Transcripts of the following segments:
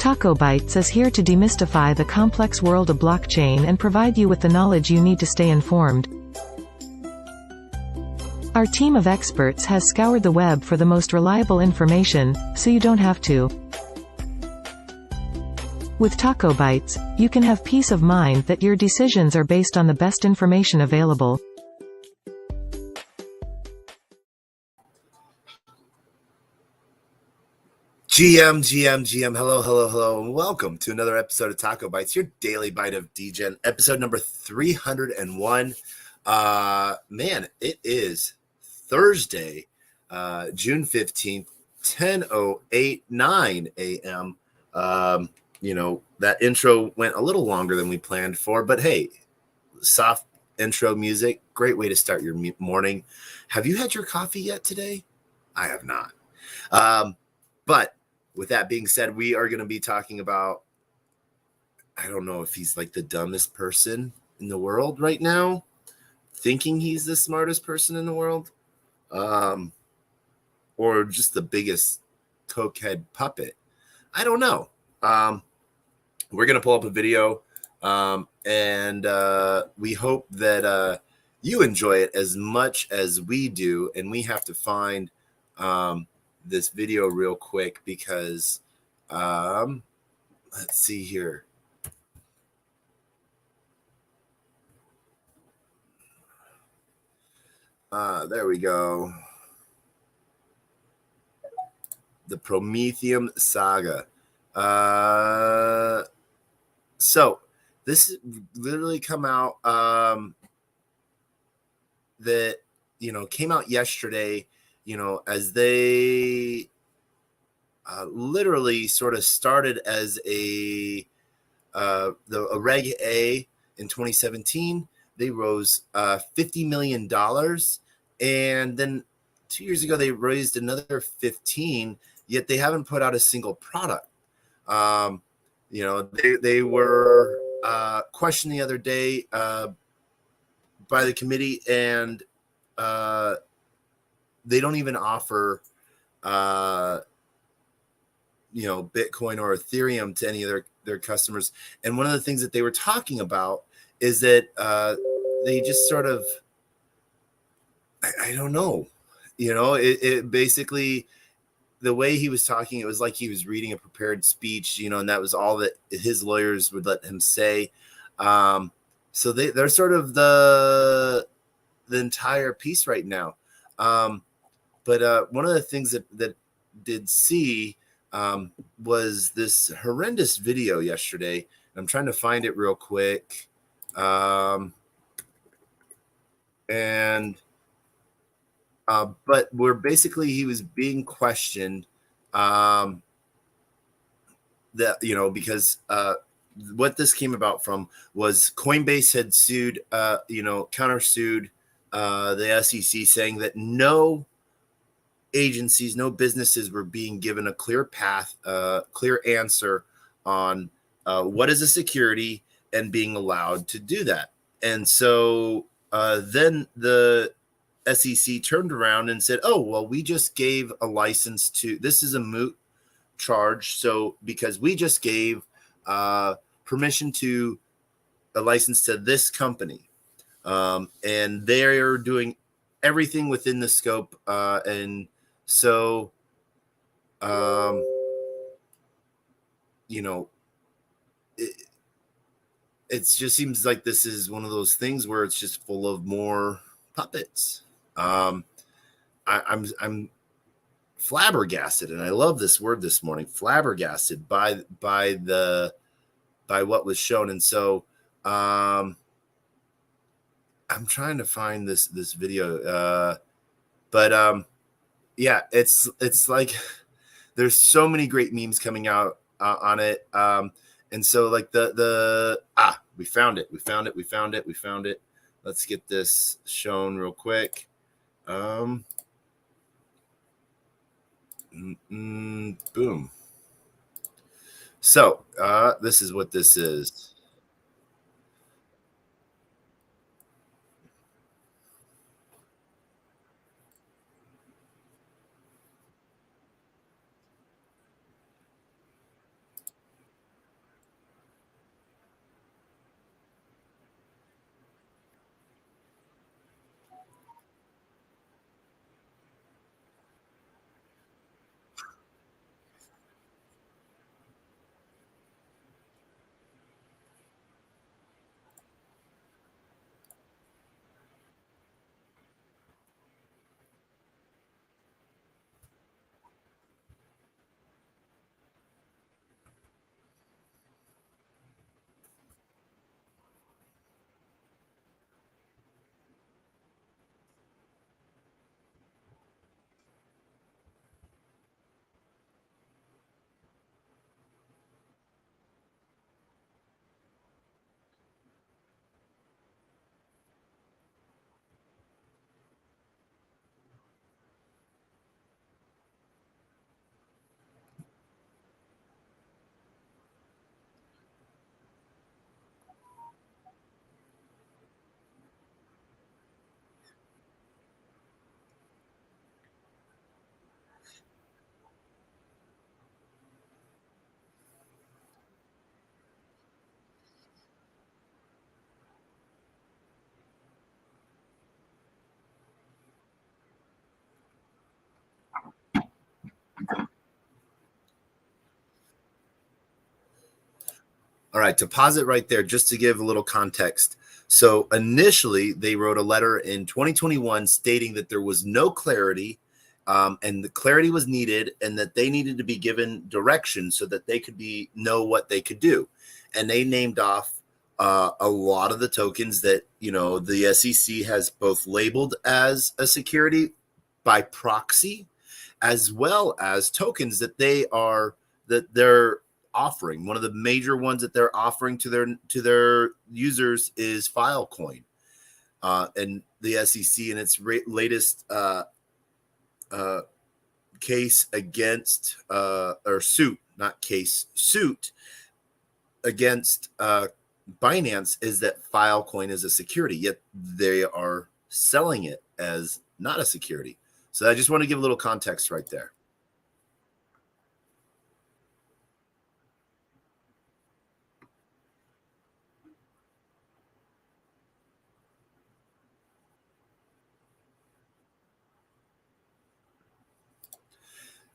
TacoBytes is here to demystify the complex world of blockchain and provide you with the knowledge you need to stay informed. Our team of experts has scoured the web for the most reliable information, so you don't have to. With TacoBytes, you can have peace of mind that your decisions are based on the best information available. GM. Hello, and welcome to another episode of TacoBytes, your daily bite of Degen, episode number 301. Man, it is Thursday, June 15th, 10:09 a.m. That intro went a little longer than we planned for, but hey, soft intro music, great way to start your morning. Have you had your coffee yet today? I have not. But with that being said, we are going to be talking about, I don't know if he's like the dumbest person in the world right now, thinking he's the smartest person in the world, or just the biggest cokehead puppet. I don't know. We're going to pull up a video, and we hope that you enjoy it as much as we do, and we have to find this video real quick because let's see here. There we go. The Prometheum Saga. So this literally come out that came out yesterday. As they literally sort of started as a Reg A in 2017, they rose $50 million. And then 2 years ago, they raised another 15, yet they haven't put out a single product. They were questioned the other day by the committee, and they don't even offer, Bitcoin or Ethereum to any of their customers. And one of the things that they were talking about is that they just sort of, I don't know, it basically, the way he was talking, it was like he was reading a prepared speech, and that was all that his lawyers would let him say. So they're sort of the entire piece right now. But one of the things that did see was this horrendous video yesterday. I'm trying to find it real quick. But where basically he was being questioned that, because what this came about from was Coinbase had sued, countersued the SEC, saying that no agencies, no businesses were being given a clear path, clear answer on what is a security and being allowed to do that. And so then the SEC turned around and said, oh, well, we just gave a license to, this is a moot charge. So because we just gave permission to a license to this company, and they're doing everything within the scope. And so, it just seems like this is one of those things where it's just full of more puppets. I'm flabbergasted, and I love this word this morning, flabbergasted by what was shown. And so I'm trying to find this video, but yeah, it's like there's so many great memes coming out on it. And so like we found it. Let's get this shown real quick. Boom. So this is what this is. All right, to pause it right there, just to give a little context. So initially, they wrote a letter in 2021 stating that there was no clarity, and the clarity was needed, and that they needed to be given direction so that they could know what they could do. And they named off a lot of the tokens that the SEC has both labeled as a security by proxy, as well as tokens that they're offering. One of the major ones that they're offering to their users is Filecoin, and the SEC in its latest case against or suit, not case, suit against Binance is that Filecoin is a security, yet they are selling it as not a security. So I just want to give a little context right there.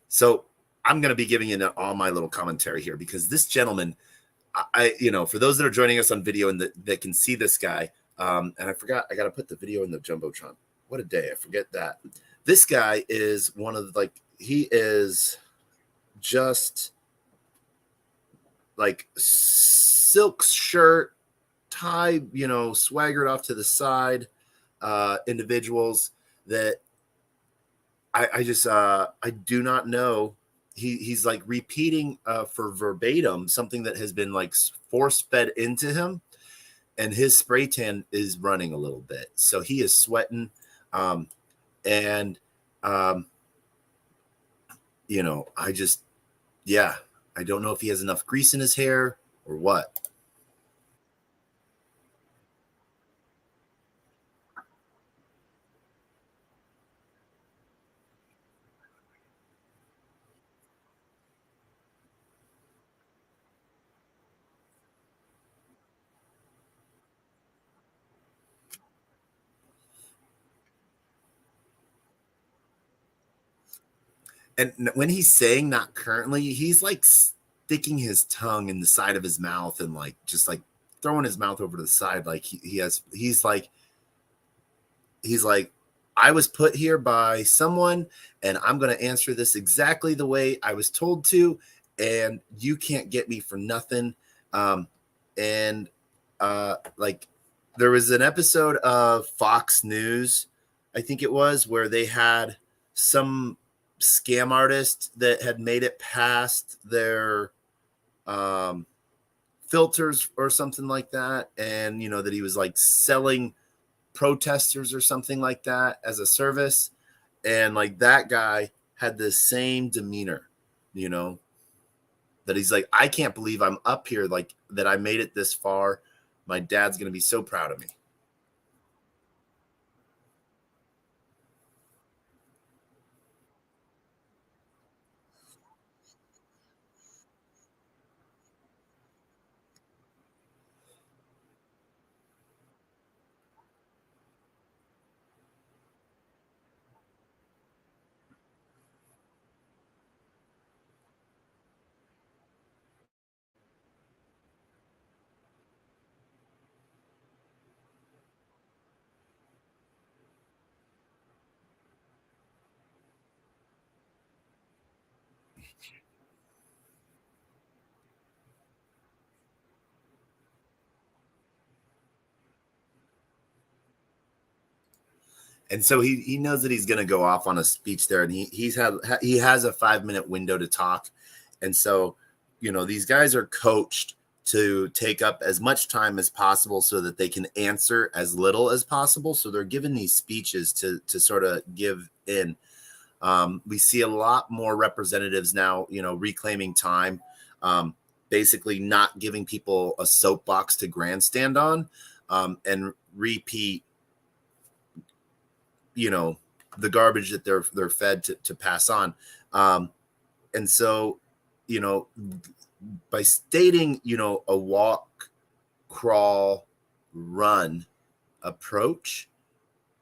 So I'm going to be giving you all my little commentary here, because this gentleman, for those that are joining us on video and that can see this guy, and I forgot, I got to put the video in the Jumbotron. What a day. I forget that. This guy is one of he is just like silk shirt, tie, swaggered off to the side, individuals that I just I do not know. He's like repeating for verbatim something that has been like force fed into him, and his spray tan is running a little bit, so he is sweating, and I just I don't know if he has enough grease in his hair or what. And when he's saying not currently, he's like sticking his tongue in the side of his mouth and like just like throwing his mouth over to the side, like he's like, I was put here by someone, and I'm going to answer this exactly the way I was told to, and you can't get me for nothing. And like, there was an episode of Fox News, I think it was, where they had some scam artist that had made it past their filters or something like that, and that he was like selling protesters or something like that as a service, and like that guy had the same demeanor, that he's like, I can't believe I'm up here, like that I made it this far. My dad's going to be so proud of me. And so he knows that he's going to go off on a speech there, and he has a 5-minute window to talk. And so, these guys are coached to take up as much time as possible so that they can answer as little as possible. So they're given these speeches to sort of give in. We see a lot more representatives now, reclaiming time, basically not giving people a soapbox to grandstand on, and repeat the garbage that they're fed to pass on. And so, by stating, a walk, crawl, run approach,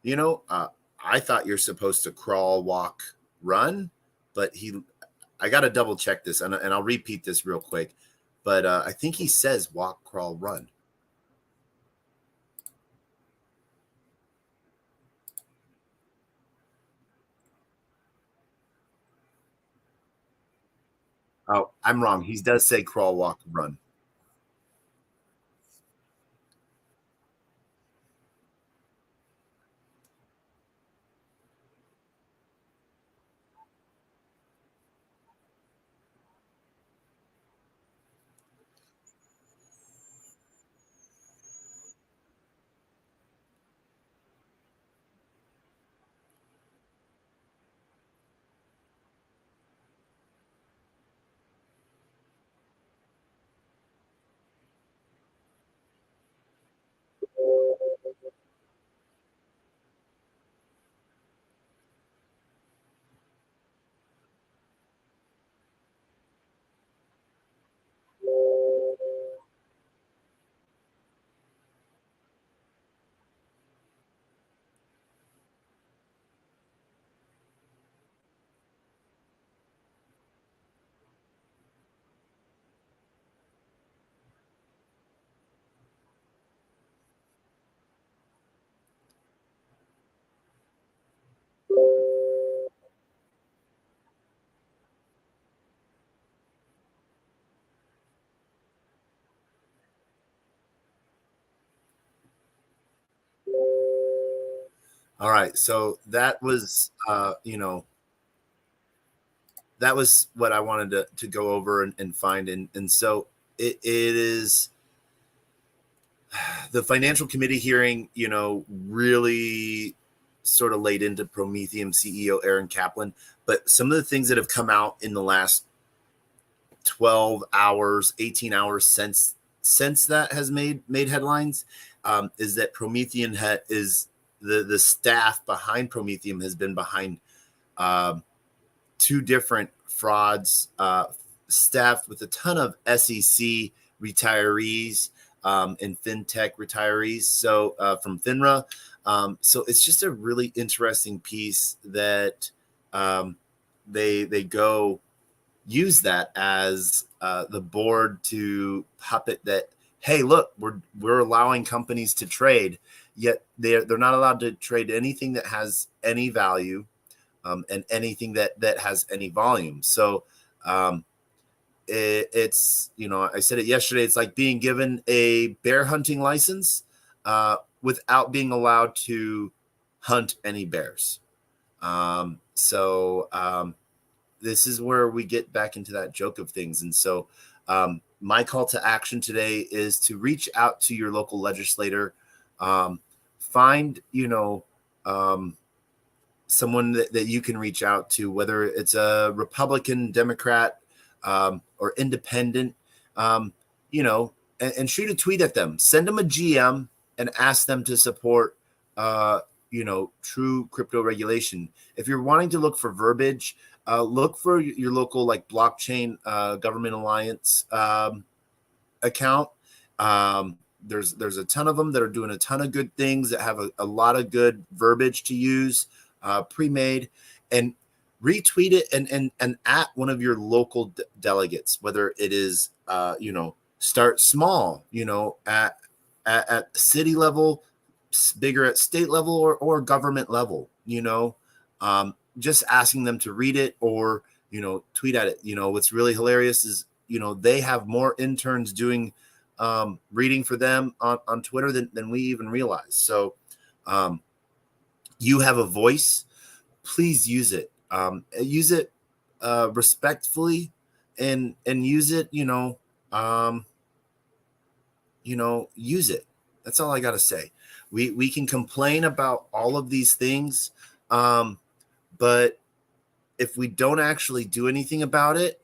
I thought you're supposed to crawl, walk, run, but I got to double check this, and I'll repeat this real quick. but I think he says walk, crawl, run. Oh, I'm wrong. He does say crawl, walk, run. All right. So that was, that was what I wanted to go over and find. And so it is the financial committee hearing, really sort of laid into Prometheum CEO Aaron Kaplan. But some of the things that have come out in the last 12 hours, 18 hours since that has made headlines, is that Promethean is the staff behind Prometheum has been behind two different frauds, staffed with a ton of SEC retirees and fintech retirees. So from FINRA. So it's just a really interesting piece that they go use that as the board to puppet that. Hey, look, we're allowing companies to trade, yet they're not allowed to trade anything that has any value, and anything that has any volume. So it's, I said it yesterday. It's like being given a bear hunting license without being allowed to hunt any bears. So this is where we get back into that joke of things. And so my call to action today is to reach out to your local legislator, find, someone that you can reach out to, whether it's a Republican, Democrat, or independent, and shoot a tweet at them. Send them a GM and ask them to support, true crypto regulation. If you're wanting to look for verbiage, look for your local blockchain government alliance account. There's a ton of them that are doing a ton of good things that have a lot of good verbiage to use, pre-made, and retweet it and at one of your local delegates, whether it is start small, at city level, bigger at state level, or government level, just asking them to read it or tweet at it. What's really hilarious is they have more interns doing reading for them on Twitter than we even realize. So you have a voice. Please use it. Use it respectfully, and use it. Use it. That's all I got to say. We can complain about all of these things, but if we don't actually do anything about it,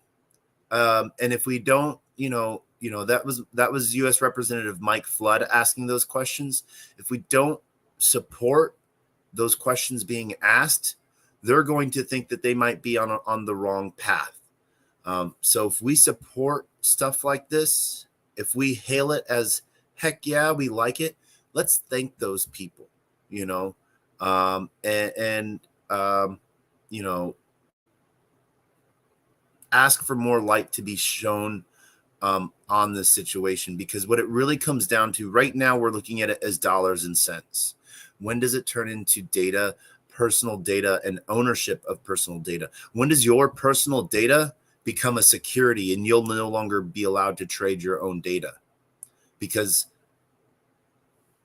and if we don't, that was U.S. Representative Mike Flood asking those questions. If we don't support those questions being asked, they're going to think that they might be on the wrong path. So if we support stuff like this, if we hail it as heck yeah, we like it, let's thank those people, and ask for more light to be shown on this situation, because what it really comes down to right now, we're looking at it as dollars and cents. When does it turn into data, personal data, and ownership of personal data? When does your personal data become a security and you'll no longer be allowed to trade your own data? Because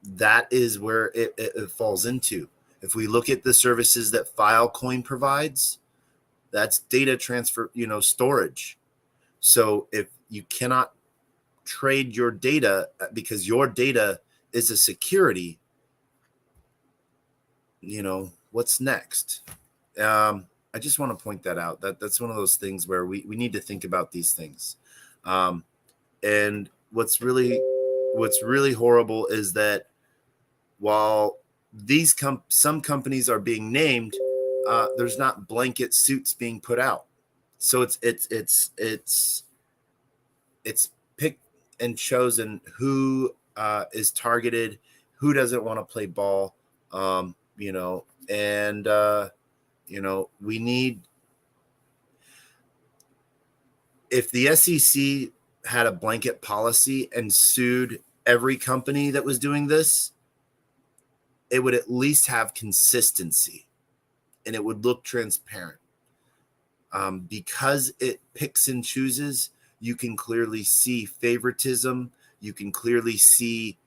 that is where it falls into. If we look at the services that Filecoin provides, that's data transfer, storage. So if you cannot trade your data because your data is a security, what's next? I just want to point that out. That's one of those things where we need to think about these things. And what's really horrible is that while these some companies are being named, there's not blanket suits being put out. So it's picked and chosen who is targeted, who doesn't want to play ball, and we need, if the SEC had a blanket policy and sued every company that was doing this, it would at least have consistency and it would look transparent. Because it picks and chooses, you can clearly see favoritism. You can clearly see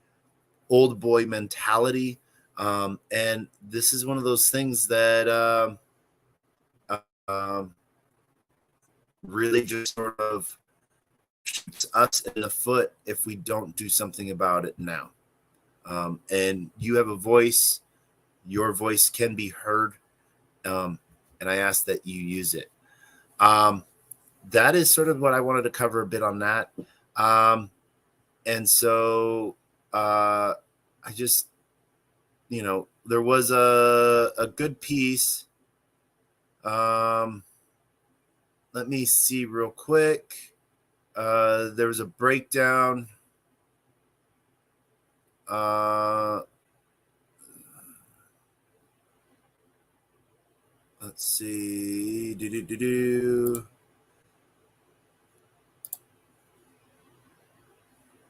old boy mentality. And this is one of those things that really just sort of shoots us in the foot if we don't do something about it now. And you have a voice. Your voice can be heard. And I ask that you use it. That is sort of what I wanted to cover a bit on that. And so I just, there was a good piece. Let me see real quick. There was a breakdown. Let's see.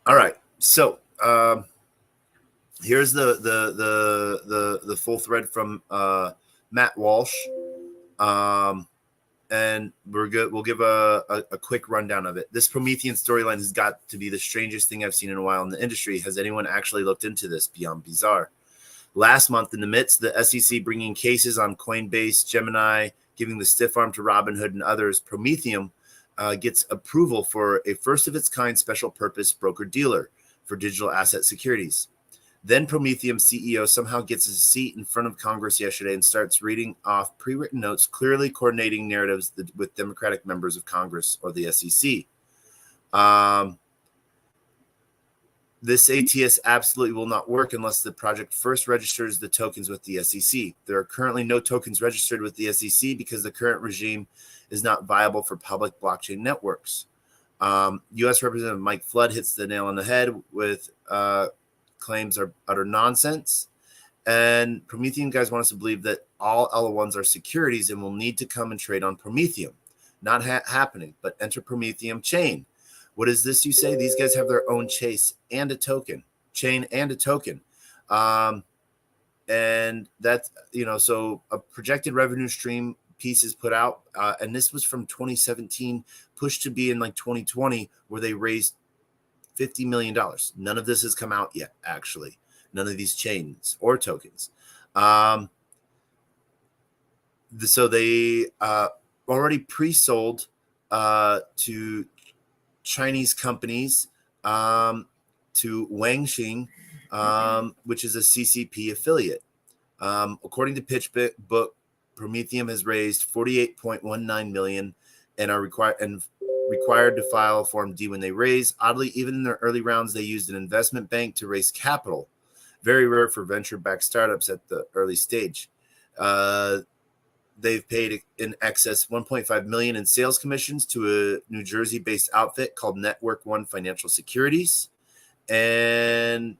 All right. So here's the full thread from Matt Walsh. And we'll give a quick rundown of it. This Promethean storyline has got to be the strangest thing I've seen in a while in the industry. Has anyone actually looked into this? Beyond bizarre. Last month, in the midst of the SEC bringing cases on Coinbase, Gemini, giving the stiff arm to Robinhood and others, Prometheum gets approval for a first-of-its-kind special-purpose broker-dealer for digital asset securities. Then Prometheum CEO somehow gets a seat in front of Congress yesterday and starts reading off pre-written notes, clearly coordinating narratives with Democratic members of Congress or the SEC. This ATS absolutely will not work unless the project first registers the tokens with the SEC. There are currently no tokens registered with the SEC because the current regime is not viable for public blockchain networks. U.S. Representative Mike Flood hits the nail on the head with claims are utter nonsense. And Prometheum guys want us to believe that all L1s are securities and will need to come and trade on Prometheum. Not happening, but enter Prometheum chain. What is this you say? These guys have their own chain and a token. And that's, so a projected revenue stream piece is put out. And this was from 2017, pushed to be in like 2020, where they raised $50 million. None of this has come out yet, actually. None of these chains or tokens. So they already pre-sold to Chinese companies, to Wangxing, which is a CCP affiliate. According to PitchBook, Prometheum has raised $48.19 million and are required to file a Form D when they raise. Oddly, even in their early rounds, they used an investment bank to raise capital. Very rare for venture-backed startups at the early stage. They've paid in excess $1.5 million in sales commissions to a New Jersey-based outfit called Network One Financial Securities. And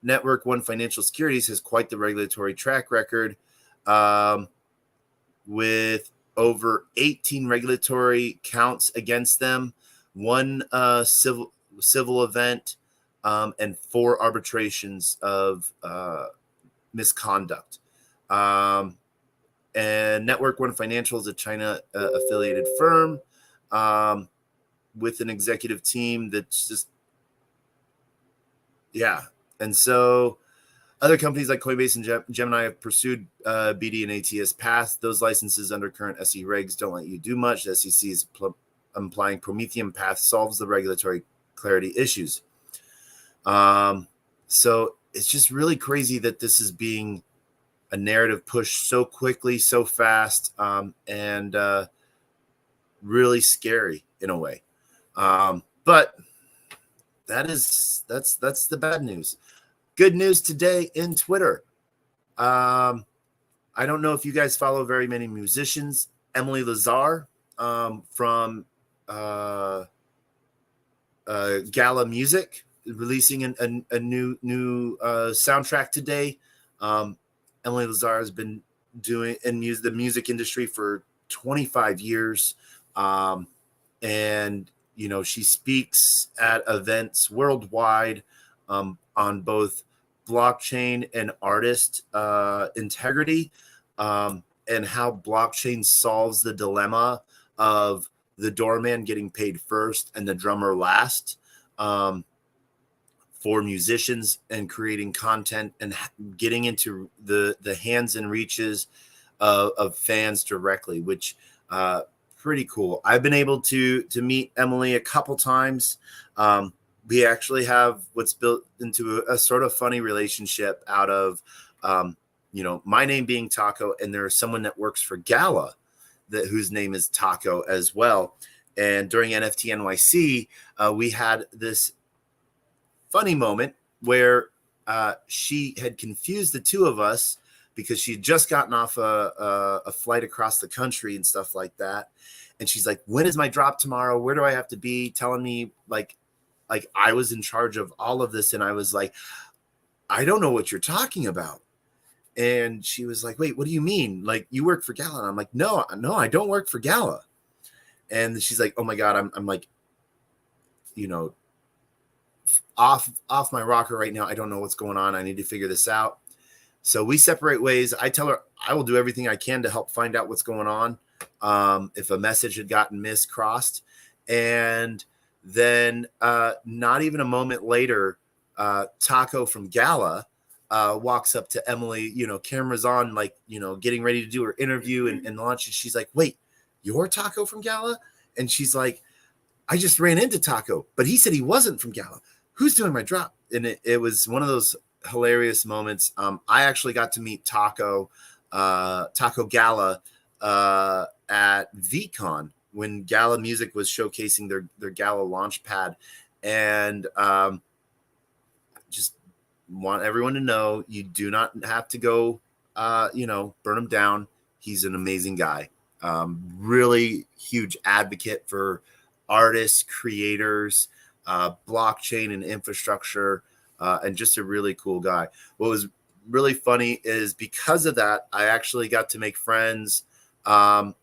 Network One Financial Securities has quite the regulatory track record, with over 18 regulatory counts against them, one civil event, and 4 arbitrations of misconduct. And Network One Financial is a China affiliated firm with an executive team that's just, yeah. And so other companies like Coinbase and Gemini have pursued BD and ATS paths. Those licenses under current SEC regs don't let you do much. The SEC is implying Prometheum path solves the regulatory clarity issues. So it's just really crazy that this is being a narrative pushed so quickly, so fast, and really scary in a way. But that's the bad news. Good news today in Twitter. I don't know if you guys follow very many musicians. Emily Lazar from Gala Music releasing a new soundtrack today. Emily Lazar has been doing in the music industry for 25 years. And, you know, she speaks at events worldwide on both blockchain and artist integrity, and how blockchain solves the dilemma of the doorman getting paid first and the drummer last, for musicians, and creating content and getting into the hands and reaches of fans directly, which pretty cool. I've been able to meet Emily a couple times. We actually have what's built into a sort of funny relationship out of, you know, my name being Taco, and there's someone that works for Gala whose name is Taco as well. And during NFT NYC, we had this funny moment where she had confused the two of us because she had just gotten off a flight across the country and stuff like that. And she's like, when is my drop tomorrow? Where do I have to be? Telling me like I was in charge of all of this. And I was like, I don't know what you're talking about. And she was like, wait, what do you mean? Like, you work for Gala? And I'm like, no, I don't work for Gala. And she's like, oh my God, I'm like, you know, off my rocker right now. I don't know what's going on. I need to figure this out. So we separate ways. I tell her I will do everything I can to help find out what's going on. If a message had gotten miscrossed. And then not even a moment later, Taco from Gala walks up to Emily, you know, cameras on, like, you know, getting ready to do her interview and launch. And she's like, wait, you're Taco from Gala? And she's like, I just ran into Taco, but he said he wasn't from Gala. Who's doing my drop? And it was one of those hilarious moments. I actually got to meet Taco Gala at VCon when Gala Music was showcasing their Gala launch pad. And just want everyone to know, you do not have to go, you know, burn him down. He's an amazing guy. Really huge advocate for artists, creators, blockchain and infrastructure, and just a really cool guy. What was really funny is because of that, I actually got to make friends. I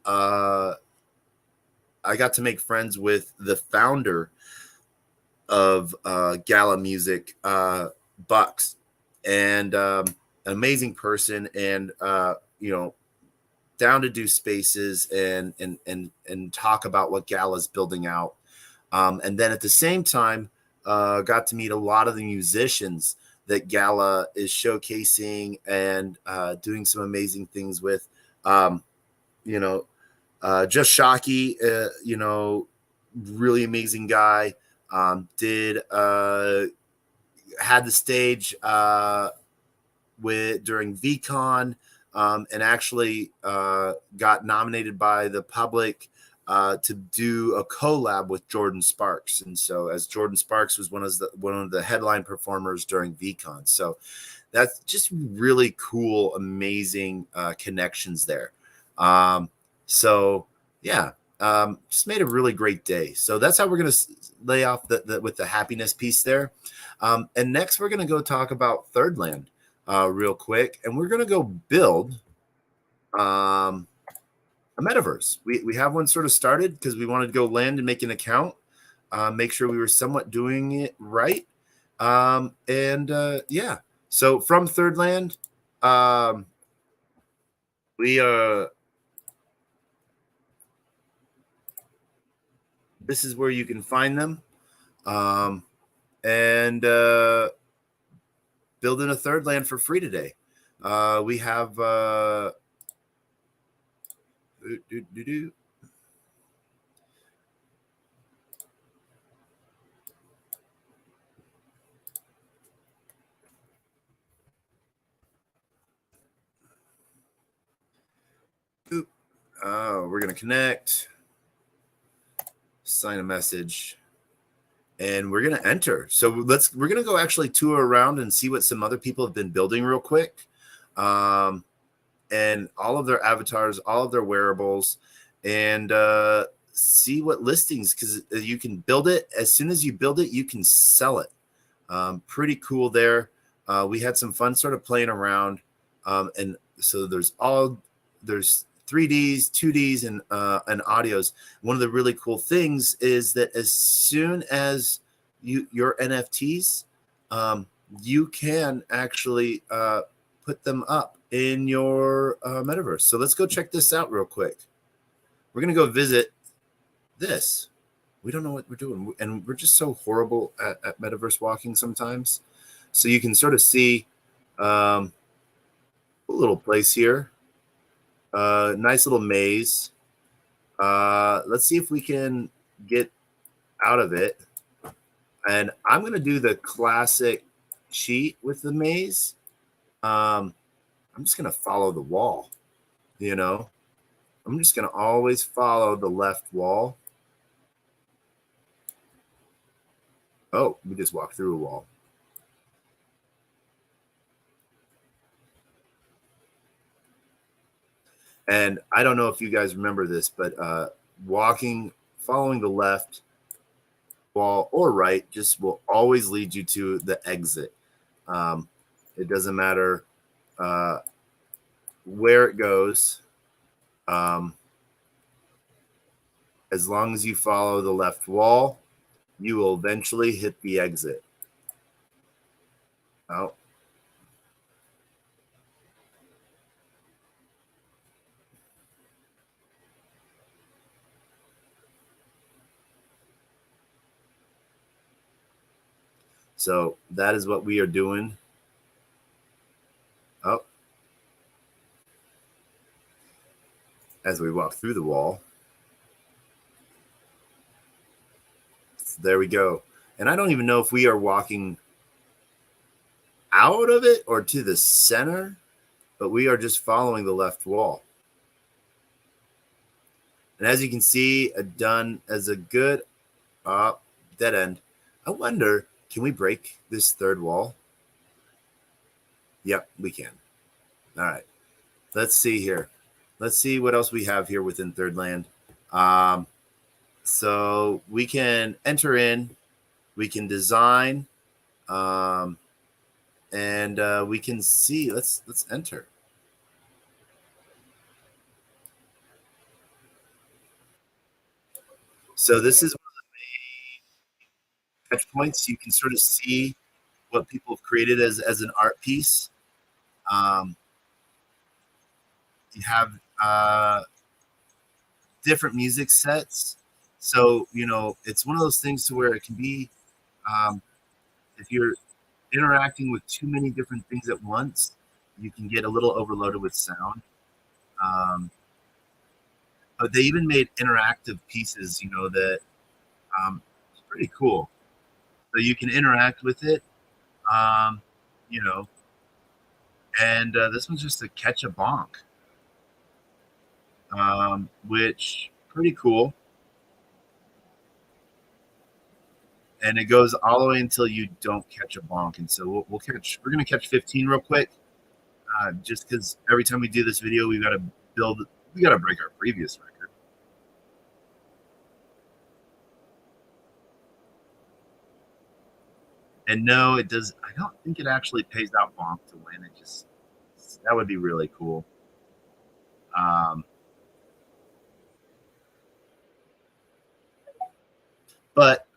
got to make friends with the founder of Gala Music, Bucks, and an amazing person, and you know, down to do spaces and talk about what Gala's building out. And then at the same time, got to meet a lot of the musicians that Gala is showcasing and doing some amazing things with. You know, Just Shockey, you know, really amazing guy. Had the stage during VCon, and actually got nominated by the public to do a collab with Jordan Sparks. And so, as Jordan Sparks was one of the headline performers during VCon, so that's just really cool, amazing connections there. So yeah, just made a really great day. So that's how we're going to lay off with the happiness piece there. And next we're going to go talk about Thirdland real quick, and we're going to go build a metaverse. We have one sort of started because we wanted to go land and make an account, make sure we were somewhat doing it right. Yeah, so from Third Land, we this is where you can find them, and building a Third Land for free today. We have we're gonna connect, sign a message, and we're gonna enter. So we're gonna go actually tour around and see what some other people have been building real quick, and all of their avatars, all of their wearables, and see what listings, because you can build it. As soon as you build it, you can sell it. Pretty cool there. We had some fun sort of playing around, and so there's 3Ds, 2Ds, and audios. One of the really cool things is that as soon as your NFTs, you can actually put them up in your metaverse. So let's go check this out real quick. We're gonna go visit this. We don't know what we're doing, and we're just so horrible at metaverse walking sometimes. So you can sort of see a little place here. Nice little maze. Let's see if we can get out of it. And I'm going to do the classic cheat with the maze. I'm just going to follow the wall, you know. I'm just going to always follow the left wall. Oh, we just walked through a wall. And I don't know if you guys remember this, but following the left wall or right just will always lead you to the exit. It doesn't matter where it goes. As long as you follow the left wall, you will eventually hit the exit. Oh. So that is what we are doing. Oh. As we walk through the wall. So there we go. And I don't even know if we are walking out of it or to the center, but we are just following the left wall. And as you can see, done as a good dead end. I wonder, can we break this third wall? Yep, we can. All right. Let's see here. Let's see what else we have here within Third Land. So we can enter in, we can design, and we can see. Let's enter. So this is one of the main touch points. You can sort of see what people have created as an art piece. You have different music sets. So, you know, it's one of those things to where it can be, if you're interacting with too many different things at once, you can get a little overloaded with sound. But they even made interactive pieces, you know, that it's pretty cool. So you can interact with it, you know, and this one's just to catch a bonk, which pretty cool. And it goes all the way until you don't catch a bonk. And so we're going to catch 15 real quick, just because every time we do this video, we got to break our previous record. And no, it does. I don't think it actually pays out bonk to win. That would be really cool. But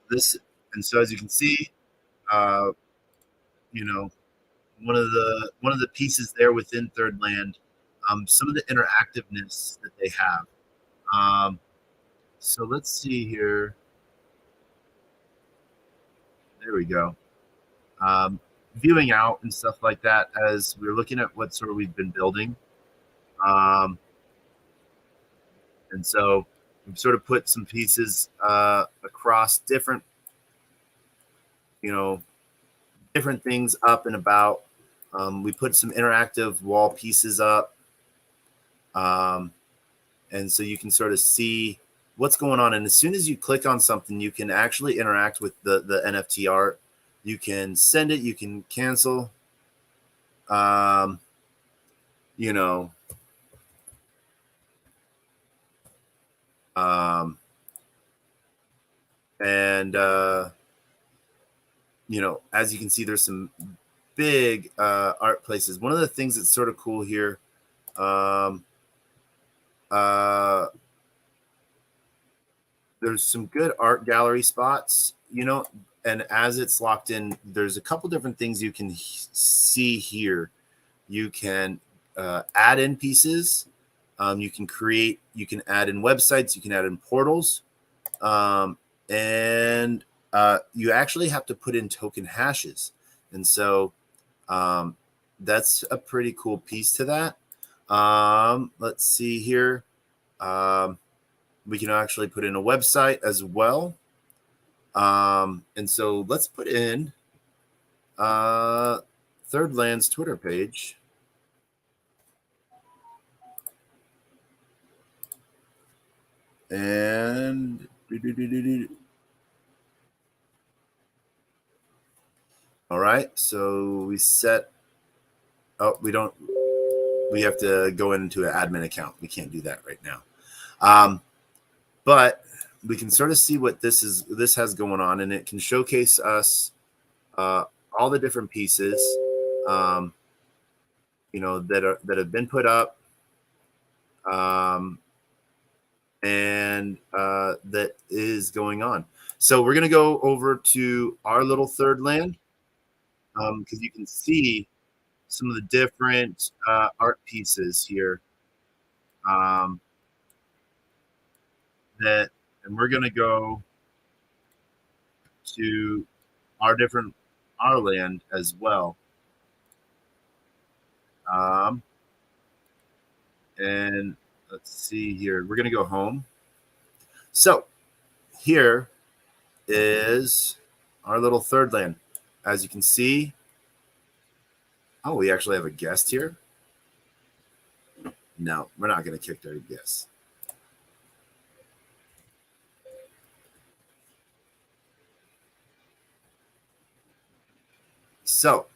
this, and so as you can see, uh, you know, one of the pieces there within Third Land, some of the interactiveness that they have. Um, so let's see here. There we go. Um, Viewing out and stuff like that as we're looking at what sort of we've been building. Um, and so we've sort of put some pieces across different, you know, different things up and about. We put some interactive wall pieces up. And so you can sort of see what's going on. And as soon as you click on something, you can actually interact with the NFT art. You can send it, you can cancel. Um, you know, um, and you know, as you can see, there's some big art places. One of the things that's sort of cool here, um, uh, there's some good art gallery spots, you know, and as it's locked in, there's a couple different things you can see here. You can add in pieces. You can create, you can add in websites, you can add in portals. And you actually have to put in token hashes. And so that's a pretty cool piece to that. Let's see here. We can actually put in a website as well. And so let's put in Third Land's Twitter page. And all right, so we set. Oh, we don't. We have to go into an admin account. We can't do that right now. But we can sort of see what this is. This has going on, and it can showcase us all the different pieces, you know, that have been put up, and that is going on. So we're gonna go over to our little Third Land because you can see some of the different art pieces here um, that, and we're going to go to our land as well. And let's see here. We're going to go home. So here is our little Third Land. As you can see, oh, we actually have a guest here. No, we're not going to kick their guest. So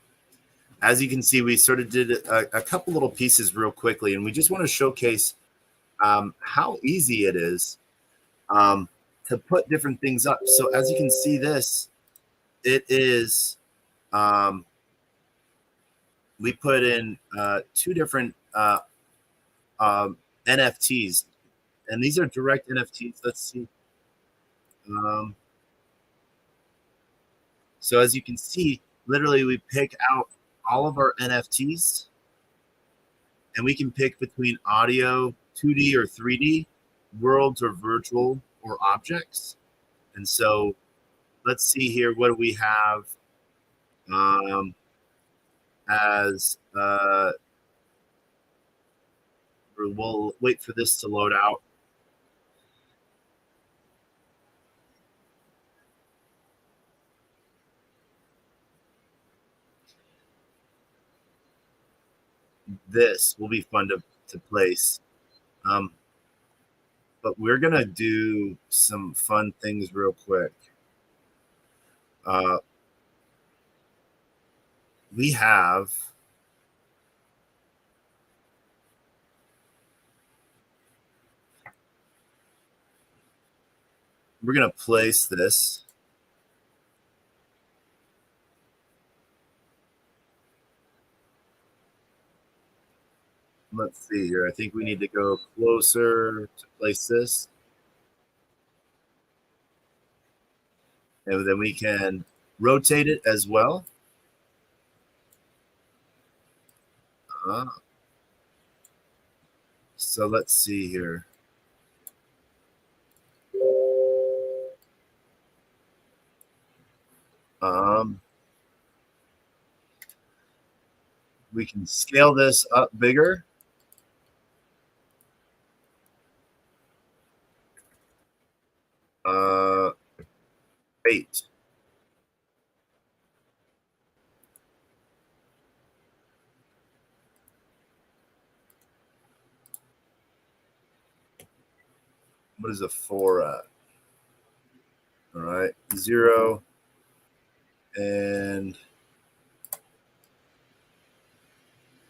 as you can see, we sort of did a couple little pieces real quickly, and we just want to showcase how easy it is to put different things up. So as you can see this, it is, we put in two different NFTs, and these are direct NFTs. Let's see. So as you can see, literally we pick out all of our NFTs, and we can pick between audio, 2D or 3D, worlds or virtual or objects. And so let's see here. What do we have as we'll wait for this to load out. This will be fun to place. But we're going to do some fun things real quick. We have we're going to place this. Let's see here. I think we need to go closer to place this. And then we can rotate it as well. So let's see here. We can scale this up bigger. Eight. What is a 4 at? All right, 0. And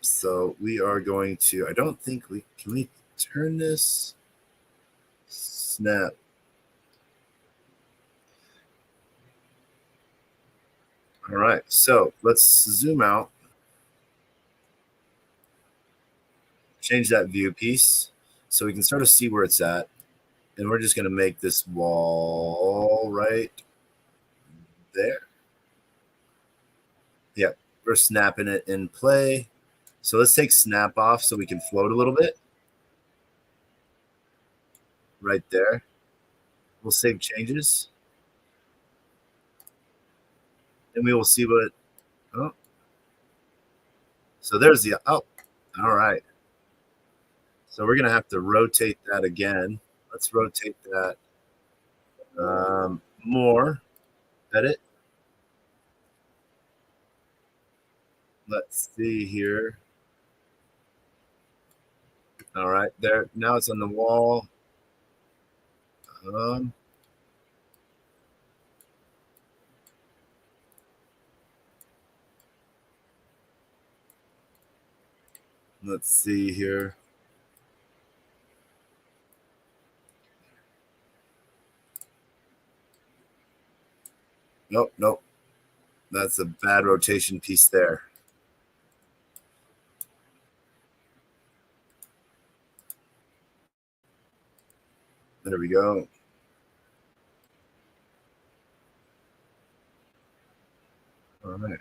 so we are going to, I don't think can we turn this? Snap. All right, so let's zoom out. Change that view piece so we can sort of see where it's at. And we're just going to make this wall right there. Yeah, we're snapping it in play. So let's take snap off so we can float a little bit. Right there. We'll save changes. And we will see what, oh. So there's the, oh, all right. So we're going to have to rotate that again. Let's rotate that more. Edit. Let's see here. All right, there. Now it's on the wall. Let's see here. Nope, nope. That's a bad rotation piece there. There we go. All right.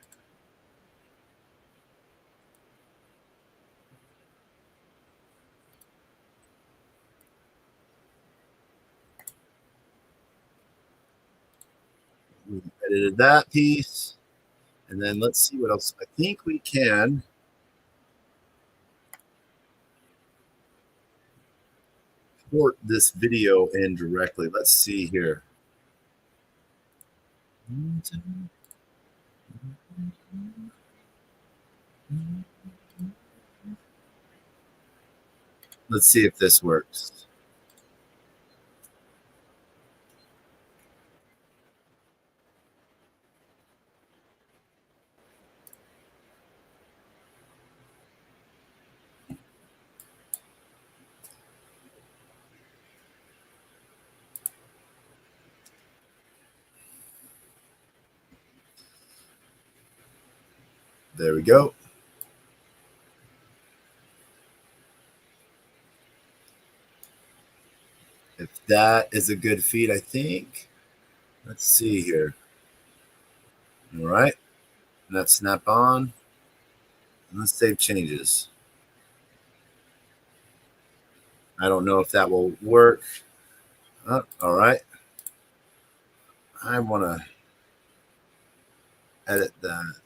We edited that piece. And then let's see what else. I think we can port this video in directly. Let's see here. Let's see if this works. There we go. If that is a good feed, I think. Let's see here. All right. Let's snap on. And let's save changes. I don't know if that will work. All right. I want to edit that.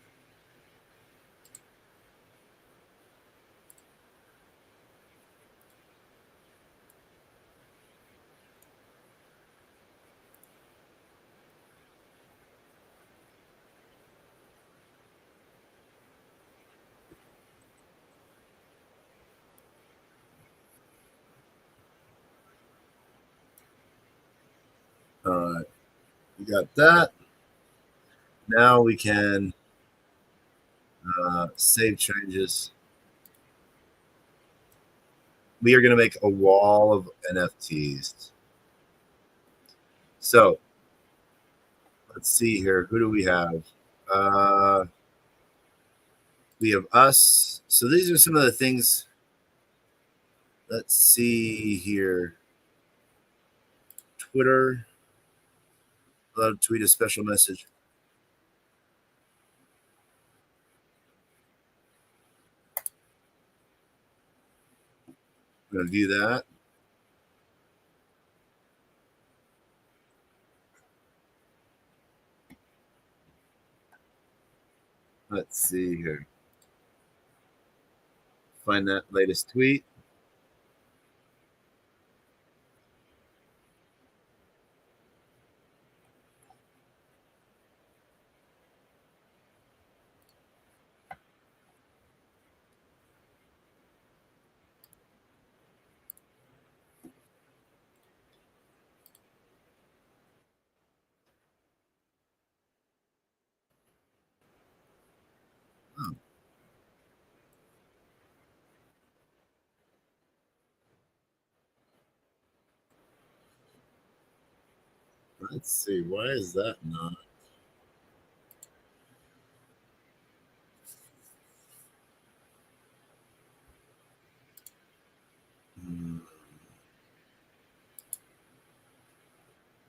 All right. We got that. Now we can save changes. We are going to make a wall of NFTs. So let's see here. Who do we have? We have us. So these are some of the things. Let's see here. Twitter. Tweet a special message. I'm gonna view that. Let's see here. Find that latest tweet. Oh, let's see. Why is that not? Hmm,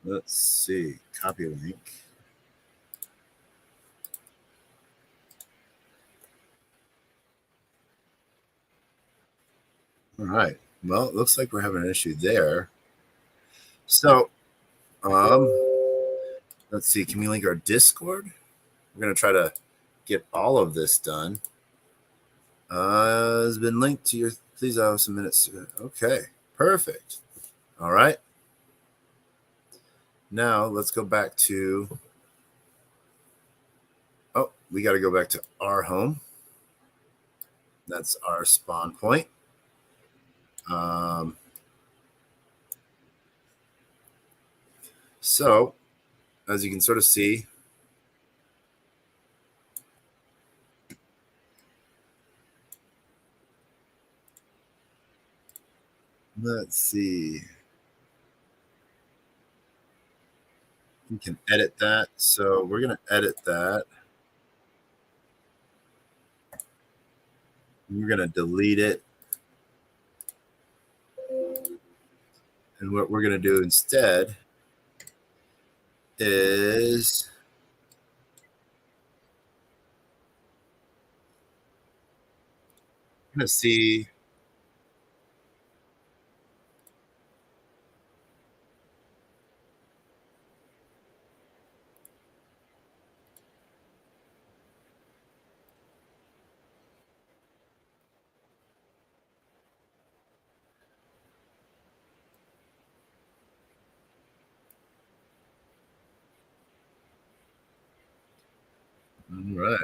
let's see. Copy link. All right. Well, it looks like we're having an issue there. So, um, let's see. Can we link our Discord? We're gonna try to get all of this done. Has been linked to your. Please have some minutes. Okay, perfect. All right. Now let's go back to. Oh, we got to go back to our home. That's our spawn point. Um, so, as you can sort of see, let's see. You can edit that. So we're going to edit that. We're going to delete it. And what we're going to do instead is going to see. All right.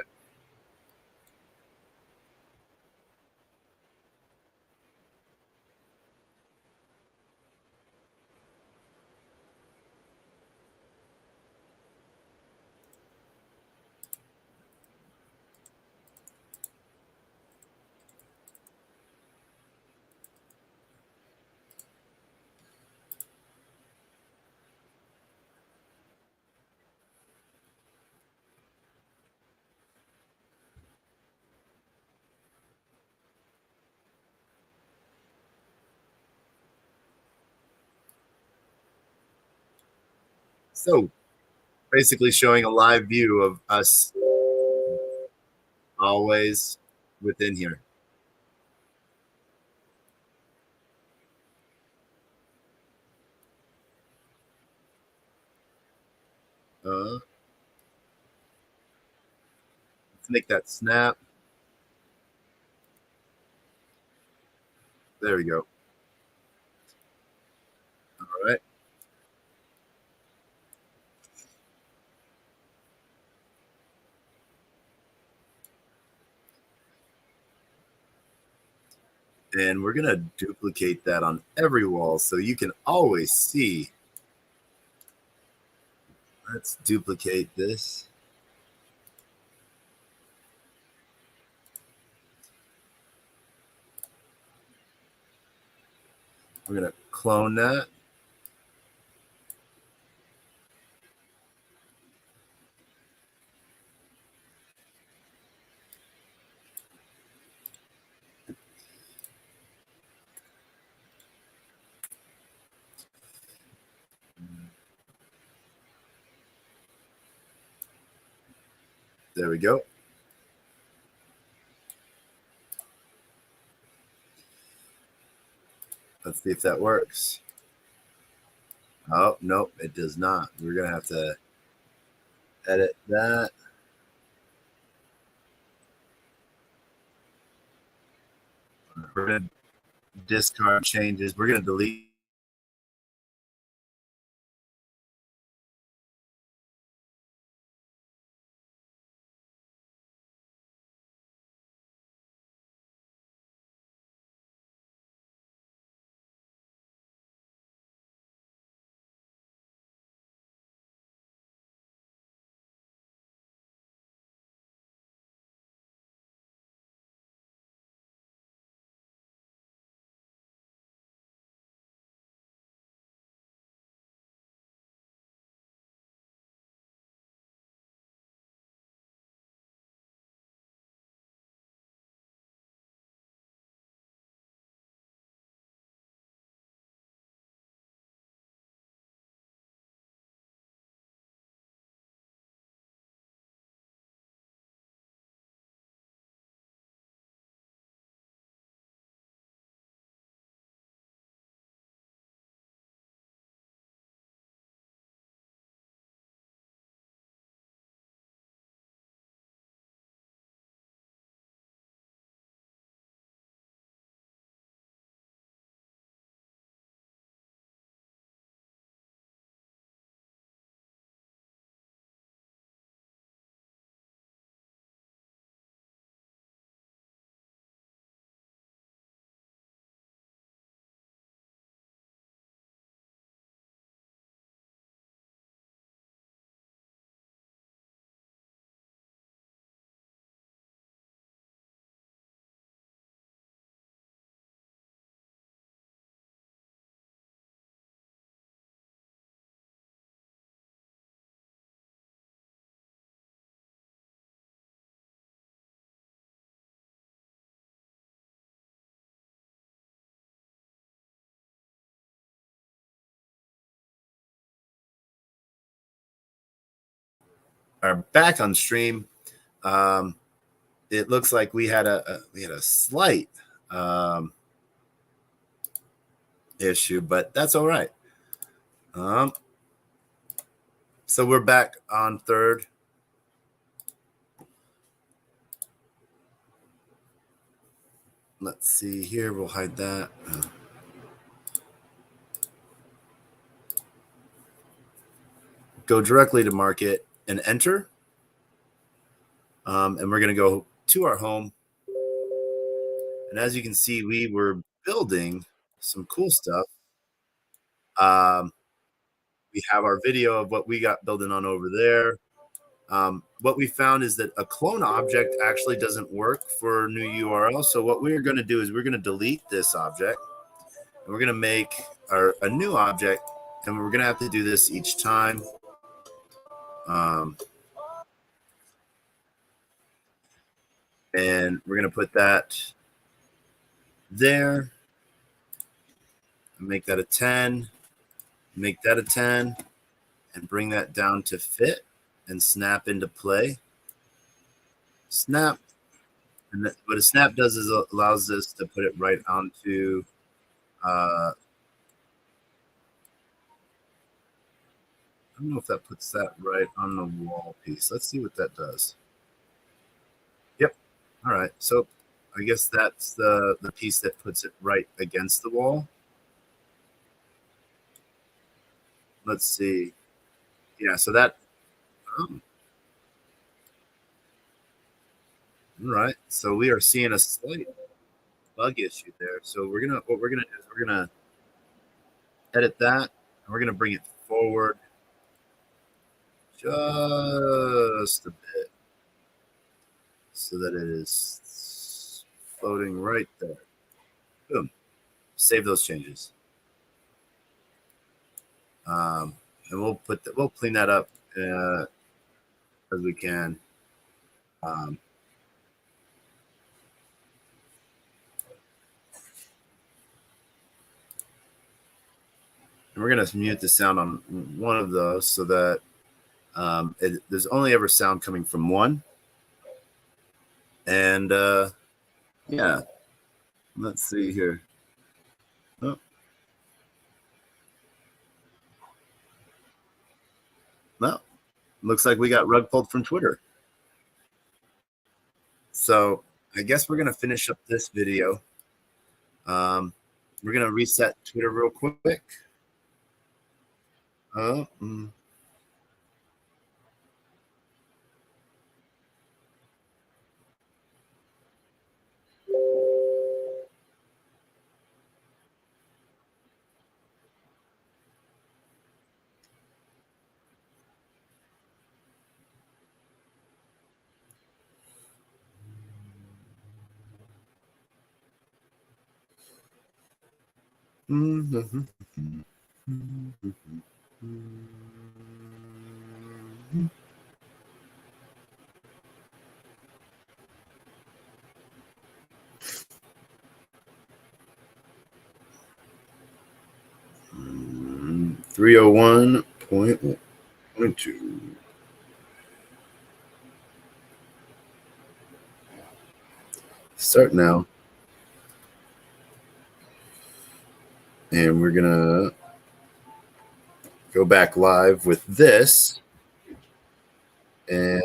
So basically showing a live view of us always within here. Let's make that snap. There we go. All right. And we're going to duplicate that on every wall so you can always see. Let's duplicate this. We're going to clone that. There we go. Let's see if that works. Oh, nope, it does not. We're going to have to edit that. We're going to discard changes. We're going to delete. Are back on stream. It looks like we had a slight issue, but that's all right. So we're back on third. Let's see here. We'll hide that. Go directly to market and enter. And we're going to go to our home. And as you can see, we were building some cool stuff. We have our video of what we got building on over there. What we found is that a clone object actually doesn't work for new URL. So what we're going to do is we're going to delete this object. And we're going to make a new object. And we're going to have to do this each time. And we're going to put that there. Make that a 10. Make that a 10. And bring that down to fit and snap into play. Snap. And what a snap does is it allows us to put it right onto I don't know if that puts that right on the wall piece. Let's see what that does. Yep. All right. So I guess that's the piece that puts it right against the wall. Let's see. Yeah. So that. All right. So we are seeing a slight bug issue there. So what we're gonna do is we're gonna edit that. And we're gonna bring it forward just a bit so that it is floating right there. Boom. Save those changes. And we'll clean that up as we can. And we're going to mute the sound on one of those so that there's only ever sound coming from one. And yeah, let's see here. Oh. Well, looks like we got rug pulled from Twitter. So I guess we're gonna finish up this video. We're gonna reset Twitter real quick. Oh. Mm, 301.12. Start now. And we're gonna go back live with this and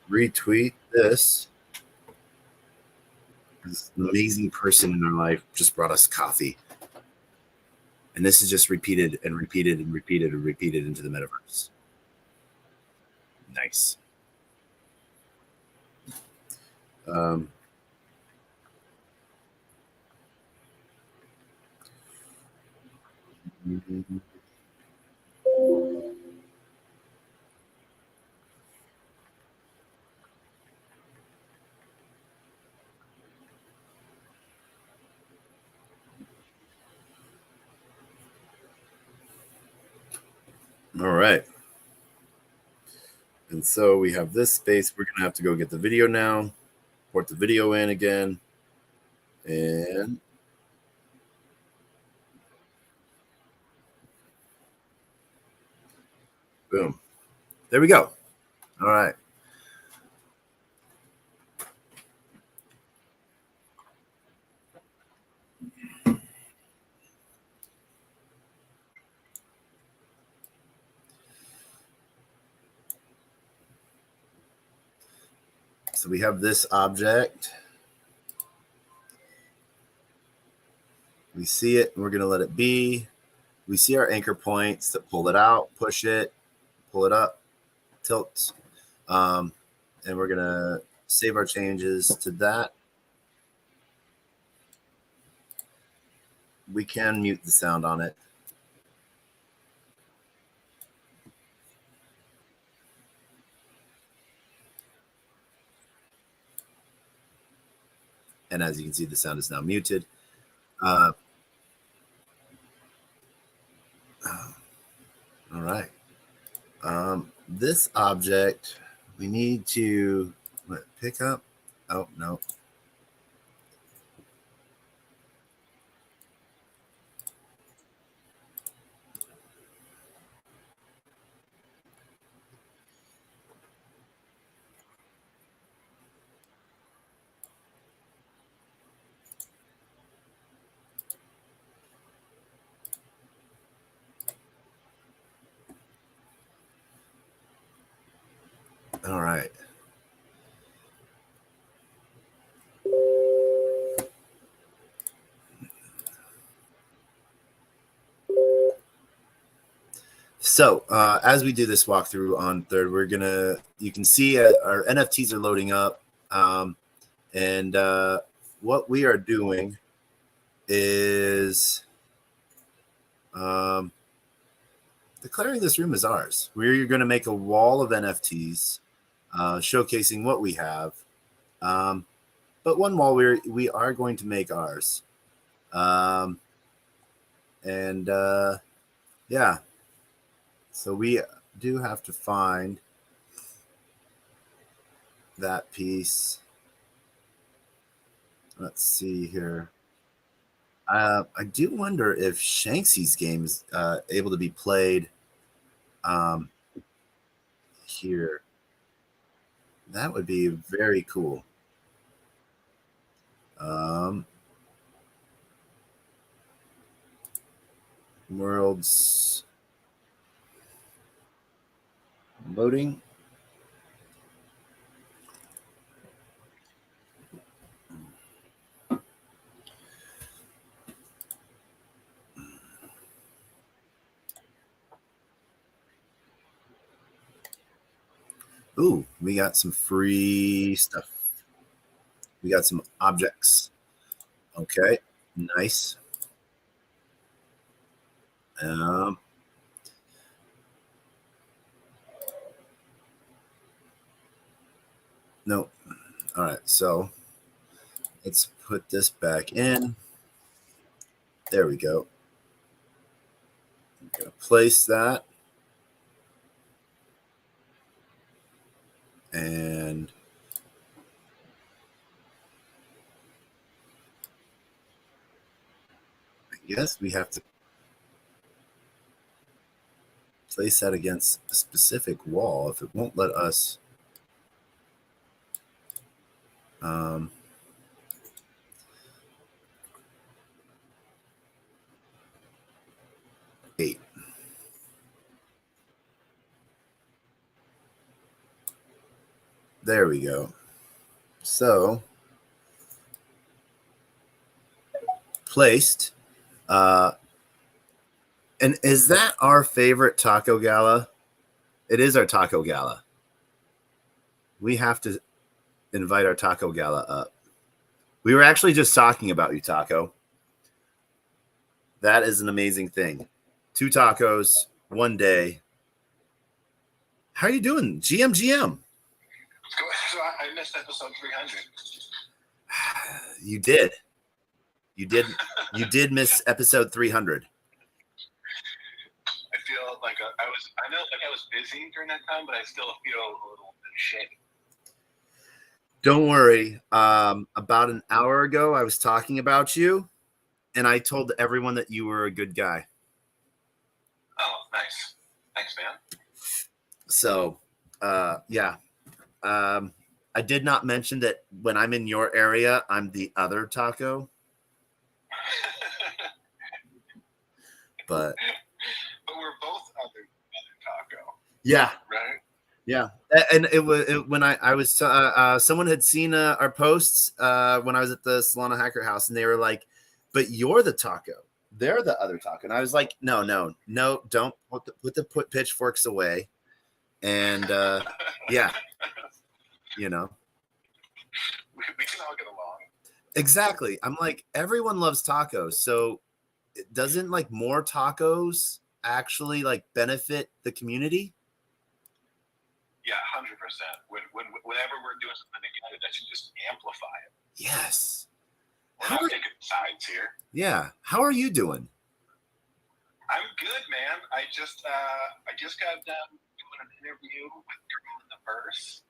retweet this. This amazing person in our life just brought us coffee. And this is just repeated and repeated and repeated and repeated into the metaverse. Nice. All right. And so we have this space. We're going to have to go get the video now, port the video in again, and boom. There we go. All right. So we have this object. We see it, and we're going to let it be. We see our anchor points that pull it out, push it, pull it up, tilt. And we're going to save our changes to that. We can mute the sound on it. And as you can see, the sound is now muted. All right. This object, we need to pick up. Oh, no. All right. So as we do this walkthrough on third, we're gonna, you can see our NFTs are loading up. And what we are doing is declaring this room as ours. We're going to make a wall of NFTs showcasing what we have. But one wall we are going to make ours. Yeah. So we do have to find that piece. Let's see here. I do wonder if Shanksy's game is able to be played here. That would be very cool. Worlds loading. Ooh, we got some free stuff. We got some objects. Okay, nice. No. All right, so let's put this back in. There we go. I'm going to place that. And I guess we have to place that against a specific wall if it won't let us. 8. There we go. So placed. And is that our favorite taco gala? It is our taco gala. We have to invite our taco gala up. We were actually just talking about you, Taco. That is an amazing thing. 2 tacos, 1 day. How are you doing? GM. So I missed episode 300. You did. You did miss episode 300. I feel like I was busy during that time, but I still feel a little bit shaky. Don't worry. About an hour ago, I was talking about you, and I told everyone that you were a good guy. Oh, nice. Thanks, man. So, yeah. I did not mention that when I'm in your area, I'm the other taco. But we're both other taco. Yeah. Right? Yeah. And when I was someone had seen our posts when I was at the Solana Hacker House, and they were like, but you're the taco. They're the other taco. And I was like, no, don't put the pitchforks away. And yeah, you know, we can all get along. Exactly. I'm like, everyone loves tacos. So doesn't like more tacos actually like benefit the community? Yeah, 100%. Whenever we're doing something together, that should just amplify it. Yes. We're not taking sides here. Yeah. How are you doing? I'm good, man. I just got done doing an interview with Girl in the Verse.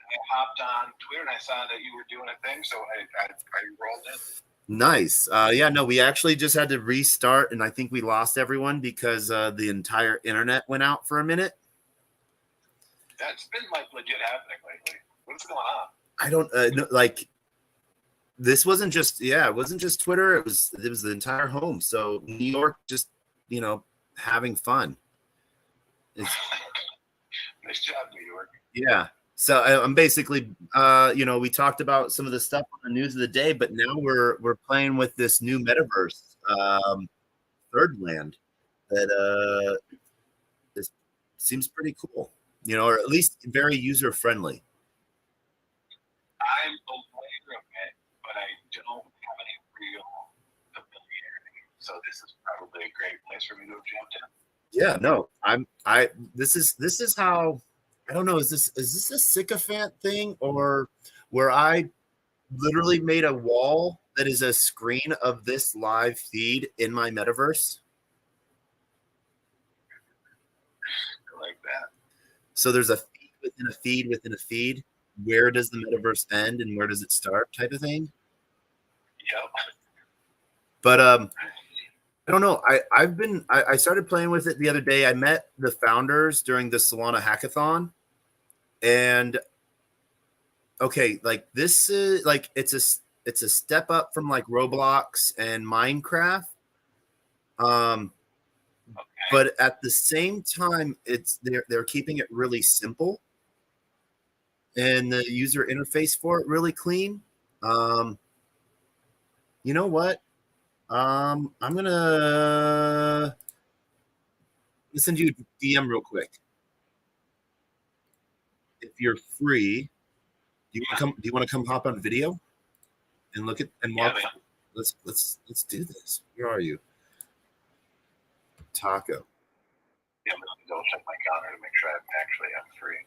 I hopped on Twitter and I saw that you were doing a thing, so I rolled in. Nice. Yeah, no, we actually just had to restart, and I think we lost everyone because the entire internet went out for a minute. That's been like legit happening lately. What's going on? I don't no, like. This wasn't just it wasn't just Twitter. It was the entire home. So New York just having fun. Nice job, New York. Yeah. So I'm basically, we talked about some of the stuff on the news of the day, but now we're playing with this new metaverse, Third Land, that this seems pretty cool, or at least very user friendly. I'm aware of it, but I don't have any real familiarity. So this is probably a great place for me to have jumped in. Yeah, no, this is how. I don't know. Is this a sycophant thing, or where I literally made a wall that is a screen of this live feed in my metaverse? I like that. So there's a feed within a feed within a feed. Where does the metaverse end and where does it start? Type of thing. Yep. But I don't know. I started playing with it the other day. I met the founders during the Solana hackathon, and okay, like this is like it's a step up from like Roblox and Minecraft. But at the same time, they're keeping it really simple, and the user interface for it really clean. You know what? I'm gonna send you a DM real quick. If you're free, do you want to come hop on video and look at and watch? Yeah, Let's do this. Where are you? Taco. Yeah, I'm gonna double check my calendar to make sure I actually am free.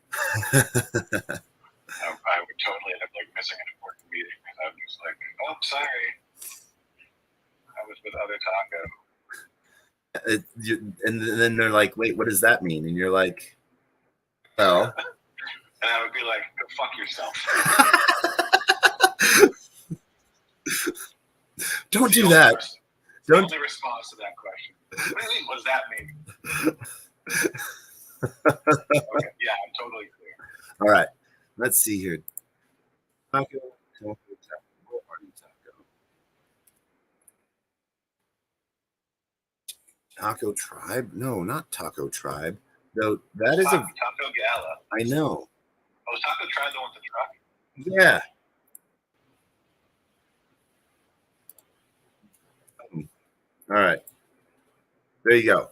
I would totally end up like missing an important meeting because I'm just like, oh, sorry, I was with other Taco. And then they're like, wait, what does that mean? And you're like, well. And I would be like, go fuck yourself. Don't do that. The only response to that question. What do you mean? What does that mean? Okay, yeah, I'm totally clear. All right. Let's see here. Taco. Where are you, Taco? Taco Tribe? No, not Taco Tribe. No, that is Taco Gala. I know. Oh, is Taco Tribe the one with the truck? Yeah. All right. There you go.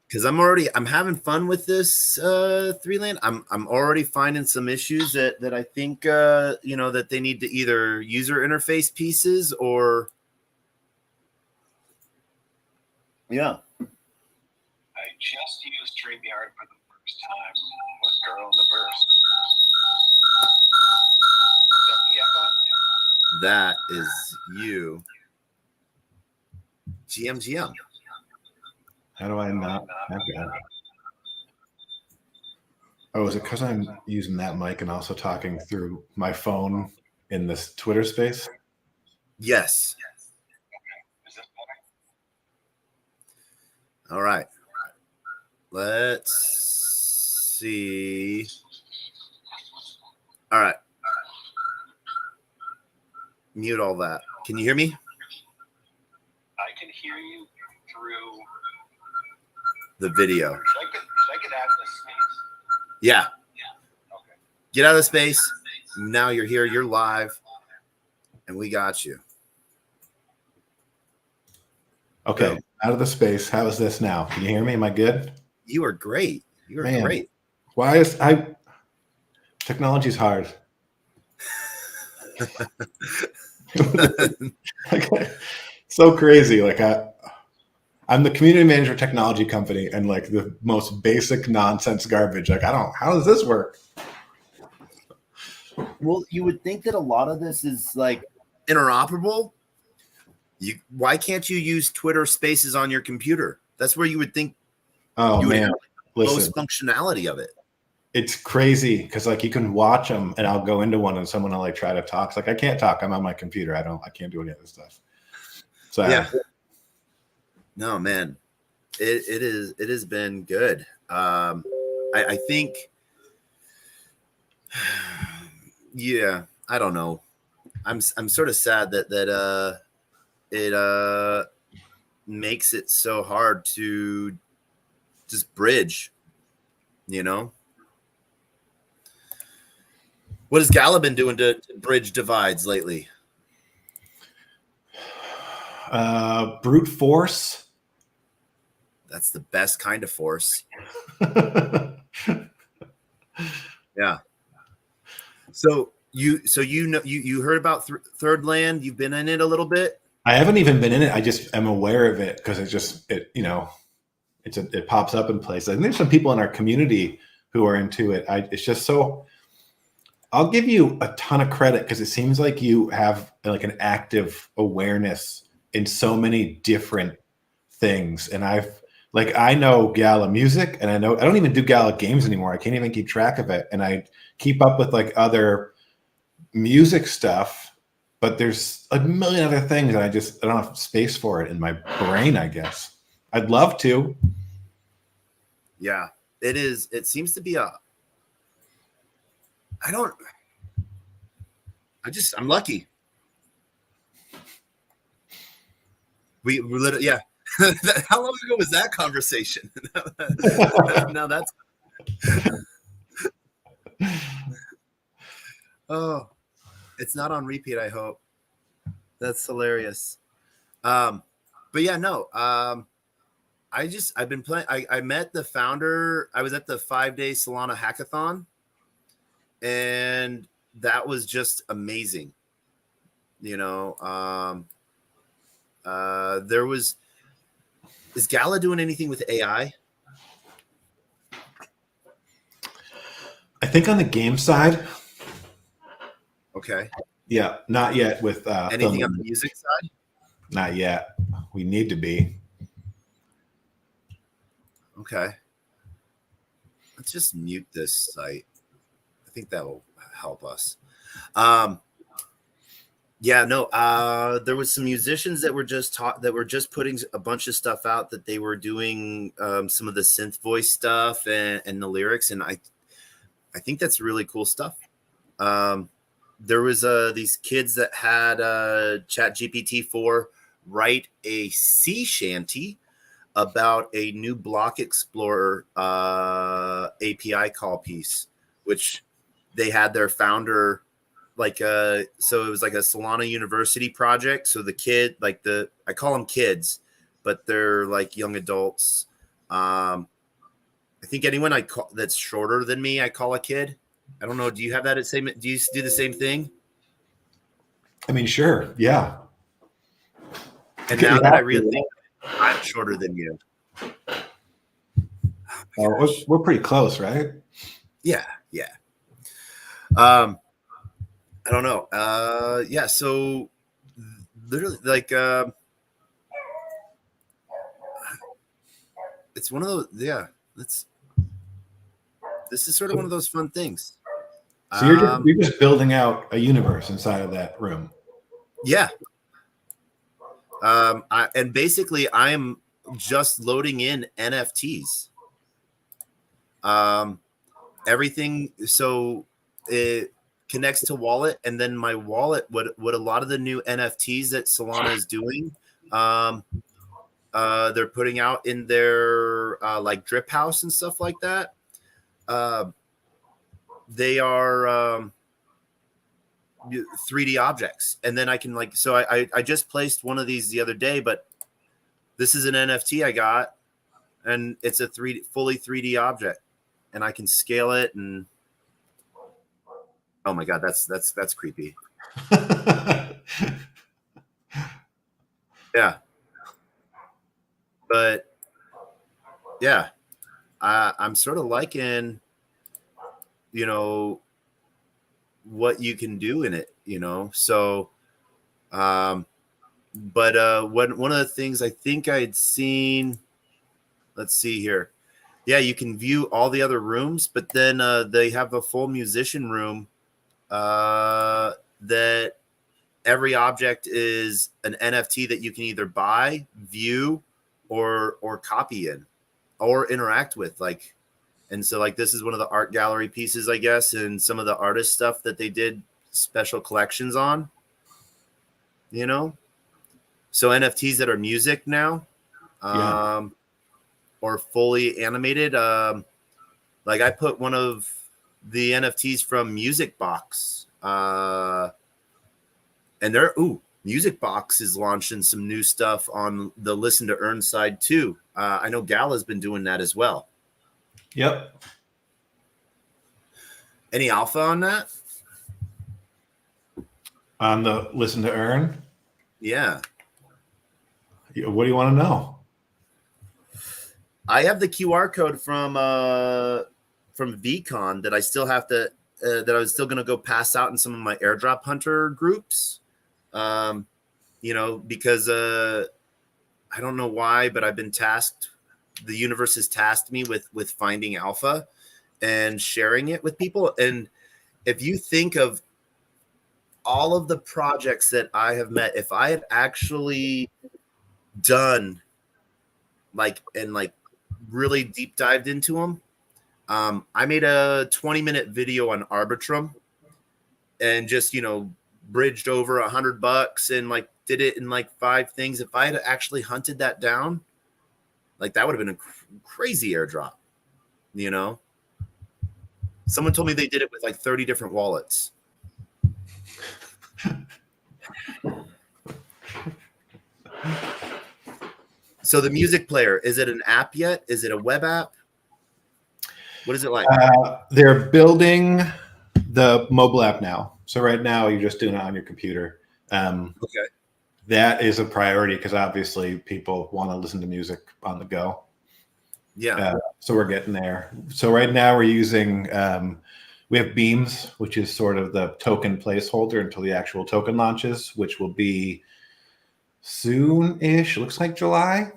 Because I'm having fun with this 3LAN. I'm already finding some issues that I think that they need to either user interface pieces or yeah. I just used StreamYard for the first time with Girl in the Verse. That is you. GM. How do I not have that? Oh, is it because I'm using that mic and also talking through my phone in this Twitter space? Yes. Is this better? All right. Let's see. All right. Mute all that. Can you hear me? I can hear you through the video. Should I get out of this space? Yeah. Okay. Get out of the space. Now you're here. You're live. And we got you. Okay. Out of the space. How is this now? Can you hear me? Am I good? You are great. You are great. Why is technology's hard. So crazy. Like I'm the community manager of technology company and like the most basic nonsense garbage. Like how does this work? Well, you would think that a lot of this is like interoperable. Why can't you use Twitter Spaces on your computer? That's where you would think most functionality of it. It's crazy because like you can watch them and I'll go into one and someone will like try to talk. It's like I can't talk. I'm on my computer. I can't do any of this stuff. So yeah. No, man, it has been good. I think, yeah, I don't know. I'm sort of sad that it makes it so hard to just bridge, you know. What has Gala been doing to bridge divides lately? Brute force. That's the best kind of force. Yeah. So you heard about Third Land? You've been in it a little bit. I haven't even been in it. I just am aware of it because it pops up in places. I think there's some people in our community who are into it. It's just so. I'll give you a ton of credit because it seems like you have like an active awareness in so many different things. And I know Gala music and I don't even do Gala games anymore. I can't even keep track of it. And I keep up with like other music stuff. but there's a million other things, and I don't have space for it in my brain, I guess. I'd love to. Yeah, it is. It seems to be I'm lucky. We literally, yeah. How long ago was that conversation? Now that's, oh, it's not on repeat, I hope. That's hilarious. But yeah, no. I've been playing. I met the founder. I was at the 5-day Solana hackathon, and that was just amazing. You know, is Gala doing anything with AI? I think on the game side. Okay. Yeah, not yet with anything on the music side? Not yet. We need to be. Okay. Let's just mute this site. I think that will help us. Yeah, no. There was some musicians that were just putting a bunch of stuff out that they were doing some of the synth voice stuff and the lyrics, and I think that's really cool stuff. There was these kids that had ChatGPT-4 write a sea shanty about a new Block Explorer API call piece, which they had their founder so it was like a Solana University project. So the kid, I call them kids, but they're like young adults. I think anyone I call that's shorter than me, I call a kid. I don't know. Do you have that do you do the same thing? I mean, sure. Yeah. And now that I really think I'm shorter than you. We're pretty close, right? Yeah. Yeah. I don't know. Yeah. So literally it's one of those, yeah, this is sort of one of those fun things. So you're just building out a universe inside of that room. Yeah. And basically I'm just loading in NFTs. Everything. So it connects to wallet, and then my wallet, what a lot of the new NFTs that Solana is doing, they're putting out in their like drip house and stuff like that. They are 3D objects, and then I can so I just placed one of these the other day, but this is an NFT I got, and it's a fully 3D object, and I can scale it, and oh my god, that's creepy. Yeah, but yeah, I'm sort of liking, what you can do in it, so but one of the things I think I'd seen, let's see here, yeah, you can view all the other rooms, but then they have a full musician room that every object is an NFT that you can either buy, view, or copy in or interact with, and so this is one of the art gallery pieces, I guess, and some of the artist stuff that they did special collections on, so NFTs that are music now, or fully animated. I put one of the NFTs from Music Box, and Music Box is launching some new stuff on the Listen to Earn side too. I know Gala's been doing that as well. Yep. Any alpha on that? On the Listen to Earn? Yeah. What do you want to know? I have the QR code from VCon that I still have to that I was still going to go pass out in some of my airdrop hunter groups. Because I don't know why, but I've been tasked. The universe has tasked me with finding alpha and sharing it with people. And if you think of all of the projects that I have met, if I had actually done like really deep dived into them, I made a 20-minute video on Arbitrum and just, bridged over $100 and like did it in like 5 things. If I had actually hunted that down, like that would have been a crazy airdrop, Someone told me they did it with like 30 different wallets. So the music player, is it an app yet? Is it a web app? What is it like? They're building the mobile app now. So right now you're just doing it on your computer. Okay. That is a priority because obviously people want to listen to music on the go. Yeah. So we're getting there. So right now we're using, we have Beams, which is sort of the token placeholder until the actual token launches, which will be soon-ish. Looks like July.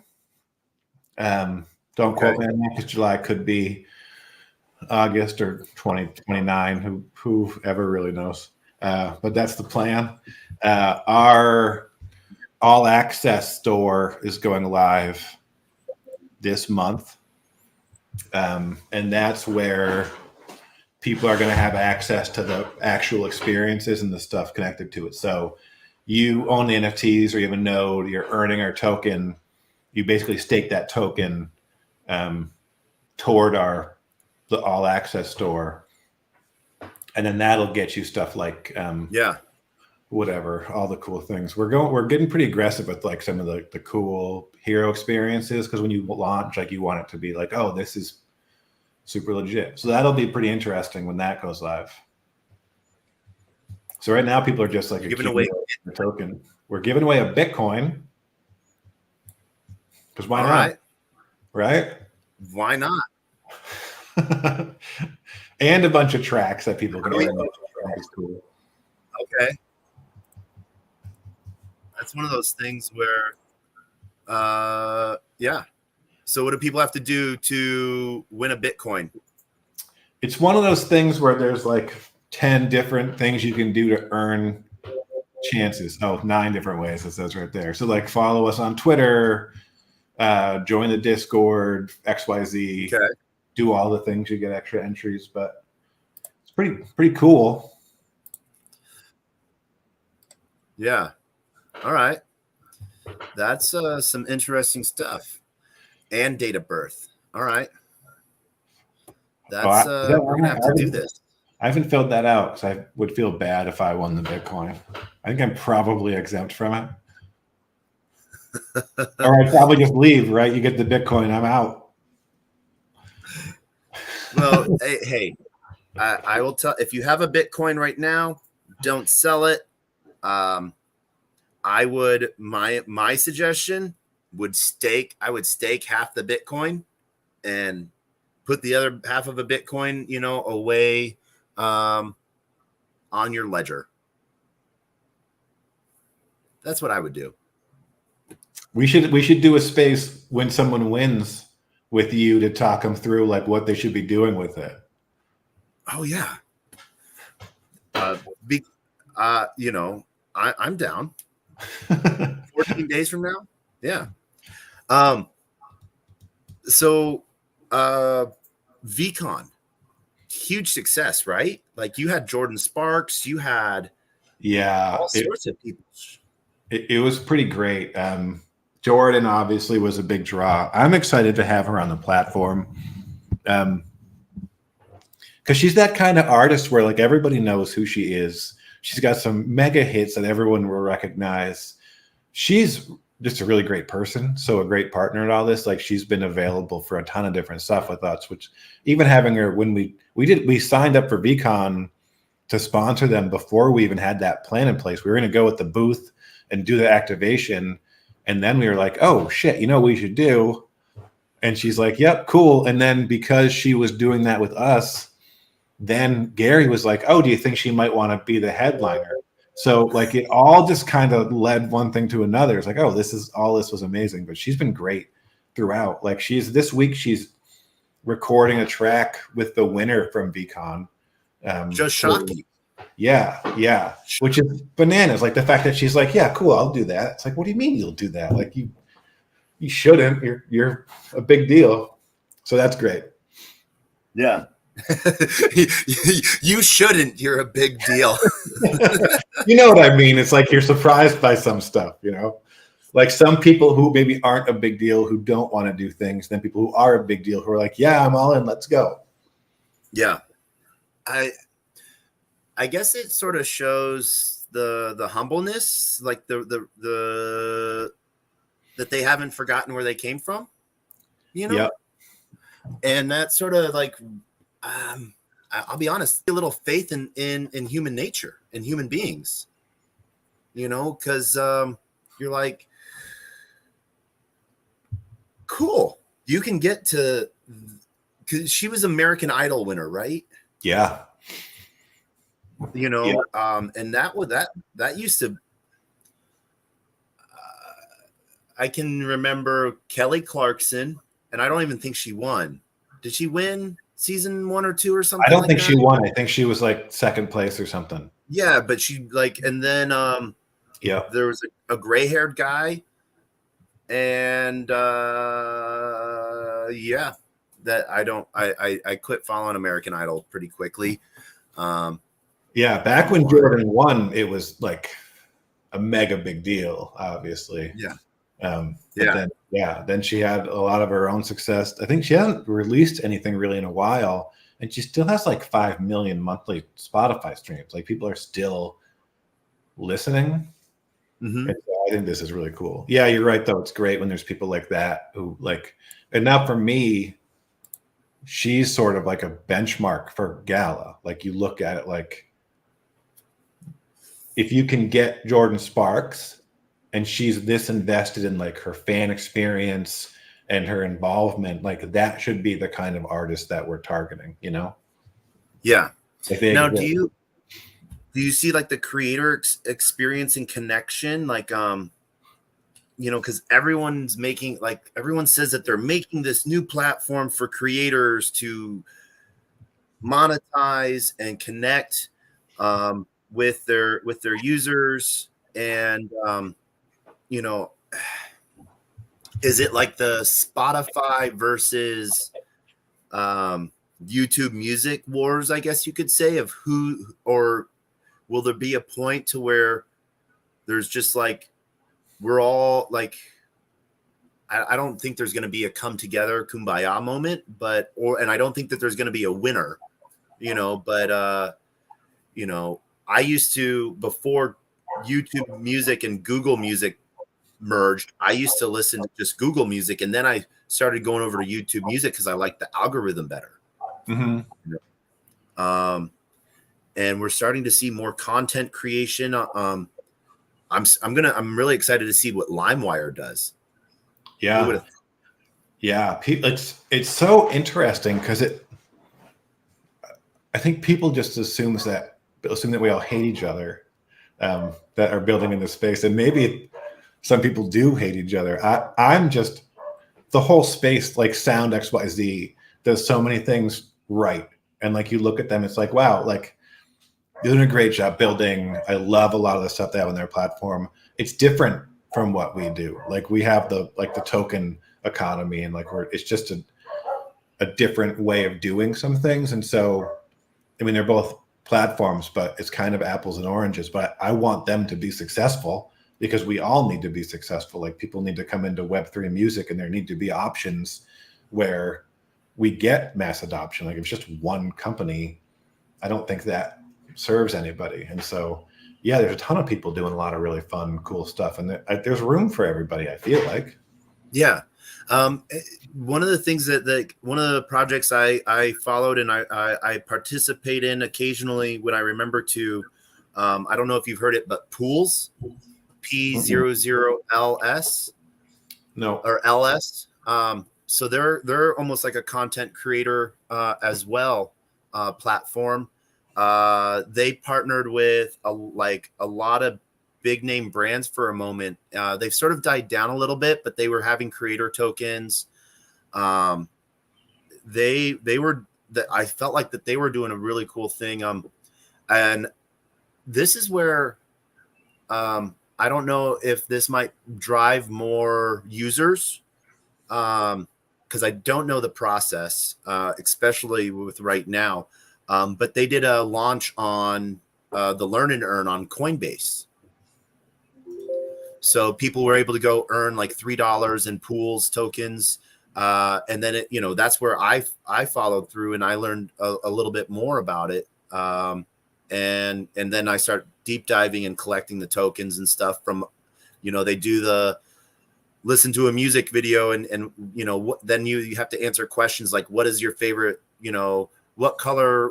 Don't quote me on that because July could be August or 2029. Whoever really knows. But that's the plan. Our all access store is going live this month. And that's where people are going to have access to the actual experiences and the stuff connected to it. So you own the NFTs or you have a node, you're earning our token. You basically stake that token toward the all access store. And then that'll get you stuff like, whatever, all the cool things. We're getting pretty aggressive with like some of the cool hero experiences. Cause when you launch, like you want it to be like, oh, this is super legit. So that'll be pretty interesting when that goes live. So right now people are just like giving away the token. We're giving away a Bitcoin. Because why all not? Right? Why not? And a bunch of tracks that people can get. That's cool. Okay. That's one of those things where, So what do people have to do to win a Bitcoin? It's one of those things where there's like 10 different things you can do to earn chances. Oh, 9 different ways, it says right there. So like follow us on Twitter, join the Discord, XYZ, do all the things, you get extra entries, but it's pretty cool. Yeah. All right. That's some interesting stuff. And date of birth. All right. That's we're gonna have to do this. I haven't filled that out because I would feel bad if I won the Bitcoin. I think I'm probably exempt from it. Or I'd probably just leave, right? You get the Bitcoin, I'm out. Well, hey, I will tell, if you have a Bitcoin right now, don't sell it. I would, my suggestion would I would stake half the Bitcoin and put the other half of a Bitcoin, away on your ledger. That's what I would do. We should do a space when someone wins with you to talk them through like what they should be doing with it. Oh yeah. I'm down. 14 days from now. Yeah. So VCon, huge success, right? Like you had Jordan Sparks, you had all sorts of people. It was pretty great. Jordan obviously was a big draw. I'm excited to have her on the platform. Because she's that kind of artist where like everybody knows who she is. She's got some mega hits that everyone will recognize. She's just a really great person, so a great partner in all this. Like she's been available for a ton of different stuff with us, which even having her when we signed up for VCon to sponsor them before we even had that plan in place. We were going to go with the booth and do the activation. And then we were like, oh shit, what we should do? And she's like, yep, cool. And then because she was doing that with us, then Gary was like, oh, do you think she might want to be the headliner? So like it all just kind of led one thing to another. It's like, oh, this was amazing. But she's been great throughout. Like this week she's recording a track with the winner from VCon. Just Shocky. Yeah. Which is bananas. Like the fact that she's like, yeah, cool, I'll do that. It's like, what do you mean you'll do that? Like you shouldn't. You're a big deal. So that's great. Yeah. You shouldn't. You're a big deal. You know what I mean? It's like you're surprised by some stuff, you know? Like some people who maybe aren't a big deal, who don't want to do things, then people who are a big deal who are like, yeah, I'm all in, let's go. Yeah. I guess it sort of shows the humbleness, like the that they haven't forgotten where they came from, you know? Yep. And that sort of like I'll be honest, a little faith in human nature and human beings, you know, because you're like, cool, you can get to, because she was American Idol winner, right? Yeah. You know, and that used to, I can remember Kelly Clarkson, and I don't even think she won. Did she win season 1 or 2 or something? I don't like think that? she won. I think she was like second place or something. Yeah, but she like, and then there was a gray-haired guy, and yeah, that I quit following American Idol pretty quickly. Yeah, back when Jordan won, it was like a mega big deal, obviously. Yeah. Then she had a lot of her own success. I think she hasn't released anything really in a while, and she still has like 5 million monthly Spotify streams. Like people are still listening. Mm-hmm. And so I think this is really cool. Yeah, you're right though. It's great when there's people like that who like, and now for me, she's sort of like a benchmark for Gala. Like you look at it like, if you can get Jordan Sparks and she's this invested in like her fan experience and her involvement, like that should be the kind of artist that we're targeting, you know? Yeah. Like now, do you see like the creator experience and connection? Like, you know, because everyone says that they're making this new platform for creators to monetize and connect with their users, and you know, is it like the Spotify versus YouTube music wars, I guess you could say, of who, or will there be a point to where there's just like, we're all like, I don't think there's going to be a come together kumbaya moment, and I don't think that there's going to be a winner, you know, but you know, I used to, before YouTube music and Google music merged, I used to listen to just Google music, and then I started going over to YouTube music because I like the algorithm better. Mm-hmm. And we're starting to see more content creation. I'm really excited to see what LimeWire does. Yeah. It's so interesting because I think people just assume that we all hate each other, that are building in this space, and maybe some people do hate each other. I'm just, the whole space, like Sound XYZ does so many things right, and like you look at them, it's like, wow, like they're doing a great job building. I love a lot of the stuff they have on their platform. It's different from what we do. Like we have the token economy, and like it's just a different way of doing some things. And so, I mean, they're both platforms, but it's kind of apples and oranges. But I want them to be successful because we all need to be successful. Like people need to come into Web3 music, and there need to be options where we get mass adoption. Like if it's just one company, I don't think that serves anybody. And so, yeah, there's a ton of people doing a lot of really fun, cool stuff, and there's room for everybody, I feel like. Yeah. One of the things that one of the projects I followed and I participate in occasionally when I remember to, I don't know if you've heard it, but Pools, P00LS. No. Or LS. So they're almost like a content creator as well platform. They partnered with a lot of big name brands for a moment. They've sort of died down a little bit, but they were having creator tokens. I felt like that they were doing a really cool thing. And this is where I don't know if this might drive more users, because I don't know the process, especially with right now. But they did a launch on the Learn and Earn on Coinbase. So people were able to go earn like $3 in pools tokens. And then that's where I followed through and I learned a little bit more about it. And then I start deep diving and collecting the tokens and stuff from, they do the listen to a music video and then you have to answer questions like, what is your favorite, what color,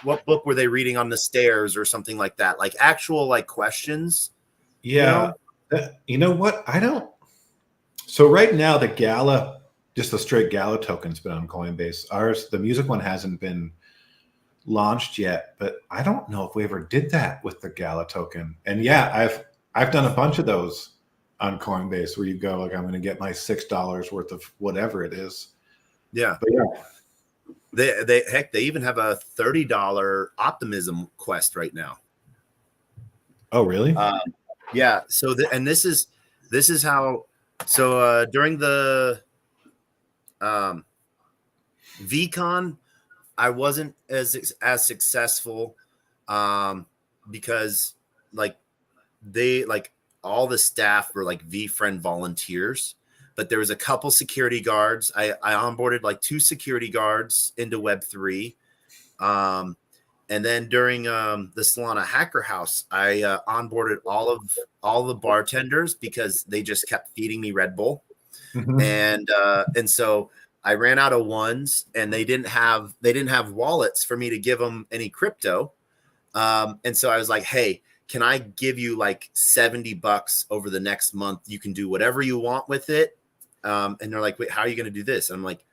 what book were they reading on the stairs or something like that? Like actual like questions. Yeah. You know what? So right now the Gala, just the straight Gala token's been on Coinbase. The music one hasn't been launched yet, but I don't know if we ever did that with the Gala token. And yeah, I've done a bunch of those on Coinbase where you go like, I'm going to get my $6 worth of whatever it is. Yeah. But yeah. They even have a $30 optimism quest right now. Oh, really? Yeah. So this is how. So during the VCon, I wasn't as successful because all the staff were like VFriend volunteers, but there was a couple security guards. I onboarded like 2 security guards into Web3. And then during the Solana Hacker House, I onboarded all the bartenders because they just kept feeding me Red Bull. Mm-hmm. And so I ran out of ones and they didn't have wallets for me to give them any crypto. And so I was like, hey, can I give you like $70 over the next month? You can do whatever you want with it. And they're like, wait, how are you going to do this? I'm like,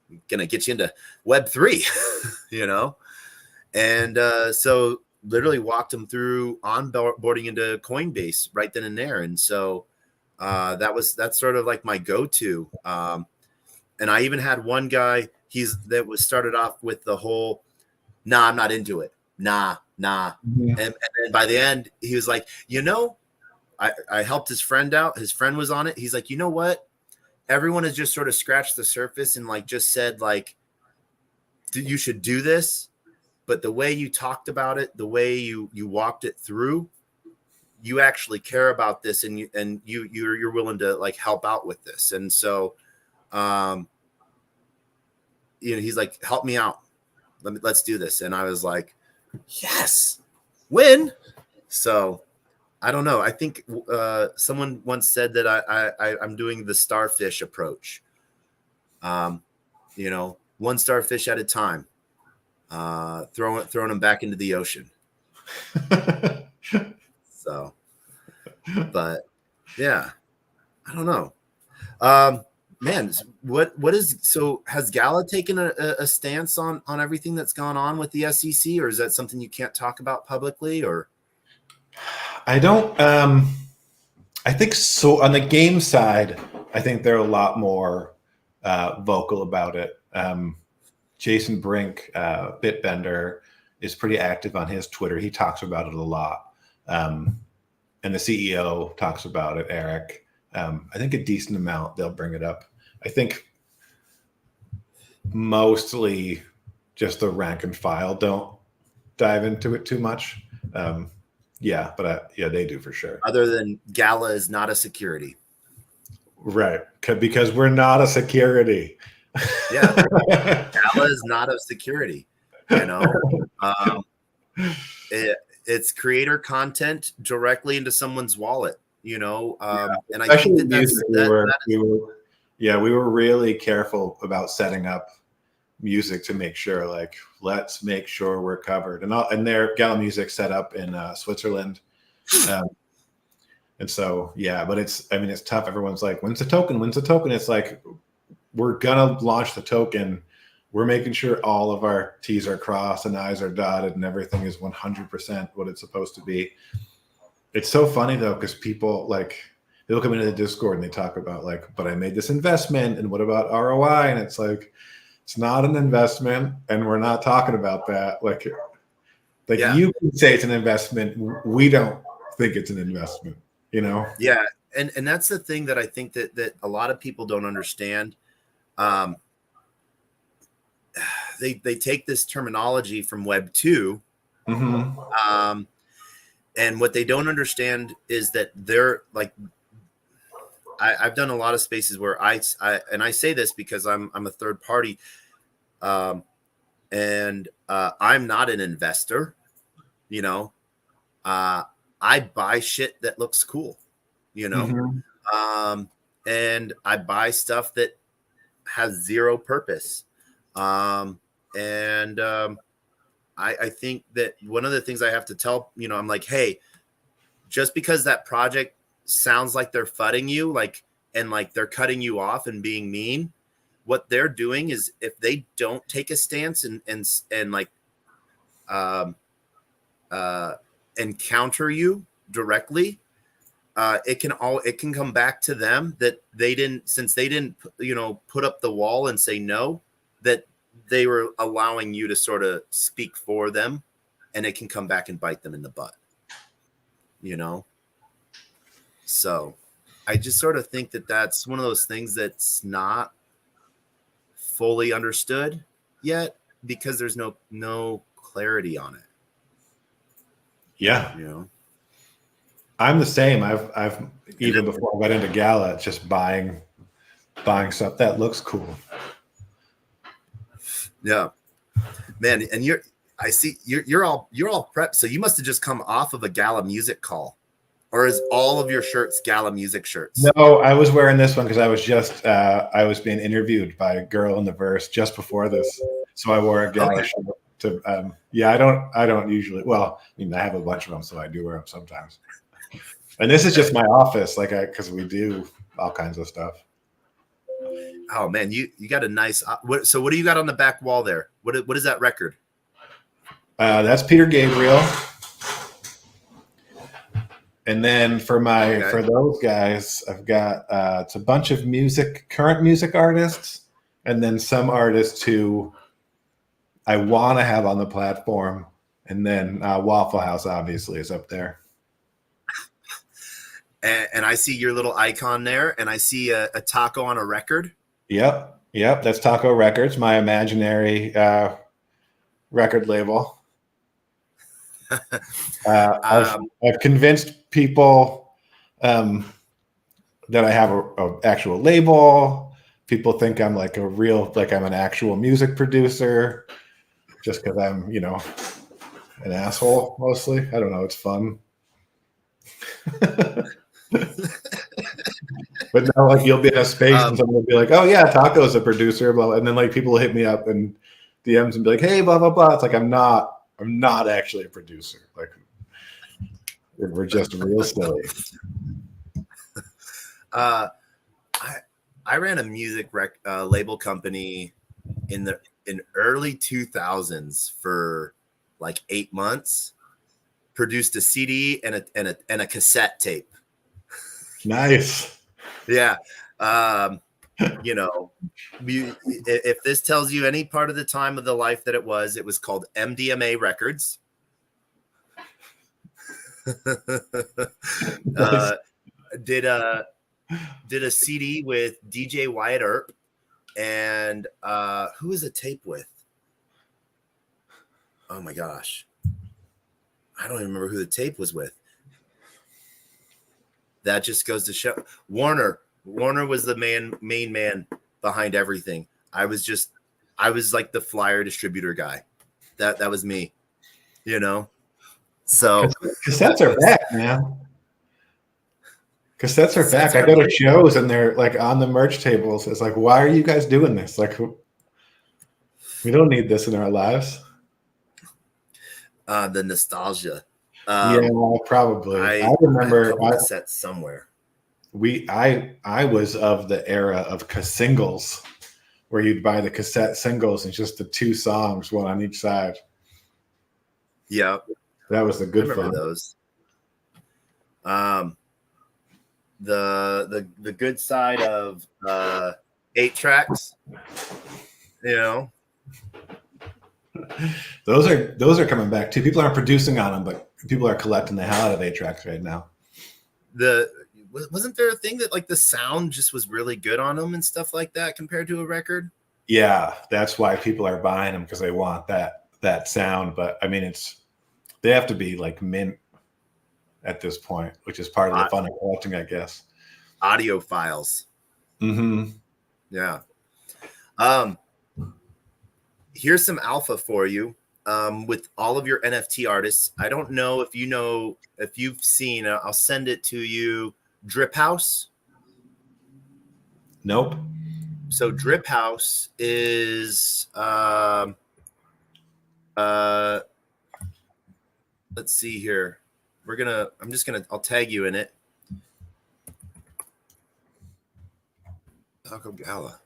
I'm going to get you into Web3, And so literally walked them through onboarding into Coinbase right then and there. And so that's sort of like my go-to. And I even had one guy, that was started off with the whole, nah, I'm not into it. Nah. Mm-hmm. And then by the end, he was like, I helped his friend out. His friend was on it. He's like, you know what? Everyone has just sort of scratched the surface and like just said like, you should do this. But the way you talked about it, the way you walked it through, you actually care about this and you're willing to like help out with this. And so, he's like, help me out. Let's do this. And I was like, yes, win. So I don't know. I think someone once said that I'm doing the starfish approach. One starfish at a time. Throwing them back into the ocean. So, but yeah, I don't know. Man, has Gala taken a stance on everything that's gone on with the SEC, or is that something you can't talk about publicly? Or I don't. I think so. On the game side, I think they're a lot more vocal about it. Jason Brink, Bitbender, is pretty active on his Twitter. He talks about it a lot. And the CEO talks about it, Eric. I think a decent amount they'll bring it up. I think mostly just the rank and file don't dive into it too much. But they do for sure. Other than Gala is not a security. Right. Because we're not a security. Yeah. Gala is not a security, it's creator content directly into someone's wallet, and I think we were really careful about setting up music to make sure, like, let's make sure we're covered. And their Gala music set up in Switzerland. And so, but it's tough. Everyone's like, when's the token? When's the token? It's like, we're going to launch the token. We're making sure all of our T's are crossed and I's are dotted and everything is 100% what it's supposed to be. It's so funny though, because people they'll come into the Discord and they talk about but I made this investment and what about ROI? And it's like, it's not an investment and we're not talking about that. Like Yeah. you can say it's an investment. We don't think it's an investment, you know? Yeah. And that's the thing that I think that a lot of people don't understand. They take this terminology from Web 2. Mm-hmm. And what they don't understand is that they're like, I've done a lot of spaces where I say this because I'm a third party, and I'm not an investor. You know, I buy shit that looks cool. You know, Mm-hmm. And I buy stuff that has zero purpose. I think that one of the things I have to tell, I'm like, hey, just because that project sounds like they're fudding you, and they're cutting you off and being mean, what they're doing is if they don't take a stance and encounter you directly, it can come back to them that they didn't put up the wall and say no, that they were allowing you to sort of speak for them, and it can come back and bite them in the butt. So I just sort of think that that's one of those things that's not fully understood yet because there's no clarity on it. Yeah. I'm the same. I've even before I went into Gala, just buying stuff that looks cool. Yeah, man. And I see you're all prepped. So you must have just come off of a Gala music call. Or is all of your shirts Gala music shirts? No, I was wearing this one because I was just I was being interviewed by a girl in the verse just before this, so I wore a Gala shirt. To I don't usually. Well, I mean, I have a bunch of them, so I do wear them sometimes. And this is just my office, because we do all kinds of stuff. Oh man, you got a nice. So what do you got on the back wall there? What is that record? That's Peter Gabriel. And then for those guys, I've got it's a bunch of current music artists, and then some artists who I want to have on the platform, and then Waffle House obviously is up there. And I see your little icon there, and I see a taco on a record. Yep, that's Taco Records, my imaginary record label. I've convinced people that I have a actual label. People think I'm I'm an actual music producer, just because I'm an asshole mostly. I don't know. It's fun. But now, you'll be in a space and someone will be like, "Oh yeah, Taco's a producer," blah, blah. And then people will hit me up and DMs and be like, "Hey, blah blah blah." It's like I'm not actually a producer. We're just real silly. I ran a music label company in early 2000s for 8 months. Produced a CD and a cassette tape. Nice. Yeah. If this tells you any part of the time of the life that it was called MDMA Records. Nice. Did a CD with DJ Wyatt Earp, and who was a tape with? Oh my gosh, I don't even remember who the tape was with. That just goes to show Warner was the main man behind everything. I was like the flyer distributor guy. That was me, So cassettes are back, man. Cassettes are back. I go to shows and they're on the merch tables. It's why are you guys doing this? We don't need this in our lives. The nostalgia. Yeah, probably. I remember cassettes somewhere. I was of the era of singles, where you'd buy the cassette singles and just the 2 songs, one on each side. Yeah, that was the good fun. Those. The good side of 8 tracks, Those are coming back too. People aren't producing on them, but people are collecting the hell out of 8-tracks right now. Wasn't there a thing that like the sound just was really good on them and stuff like that compared to a record? Yeah, that's why people are buying them, because they want that sound. But I mean, they have to be like mint at this point, which is part of the fun of collecting, I guess. Audiophiles. Mm-hmm. Yeah. Here's some alpha for you. With all of your NFT artists. I don't know if you've seen, I'll send it to you, Drip House. Nope. So Drip House is, let's see here. I'll tag you in it. Taco Gala.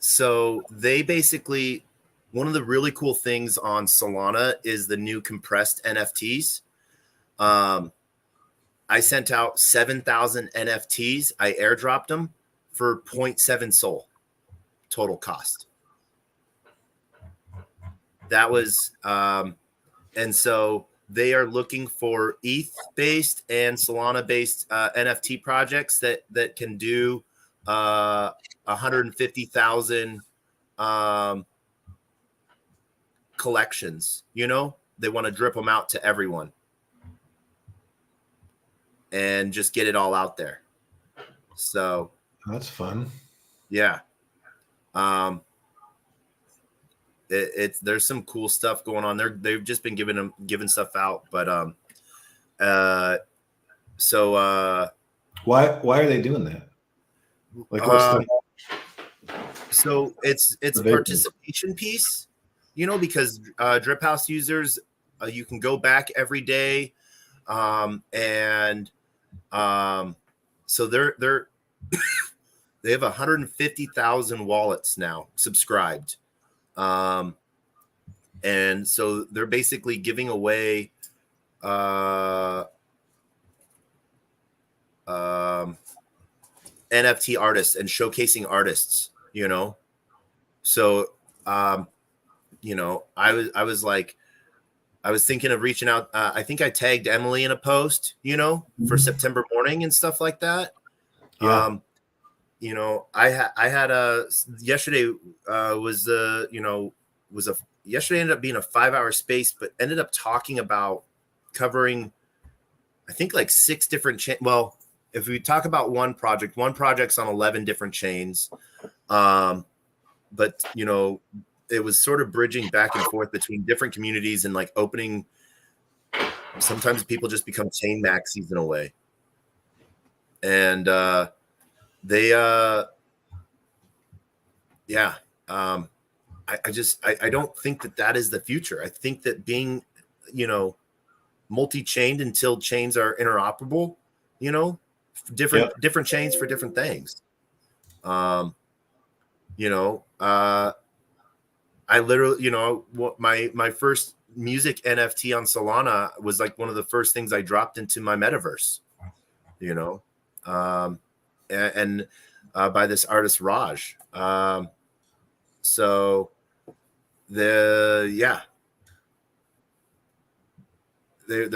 So they basically, one of the really cool things on Solana is the new compressed NFTs. I sent out 7,000 NFTs. I airdropped them for 0.7 Sol total cost. That was, and so they are looking for ETH-based and Solana-based NFT projects that can do 150,000 collections. They want to drip them out to everyone and just get it all out there. So that's fun. Yeah. There's some cool stuff going on there. They've just been giving stuff out, but why are they doing that? Like, what's so it's a participation piece, because Drip House users, you can go back every day, and so they're they have 150,000 wallets now subscribed. And so they're basically giving away NFT artists and showcasing artists, So I was thinking of reaching out. I think I tagged Emily in a post, for September morning and stuff like that. Yeah. I had yesterday yesterday ended up being a 5-hour space, but ended up talking about covering, I think, like 6 different well, if we talk about one project's on 11 different chains. But it was sort of bridging back and forth between different communities and like opening. Sometimes people just become chain maxis in a way. And I don't think that is the future. I think that being, multi-chained until chains are interoperable, different chains for different things. I literally, my first music NFT on Solana was like one of the first things I dropped into my metaverse, and by this artist Raj. So they're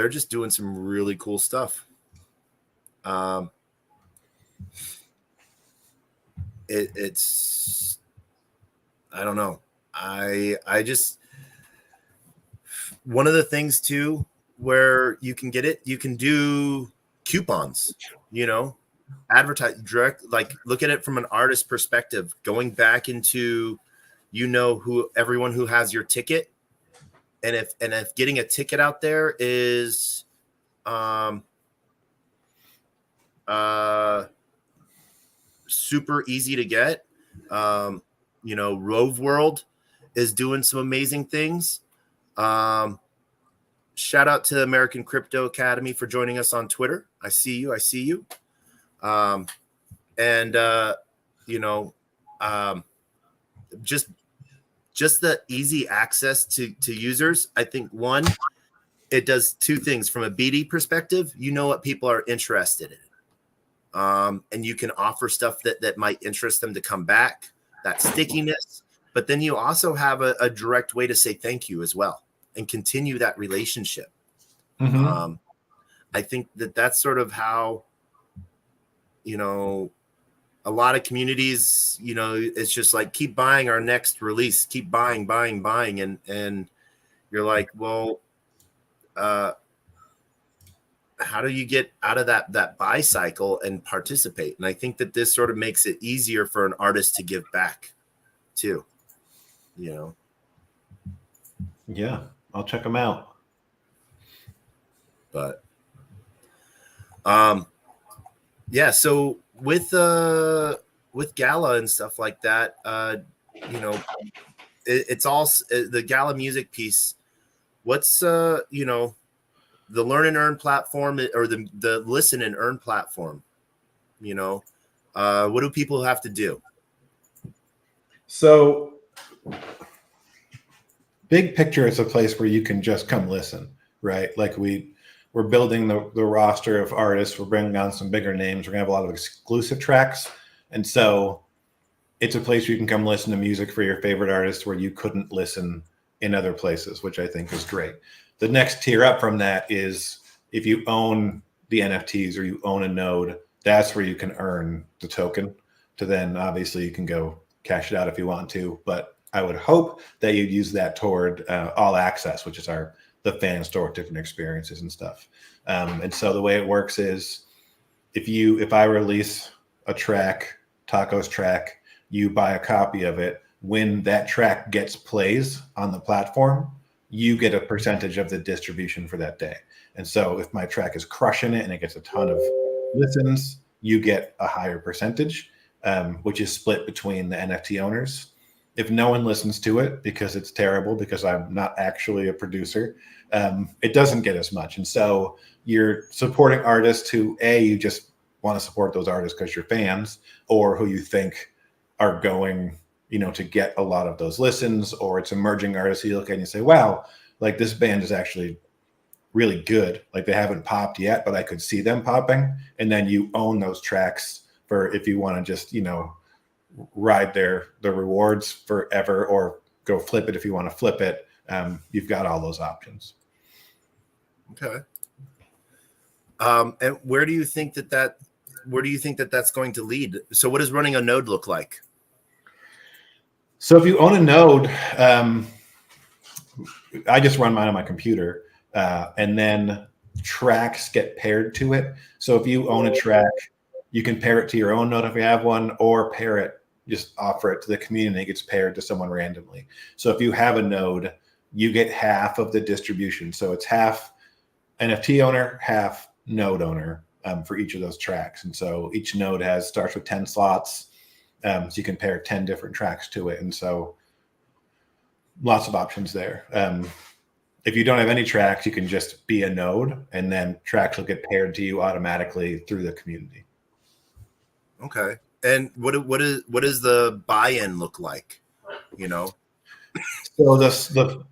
just doing some really cool stuff. It's I don't know. I just, one of the things too where you can get it, you can do coupons, advertise direct, like look at it from an artist perspective, going back into, who everyone who has your ticket. And if getting a ticket out there is super easy to get, Rove World is doing some amazing things. Shout out to American Crypto Academy for joining us on Twitter. I see you. Just the easy access to users. I think one, it does 2 things from a BD perspective. What people are interested in. And you can offer stuff that might interest them to come back. that stickiness, but then you also have a direct way to say thank you as well and continue that relationship. Mm-hmm. I think that's sort of how, you know, a lot of communities, you know, it's just like, keep buying our next release, keep buying. And you're like, well, how do you get out of that buy cycle and participate? And I think that this sort of makes it easier for an artist to give back too, you know? Yeah, I'll check them out. But, yeah, so with Gala and stuff like that, you know, it's all the Gala music piece. What's, you know, the learn and earn platform, or the listen and earn platform, you know, what do people have to do? So big picture, it's a place where you can just come listen, right? Like we're building the roster of artists. We're bringing on some bigger names. We're gonna have a lot of exclusive tracks. And so it's a place where you can come listen to music for your favorite artists where you couldn't listen in other places, which I think is great. The next tier up from that is if you own the NFTs or you own a node, that's where you can earn the token to then obviously you can go cash it out if you want to. But I would hope that you'd use that toward all access, which is the fan store with different experiences and stuff. And so the way it works is if I release a track, Taco's track, you buy a copy of it. When that track gets plays on the platform, you get a percentage of the distribution for that day. And so if my track is crushing it and it gets a ton of listens, you get a higher percentage, which is split between the NFT owners. If no one listens to it because it's terrible, because I'm not actually a producer, it doesn't get as much. And so you're supporting artists who, you just want to support those artists because you're fans, or who you think are going, you know, to get a lot of those listens, or it's emerging artists you look at and you say, wow, like this band is actually really good. Like they haven't popped yet, but I could see them popping. And then you own those tracks for if you want to just, you know, ride the rewards forever, or go flip it if you want to flip it. You've got all those options. Okay. And where do you think that's going to lead? So what does running a node look like? So if you own a node, I just run mine on my computer, and then tracks get paired to it. So if you own a track, you can pair it to your own node if you have one, or just offer it to the community. It gets paired to someone randomly. So if you have a node, you get half of the distribution. So it's half NFT owner, half node owner for each of those tracks. And so each node starts with 10 slots. So you can pair 10 different tracks to it. And so lots of options there. If you don't have any tracks, you can just be a node, and then tracks will get paired to you automatically through the community. Okay. And what does the buy-in look like? You know? So the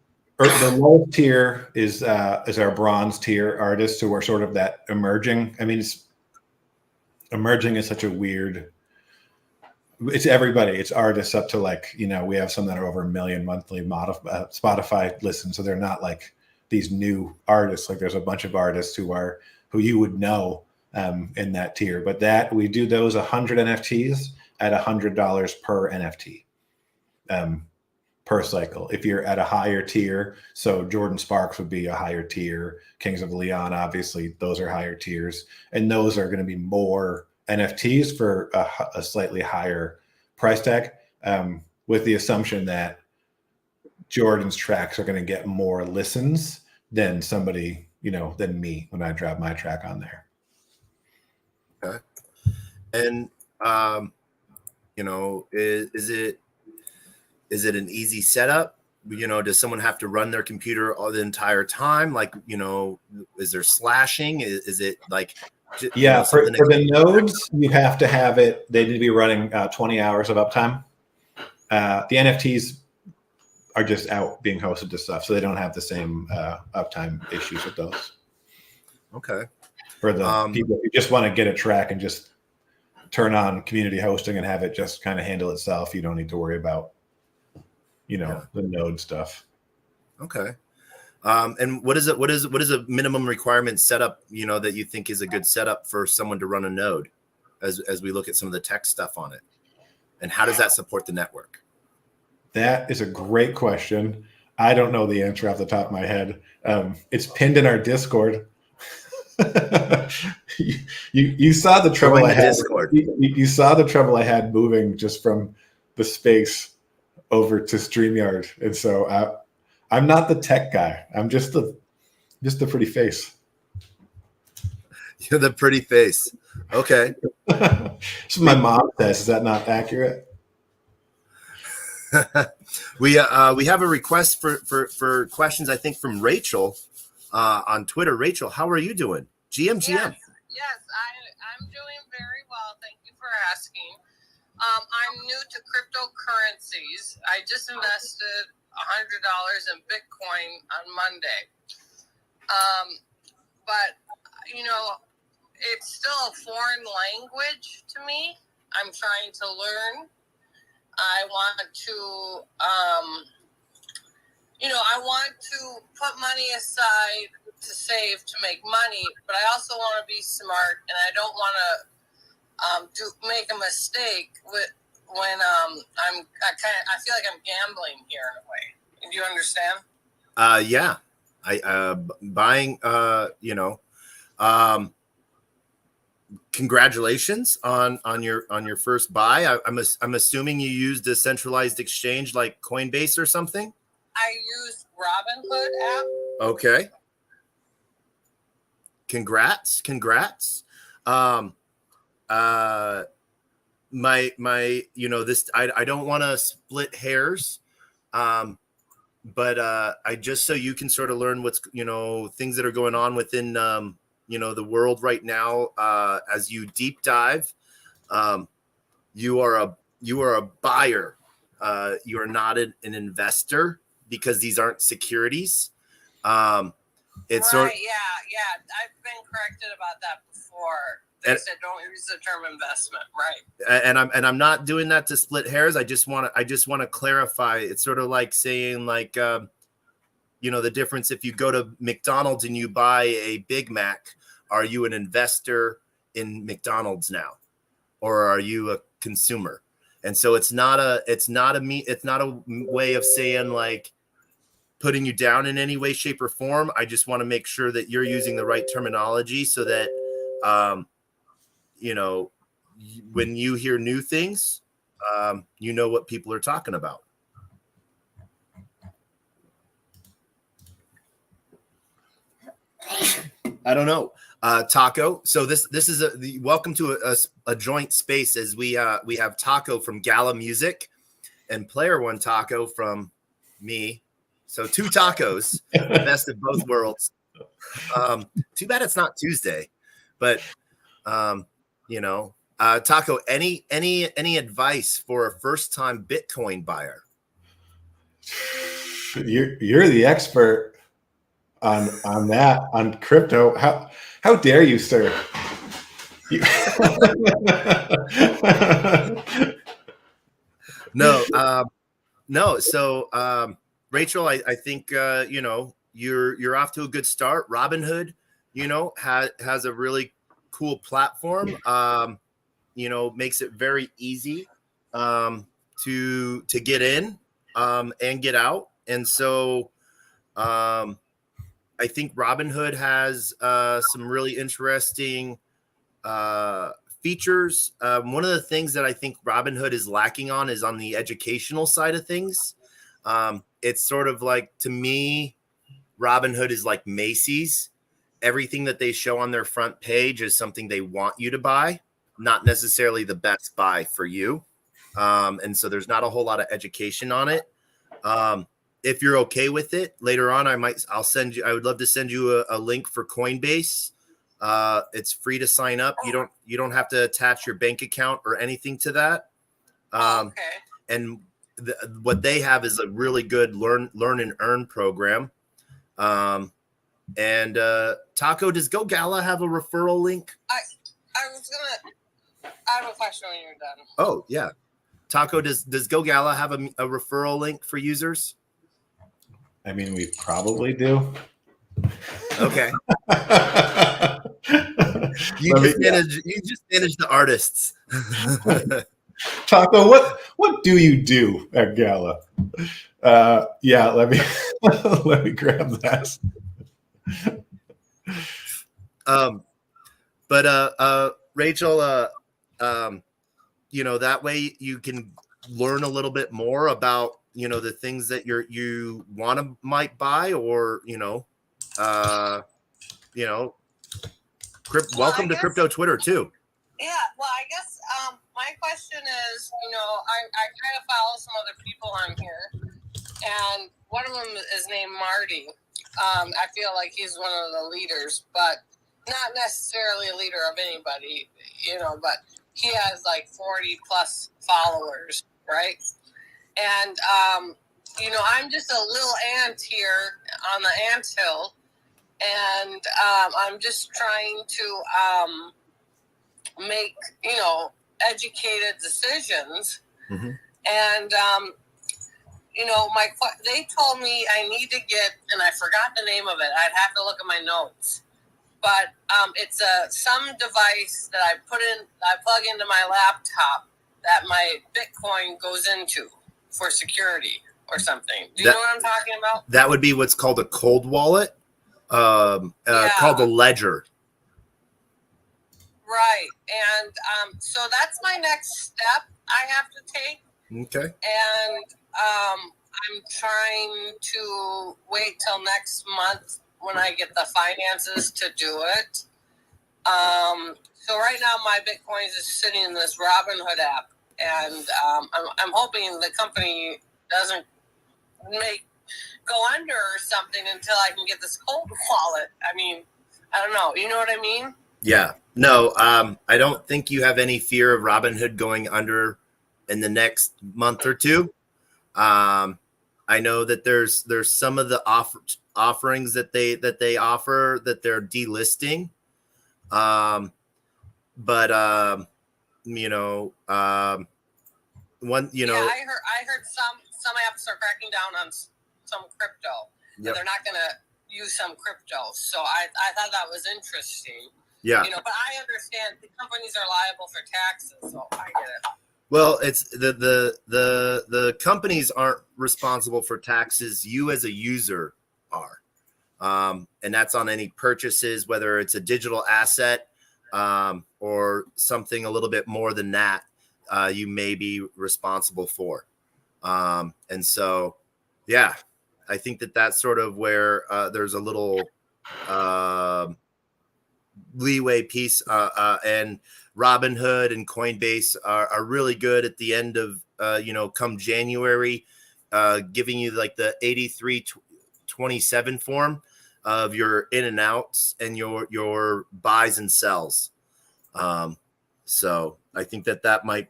lowest tier is our bronze tier artists, who are sort of that emerging. I mean, emerging is such a weird. It's everybody. It's artists up to, like, you know, we have some that are over 1 million monthly Spotify listens. So they're not like these new artists. Like there's a bunch of artists who you would know in that tier. But that we do those 100 NFTs at $100 per NFT per cycle. If you're at a higher tier, so Jordan Sparks would be a higher tier. Kings of Leon, obviously, those are higher tiers, and those are going to be more NFTs for a slightly higher price tag, with the assumption that Jordan's tracks are going to get more listens than somebody, you know, than me when I drop my track on there. Okay. And, you know, is it an easy setup? You know, does someone have to run their computer all the entire time? Like, you know, is there slashing? Is it like... Yeah, for the nodes, you have to have it. They need to be running 20 hours of uptime. The NFTs are just out being hosted to stuff, so they don't have the same uptime issues with those. Okay. For the people who just want to get a track and just turn on community hosting and have it just kind of handle itself. You don't need to worry about, the node stuff. Okay. And what is a minimum requirement setup, that you think is a good setup for someone to run a node as we look at some of the tech stuff on it? And how does that support the network? That is a great question. I don't know the answer off the top of my head. It's pinned in our Discord. you saw the trouble I had. Discord. You saw the trouble I had moving just from the space over to StreamYard, and so I'm not the tech guy. I'm just the pretty face. You're the pretty face. Okay. So my mom says, is that not accurate? We have a request for questions, I think, from Rachel on Twitter. Rachel, how are you doing? GM. Yes, I'm doing very well. Thank you for asking. I'm new to cryptocurrencies. I just invested $100 in Bitcoin on Monday. But, it's still a foreign language to me. I'm trying to learn. I want to, I want to put money aside to save to make money, but I also want to be smart, and I don't want to make a mistake when I feel like I'm gambling here in a way. Do you understand? Yeah. Buying, congratulations on your first buy. I'm assuming you used a centralized exchange like Coinbase or something. I used Robinhood app. Okay. Congrats. This, I don't want to split hairs. But I just, so you can sort of learn what's, things that are going on within, the world right now, as you deep dive. You are a buyer. You are not an investor, because these aren't securities. It's right, sort. Yeah. I've been corrected about that before. They said don't use the term investment, right? And I'm not doing that to split hairs. I just want to clarify. It's sort of like saying, like, the difference if you go to McDonald's and you buy a Big Mac, are you an investor in McDonald's now, or are you a consumer? And so it's not a way of saying, like, putting you down in any way, shape, or form. I just want to make sure that you're using the right terminology so that, when you hear new things, what people are talking about. I don't know. Taco. So this is welcome to a joint space, as we have Taco from Gala Music and Player One Taco from me. So two tacos, the best of both worlds. Too bad it's not Tuesday, but Taco, any advice for a first time Bitcoin buyer? You're the expert on that, on crypto. How dare you, sir? No. So, Rachel, I think, you're off to a good start. Robinhood, has a really cool platform, makes it very easy, to get in, and get out. And so, I think Robinhood has, some really interesting, features. One of the things that I think Robinhood is lacking on is on the educational side of things. It's sort of like, to me, Robinhood is like Macy's. Everything that they show on their front page is something they want you to buy, not necessarily the best buy for you. And so there's not a whole lot of education on it. If you're okay with it, later on, I would love to send you a link for Coinbase. It's free to sign up. You don't have to attach your bank account or anything to that. Okay. And what they have is a really good learn and earn program. And Taco, does Go Gala have a referral link? I have a question when you're done. Oh, yeah. Taco, does Go Gala have a referral link for users? I mean, we probably do. Okay. You just manage the artists. Taco, what do you do at Gala? Yeah, let me let me grab that. But Rachel, that way you can learn a little bit more about, the things that you might buy, or, welcome to crypto Twitter too. Yeah, well, I guess my question is, I kind of follow some other people on here, and one of them is named Marty. I feel like he's one of the leaders, but not necessarily a leader of anybody, but he has like 40 plus followers, right? And, I'm just a little ant here on the anthill, and I'm just trying to make, educated decisions. Mm-hmm. And, they told me I need to get, and I forgot the name of it. I'd have to look at my notes. But it's some device that I plug into my laptop that my Bitcoin goes into for security or something. Do you know what I'm talking about? That would be what's called a cold wallet, called a ledger. Right. And so that's my next step I have to take. Okay. And I'm trying to wait till next month when I get the finances to do it. So right now my Bitcoin is sitting in this Robinhood app, and I'm hoping the company doesn't go under or something until I can get this cold wallet. I mean, I don't know. You know what I mean? Yeah. No, I don't think you have any fear of Robinhood going under in the next month or two. I know that there's some of the offerings that they offer that they're delisting. But I heard some apps are cracking down on some crypto. Yep. They're not going to use some crypto. So I thought that was interesting. Yeah. But I understand the companies are liable for taxes, so I get it. Well, it's the companies aren't responsible for taxes. You as a user are. And that's on any purchases, whether it's a digital asset or something a little bit more than that, you may be responsible for. And so, yeah, I think that's sort of where there's a little leeway piece, and Robinhood and Coinbase are really good at the end of, come January, giving you like the 8327 form of your in and outs and your buys and sells. So I think that might,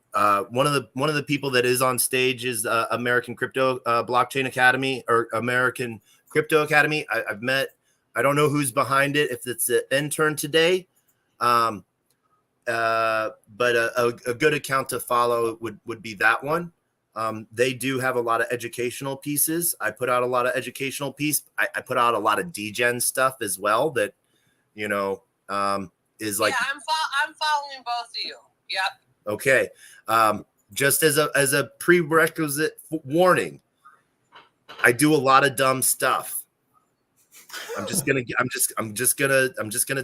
one of the people that is on stage is American Crypto Blockchain Academy, or American Crypto Academy. I've met, I don't know who's behind it, if it's an intern today, but a good account to follow would be that one. They do have a lot of educational pieces. I put out a lot of educational piece. I put out a lot of Degen stuff as well that, is like. Yeah, I'm following both of you. Yep. Okay. Just as a prerequisite warning, I do a lot of dumb stuff. I'm just gonna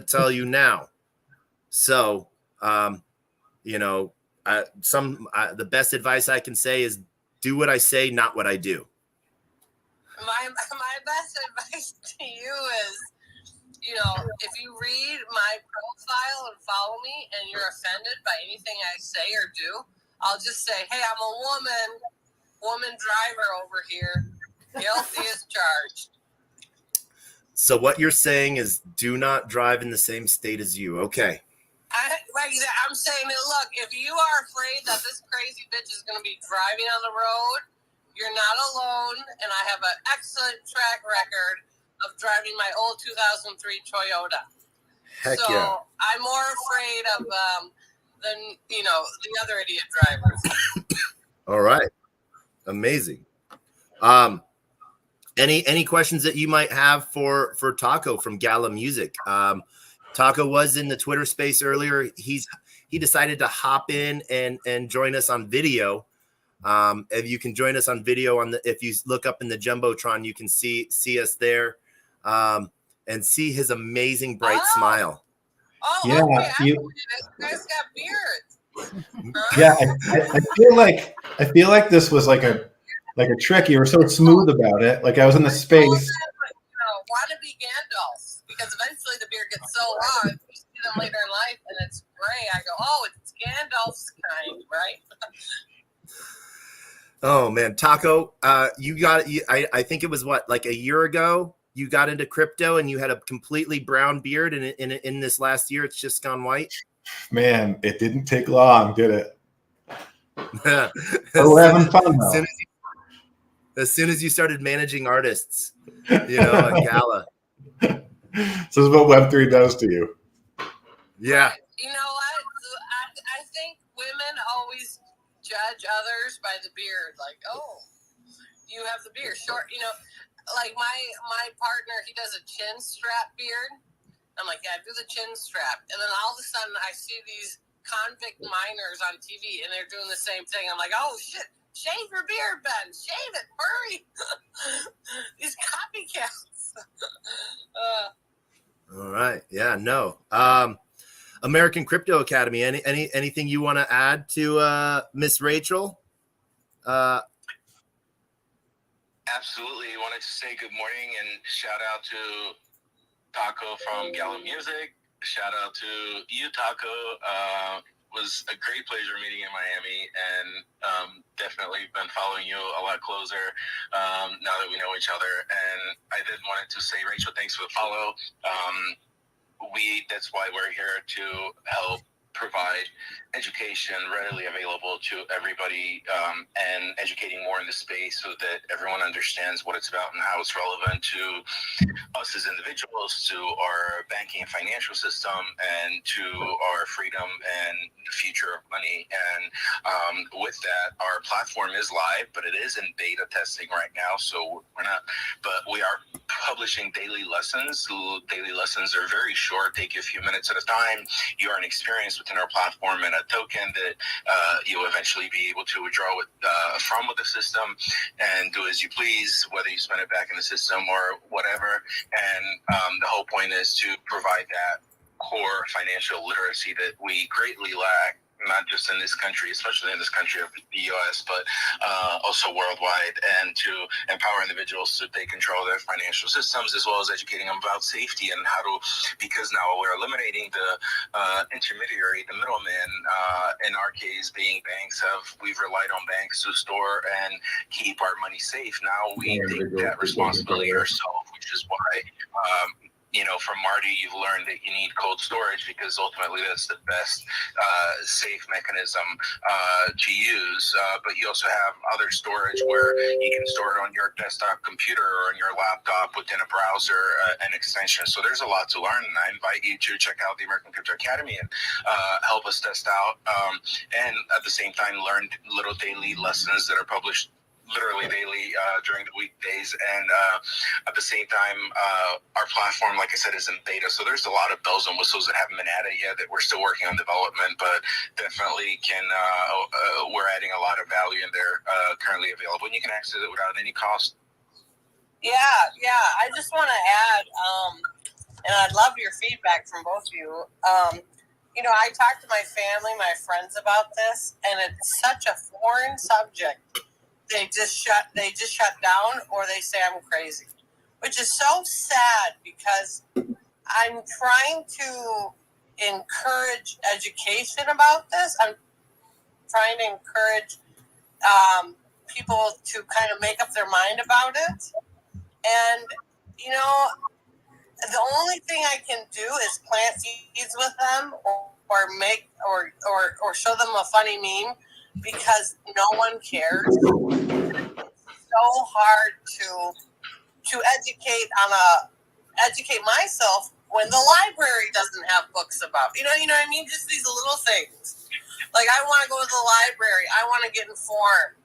tell you now. So, the best advice I can say is do what I say, not what I do. My best advice to you is, if you read my profile and follow me and you're offended by anything I say or do, I'll just say, hey, I'm a woman driver over here. Guilty as charged. So what you're saying is do not drive in the same state as you. Okay. I'm saying that, look, if you are afraid that this crazy bitch is going to be driving on the road, you're not alone. And I have an excellent track record of driving my old 2003 Toyota. Heck so yeah. I'm more afraid of than the other idiot drivers. All right. Amazing. Any questions that you might have for Taco from Gala Music? Taco was in the Twitter space earlier. He decided to hop in and join us on video. If you can join us on video if you look up in the Jumbotron, you can see us there, and see his amazing bright smile. Oh, Yeah, okay. You guys got beards. Yeah, I feel like this was like a trick. You were so smooth about it. Like I was in the space. Wannabe Gandalf, because eventually the beard gets so long, you see them later in life, and it's gray. I go, oh, it's Gandalf's kind, right? Oh man, Taco, you got. I think it was like a year ago. You got into crypto, and you had a completely brown beard, and in this last year, it's just gone white. Man, it didn't take long, did it? We're having fun though. As soon as you started managing artists, at Gala. So this is what Web3 does to you. Yeah. You know what? I think women always judge others by the beard. Like, oh, you have the beard short. Like my partner, he does a chin strap beard. I'm like, yeah, do the chin strap. And then all of a sudden I see these convict miners on TV and they're doing the same thing. I'm like, oh shit, shave your beard, Ben. Shave it, hurry. These copycats. All right. Yeah, no. American Crypto Academy. Anything you want to add to Miss Rachel? Absolutely. I wanted to say good morning and shout out to Taco from Gala Music. Shout out to you, Taco. Was a great pleasure meeting in Miami, and definitely been following you a lot closer now that we know each other. And I did wanted to say, Rachel, thanks for the follow. That's why we're here to help provide education readily available to everybody, and educating more in the space so that everyone understands what it's about and how it's relevant to us as individuals, to our banking and financial system, and to our freedom and the future of money. And with that, our platform is live, but it is in beta testing right now. So we are publishing daily lessons. Daily lessons are very short, take you a few minutes at a time. You earn experience within our platform and a token that you'll eventually be able to withdraw from the system and do as you please, whether you spend it back in the system or whatever. And the whole point is to provide that core financial literacy that we greatly lack, not just in this country, especially in this country of the U.S., but also worldwide, and to empower individuals to take control of their financial systems, as well as educating them about safety and how to, because now we're eliminating the intermediary, the middleman, in our case being banks. We've relied on banks to store and keep our money safe. Now we take that responsibility ourselves, which is why from Marty, you've learned that you need cold storage, because ultimately that's the best safe mechanism to use. But you also have other storage where you can store it on your desktop computer or on your laptop within a browser, an extension. So there's a lot to learn, and I invite you to check out the American Crypto Academy and help us test out, and at the same time learn little daily lessons that are published literally daily during the weekdays. And at the same time, our platform, like I said, is in beta. So there's a lot of bells and whistles that haven't been added yet that we're still working on development, but definitely we're adding a lot of value in there currently available. And you can access it without any cost. Yeah. I just want to add, and I'd love your feedback from both of you. I talked to my family, my friends about this, and it's such a foreign subject. They just shut down, or they say I'm crazy, which is so sad, because I'm trying to encourage education about this. I'm trying to encourage people to kind of make up their mind about it. And, the only thing I can do is plant seeds with them, or show them a funny meme, because no one cares. It's so hard to educate myself when the library doesn't have books about. You know what I mean? Just these little things. Like, I want to go to the library. I want to get informed.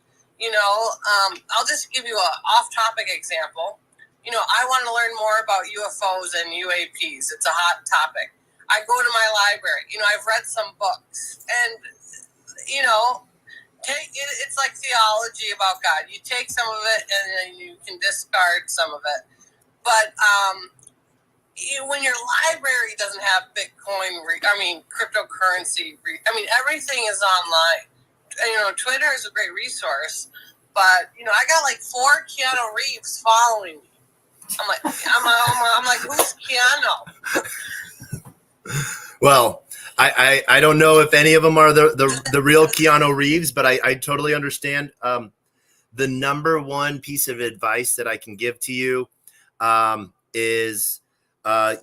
I'll just give you an off-topic example. I want to learn more about UFOs and UAPs. It's a hot topic. I go to my library. I've read some books. And, it's like theology about God. You take some of it and then you can discard some of it. But when your library doesn't have Bitcoin, cryptocurrency, everything is online. Twitter is a great resource, but I got like 4 Keanu Reeves following me. I'm like, who's Keanu? Well, I don't know if any of them are the real Keanu Reeves, but I totally understand. The number one piece of advice that I can give to you is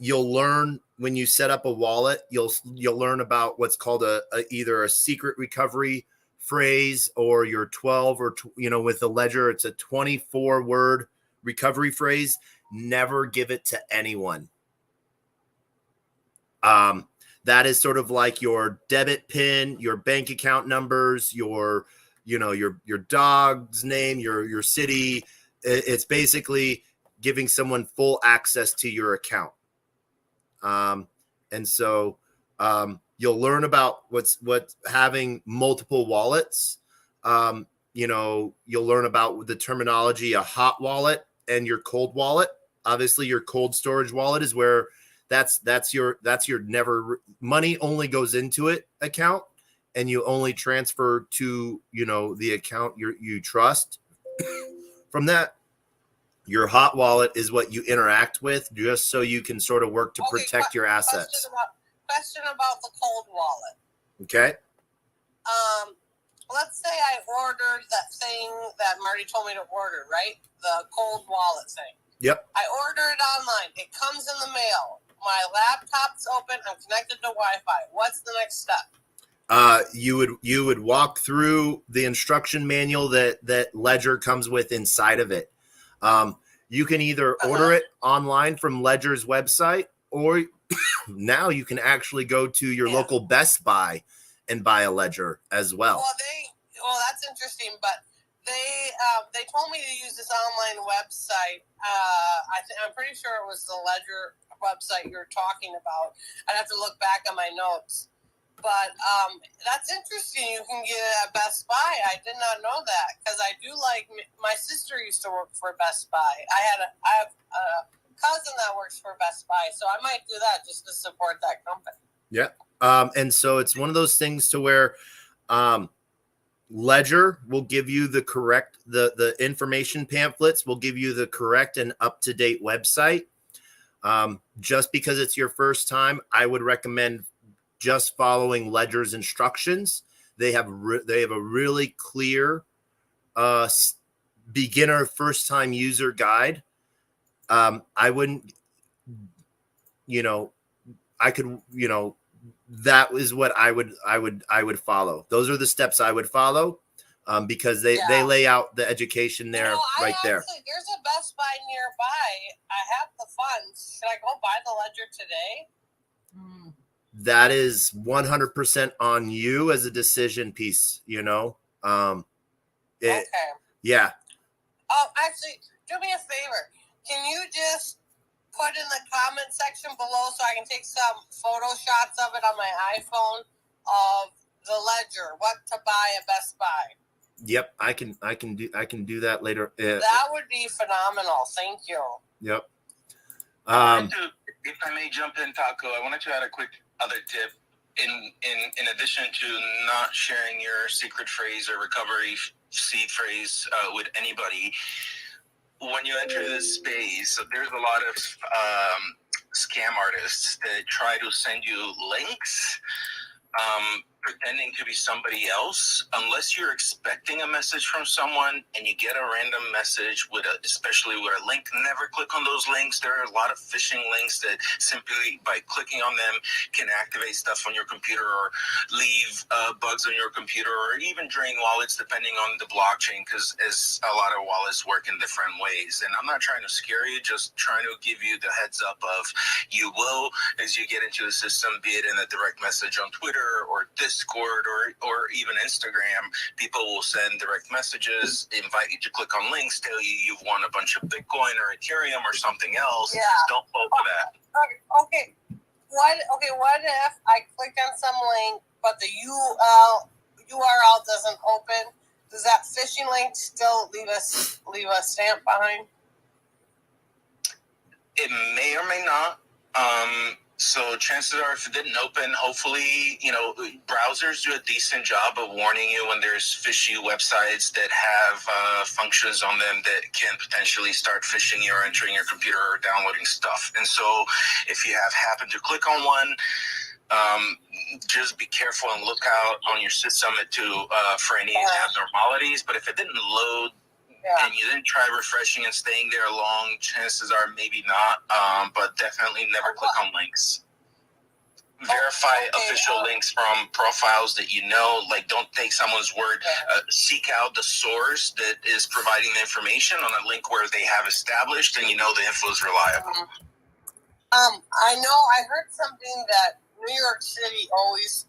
you'll learn when you set up a wallet. You'll learn about what's called either a secret recovery phrase or your 12 or with a ledger, it's a 24-word recovery phrase. Never give it to anyone. That is sort of like your debit pin, your bank account numbers, your dog's name, your city. It's basically giving someone full access to your account. And so you'll learn about what's having multiple wallets. You'll learn about the terminology, a hot wallet and your cold wallet. Obviously, your cold storage wallet is where that's your never money only goes into it account, and you only transfer to the account you trust. From that, your hot wallet is what you interact with, just so you can sort of work to protect your assets. Question about the cold wallet. Okay. Let's say I ordered that thing that Marty told me to order, right? The cold wallet thing. Yep. I order it online. It comes in the mail. My laptop's open. I'm connected to Wi-Fi. What's the next step? You would walk through the instruction manual that Ledger comes with inside of it. You can either order it online from Ledger's website, or now you can actually go to your local Best Buy and buy a Ledger as well. Well, that's interesting, but they told me to use this online website. I'm pretty sure it was the Ledger website you're talking about. I'd have to look back on my notes. But that's interesting. You can get it at Best Buy. I did not know that, because I do like. My sister used to work for Best Buy. I have a cousin that works for Best Buy, so I might do that just to support that company. Yeah. And so it's one of those things to where Ledger will give you the correct the information pamphlets will give you the correct and up-to-date website. Just because it's your first time, I would recommend just following Ledger's instructions. They have a really clear beginner first time user guide. I wouldn't, I could, that is what I would follow. Those are the steps I would follow, because they lay out the education there, right there. There's a Best Buy nearby. I have the funds. Should I go buy the Ledger today? That is 100% on you as a decision piece, Okay. Yeah. Oh, actually, do me a favor. Can you just put in the comment section below so I can take some photo shots of it on my iPhone of the Ledger, what to buy at Best Buy? Yep, I can do that later. That would be phenomenal. Thank you. Yep. If I may jump in, Taco, I wanted to add a quick other tip. In addition to not sharing your secret phrase or recovery seed phrase with anybody, when you enter this space, there's a lot of scam artists that try to send you links pretending to be somebody else. Unless you're expecting a message from someone and you get a random message especially with a link, never click on those links. There are a lot of phishing links that simply by clicking on them can activate stuff on your computer or leave bugs on your computer or even drain wallets depending on the blockchain, because as a lot of wallets work in different ways. And I'm not trying to scare you, just trying to give you the heads up of you will, as you get into the system, be it in a direct message on Twitter or Discord Discord or even Instagram, people will send direct messages, invite you to click on links, tell you you've won a bunch of Bitcoin or Ethereum or something else. Yeah. Don't fall for that. Okay. What if I click on some link, but the URL doesn't open? Does that phishing link still leave a stamp behind? It may or may not. So chances are, if it didn't open, hopefully, browsers do a decent job of warning you when there's fishy websites that have functions on them that can potentially start phishing you or entering your computer or downloading stuff. And so if you have happened to click on one, just be careful and look out on your system for any abnormalities. But if it didn't load, and you didn't try refreshing and staying there long, chances are maybe not, but definitely never click on links. Verify official links from profiles that you know. Like, don't take someone's word. Seek out the source that is providing the information on a link where they have established and you know the info is reliable. I know I heard something that New York City always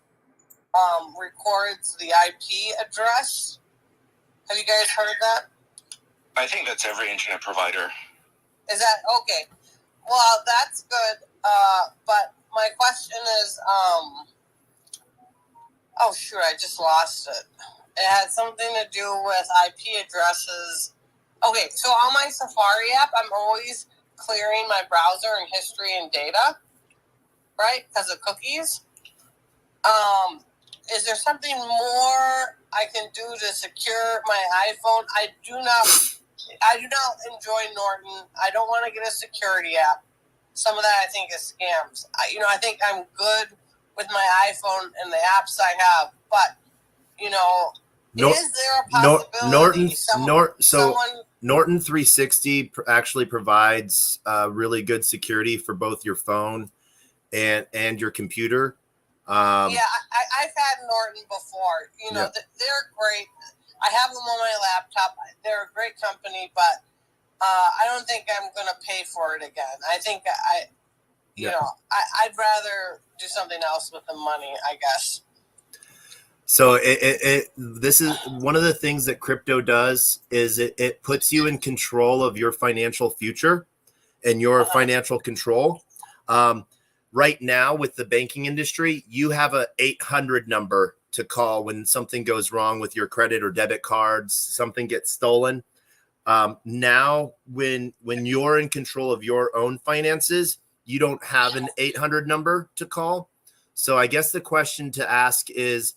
records the IP address. Have you guys heard that? I think that's every internet provider. Is that okay? Well, that's good. But my question is, oh shoot, I just lost it. It had something to do with IP addresses. Okay, so on my Safari app, I'm always clearing my browser and history and data, right? Because of cookies. Is there something more I can do to secure my iPhone? I do not enjoy Norton. I don't want to get a security app. Some of that I think is scams. I think I'm good with my iPhone and the apps I have. But, is there a possibility Norton 360 actually provides really good security for both your phone and your computer. I've had Norton before. They're great. I have them on my laptop. They're a great company, but I don't think I'm going to pay for it again. I think I'd rather do something else with the money, I guess. So this is one of the things that crypto does is it puts you in control of your financial future and your financial control. Right now with the banking industry, you have a 800 number to call when something goes wrong with your credit or debit cards, something gets stolen. Now, when you're in control of your own finances, you don't have an 800 number to call. So I guess the question to ask is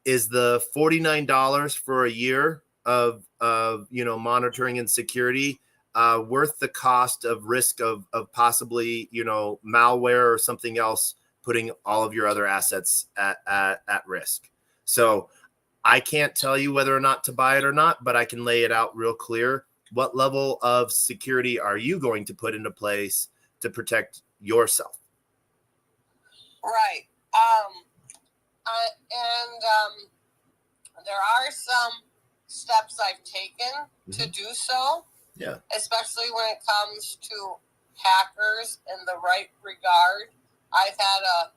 the $49 for a year of monitoring and security worth the cost of risk of possibly, malware or something else putting all of your other assets at risk? So I can't tell you whether or not to buy it or not, but I can lay it out real clear. What level of security are you going to put into place to protect yourself? Right. There are some steps I've taken to do so. Yeah. Especially when it comes to hackers in the right regard. I've had a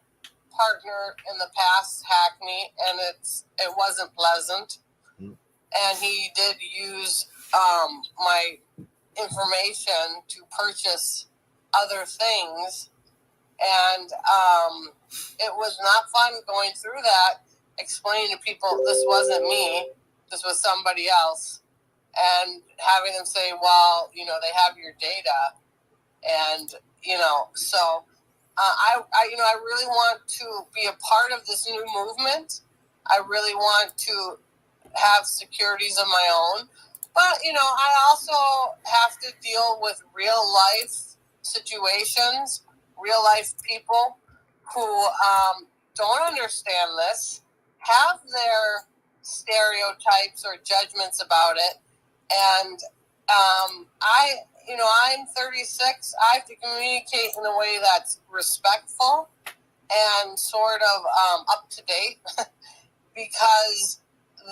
partner in the past hack me, and it wasn't pleasant. And he did use my information to purchase other things, and it was not fun going through that, explaining to people this wasn't me, this was somebody else, and having them say, well, they have your data, and so I really want to be a part of this new movement. I really want to have securities of my own, but I also have to deal with real life situations, real life people who don't understand this, have their stereotypes or judgments about it, and I'm 36. I have to communicate in a way that's respectful and sort of up to date because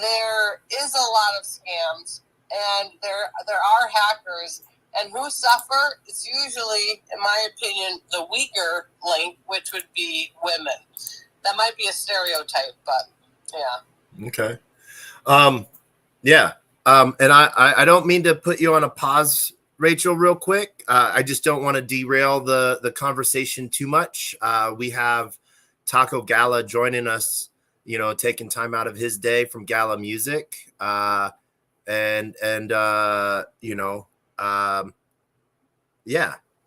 there is a lot of scams and there are hackers, and who suffer is usually, in my opinion, the weaker link, which would be women. That might be a stereotype, but yeah. Okay. Yeah. And I don't mean to put you on a pause, Rachel, real quick. I just don't want to derail the conversation too much. We have Taco Gala joining us, taking time out of his day from Gala Music. Yeah.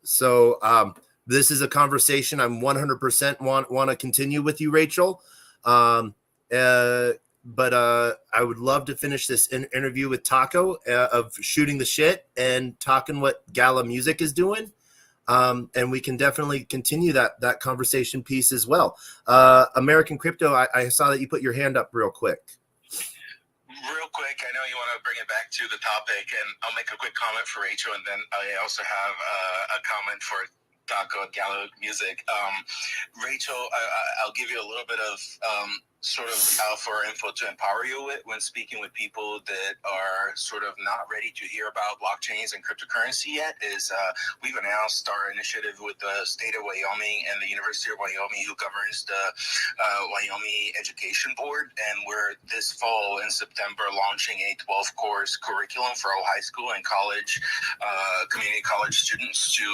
So this is a conversation I'm 100% want to continue with you, Rachel. But I would love to finish this interview with Taco of shooting the shit and talking what Gala Music is doing. And we can definitely continue that conversation piece as well. American Crypto, I saw that you put your hand up real quick. Real quick, I know you want to bring it back to the topic, and I'll make a quick comment for Rachel, and then I also have a comment for Taco at Gala Music. Rachel, I'll give you a little bit of sort of alpha or info to empower you with when speaking with people that are sort of not ready to hear about blockchains and cryptocurrency yet. Is we've announced our initiative with the state of Wyoming and the University of Wyoming, who governs the Wyoming Education Board, and we're this fall in September launching a 12-course curriculum for all high school and college community college students to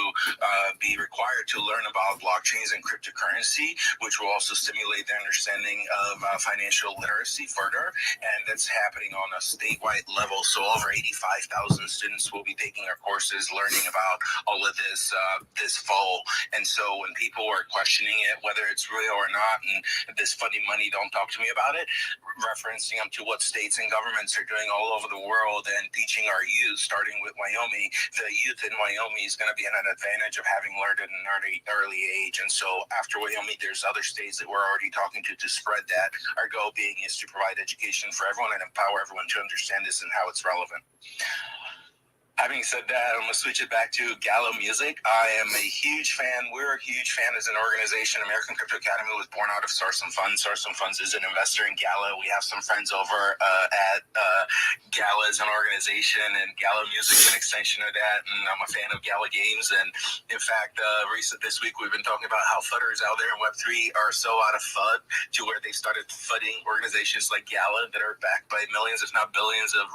be required to learn about blockchains and cryptocurrency, which will also stimulate their understanding of financial literacy further. And that's happening on a statewide level. So over 85,000 students will be taking our courses, learning about all of this this fall. And so when people are questioning it, whether it's real or not, and this funny money, don't talk to me about it, referencing them to what states and governments are doing all over the world and teaching our youth, starting with Wyoming, the youth in Wyoming is going to be at an advantage of having learned at an early age. And so after Wyoming, there's other states that we're already talking to spread that. Our goal being is to provide education for everyone and empower everyone to understand this and how it's relevant. Having said that, I'm going to switch it back to Gala Music. I am a huge fan. We're a huge fan as an organization. American Crypto Academy was born out of Sarsum Funds. Sarsum Funds is an investor in Gala. We have some friends over at Gala as an organization, and Gala Music is an extension of that. And I'm a fan of Gala Games. And in fact, this week we've been talking about how FUDers out there in Web3 are so out of FUD to where they started FUDing organizations like Gala that are backed by millions, if not billions, of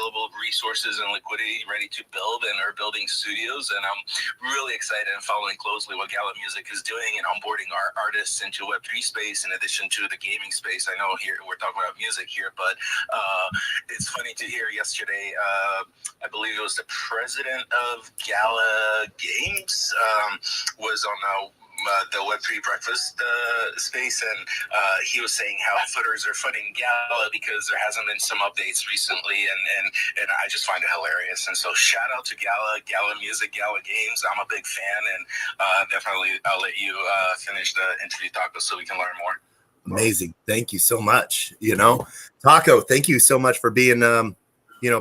available resources and liquidity ready to build and are building studios. And I'm really excited and following closely what Gala Music is doing and onboarding our artists into Web3 space in addition to the gaming space. I know here we're talking about music here, but it's funny to hear yesterday, I believe it was the president of Gala Games was on the Web3 breakfast space, and he was saying how footers are footing Gala because there hasn't been some updates recently, and I just find it hilarious. And so shout out to Gala Music, Gala Games. I'm a big fan, and definitely I'll let you finish the interview, Taco, so we can learn more. Amazing. Thank you so much. Taco, thank you so much for being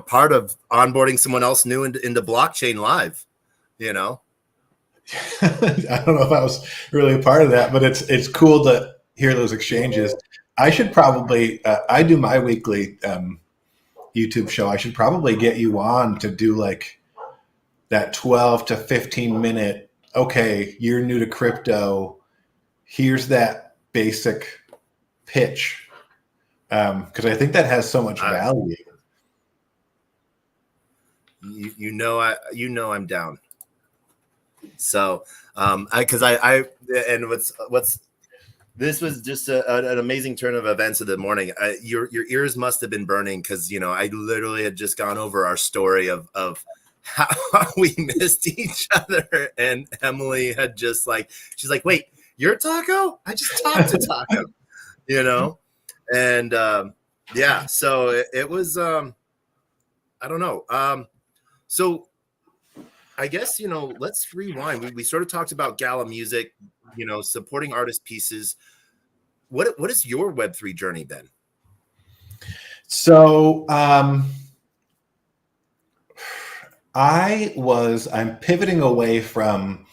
part of onboarding someone else new into blockchain live. I don't know if I was really a part of that, but it's cool to hear those exchanges. I should probably, I do my weekly YouTube show. I should probably get you on to do like that 12 to 15 minute, okay, you're new to crypto. Here's that basic pitch. Because I think that has so much value. I'm down. So, this was just an amazing turn of events of the morning. Your ears must have been burning because, I literally had just gone over our story of how we missed each other. And Emily had just she's like, wait, you're Taco? I just talked to Taco, and yeah, so it was, I don't know. So I guess, let's rewind. We sort of talked about Gala Music, supporting artist pieces. What has your Web3 journey been? So I'm pivoting away from,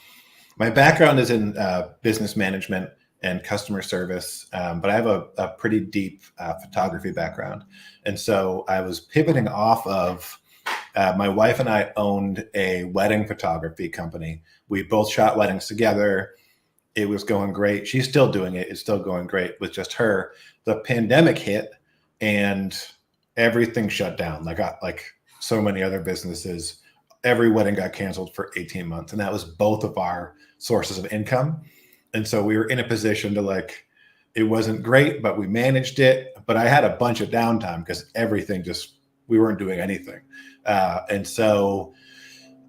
my background is in business management and customer service, but I have a pretty deep photography background. And so I was pivoting off of, my wife and I owned a wedding photography company. We both shot weddings together. it was going great. She's still doing it. It's still going great with just her. The pandemic hit and everything shut down. Like so many other businesses, every wedding got canceled for 18 months. And that was both of our sources of income. And so we were in a position to like, it wasn't great, but we managed it. But I had a bunch of downtime because everything we weren't doing anything. And so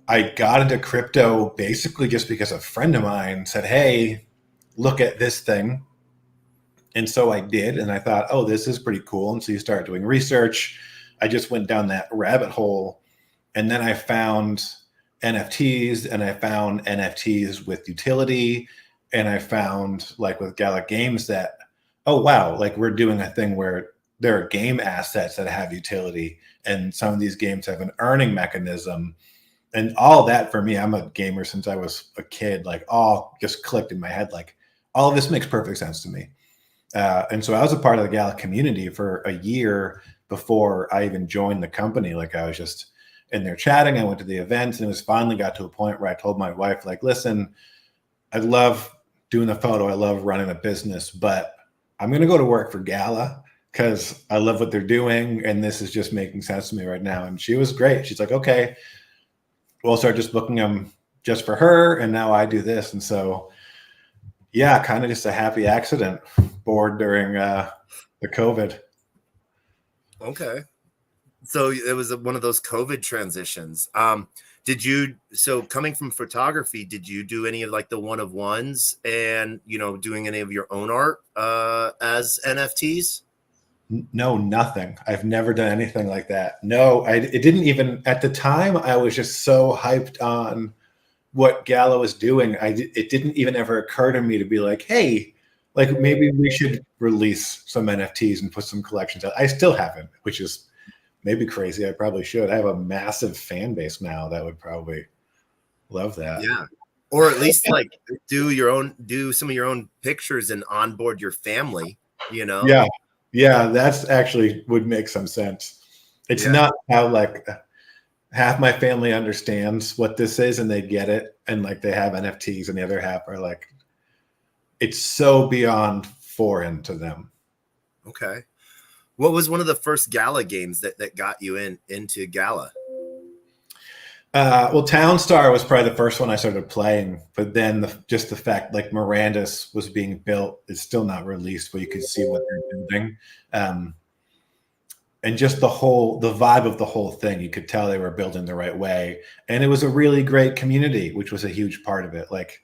I got into crypto basically just because a friend of mine said, hey, look at this thing. And so I did. And I thought, oh, this is pretty cool. And so you start doing research. I just went down that rabbit hole. And then I found NFTs, and I found NFTs with utility. And I found, like with Gala Games, that, oh, wow, like we're doing a thing where there are game assets that have utility. And some of these games have an earning mechanism. And all that for me, I'm a gamer since I was a kid, like all just clicked in my head. Like all of this makes perfect sense to me. And so I was a part of the Gala community for a year before I even joined the company. Like I was just in there chatting. I went to the events, and it was finally got to a point where I told my wife, like, listen, I love doing the photo. I love running a business, but I'm going to go to work for Gala because I love what they're doing. And this is just making sense to me right now. And she was great. She's like, okay, we'll start just booking them just for her. And now I do this. And so, yeah, kind of just a happy accident, bored during the COVID. Okay. So it was one of those COVID transitions. So coming from photography, did you do any of like the one-of-ones and, doing any of your own art as NFTs? No, nothing. I've never done anything like that. No, it didn't even, at the time, I was just so hyped on what Gala was doing. It didn't even ever occur to me to be like, hey, like maybe we should release some NFTs and put some collections out. I still haven't, which is maybe crazy. I probably should. I have a massive fan base now that would probably love that. Yeah. Or at least like do some of your own pictures and onboard your family, Yeah. Yeah. That's actually would make some sense. It's not how like half my family understands what this is and they get it. And like they have NFTs, and the other half are like, it's so beyond foreign to them. Okay. What was one of the first Gala games that got you into Gala? Well, Townstar was probably the first one I started playing, but then just the fact like Miranda's was being built, it's still not released, but you could see what they're building. And just the vibe of the whole thing, you could tell they were building the right way. And it was a really great community, which was a huge part of it. Like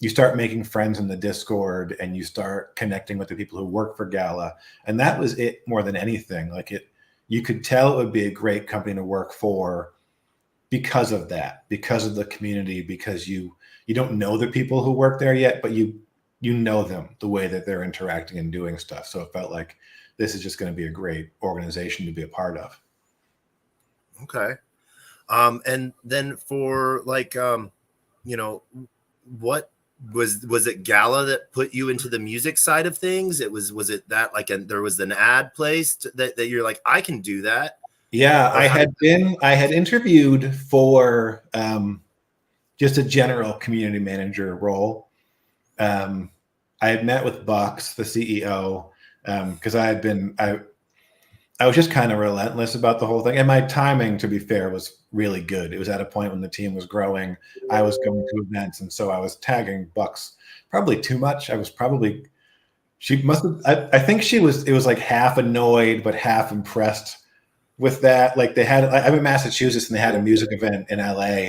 you start making friends in the Discord, and you start connecting with the people who work for Gala. And that was it more than anything. Like you could tell it would be a great company to work for because of that, because of the community, because you don't know the people who work there yet, but you know them, the way that they're interacting and doing stuff. So it felt like this is just going to be a great organization to be a part of. Okay. And then for like, what was it Gala that put you into the music side of things? Was it that like, there was an ad place that you're like, I can do that. Yeah, I had interviewed for just a general community manager role. I had met with Bucks, the CEO, because I was just kind of relentless about the whole thing. And my timing, to be fair, was really good. It was at a point when the team was growing. I was going to events, and so I was tagging Bucks probably too much. I think it was like half annoyed, but half impressed with that. Like I'm in Massachusetts, and they had a music event in LA.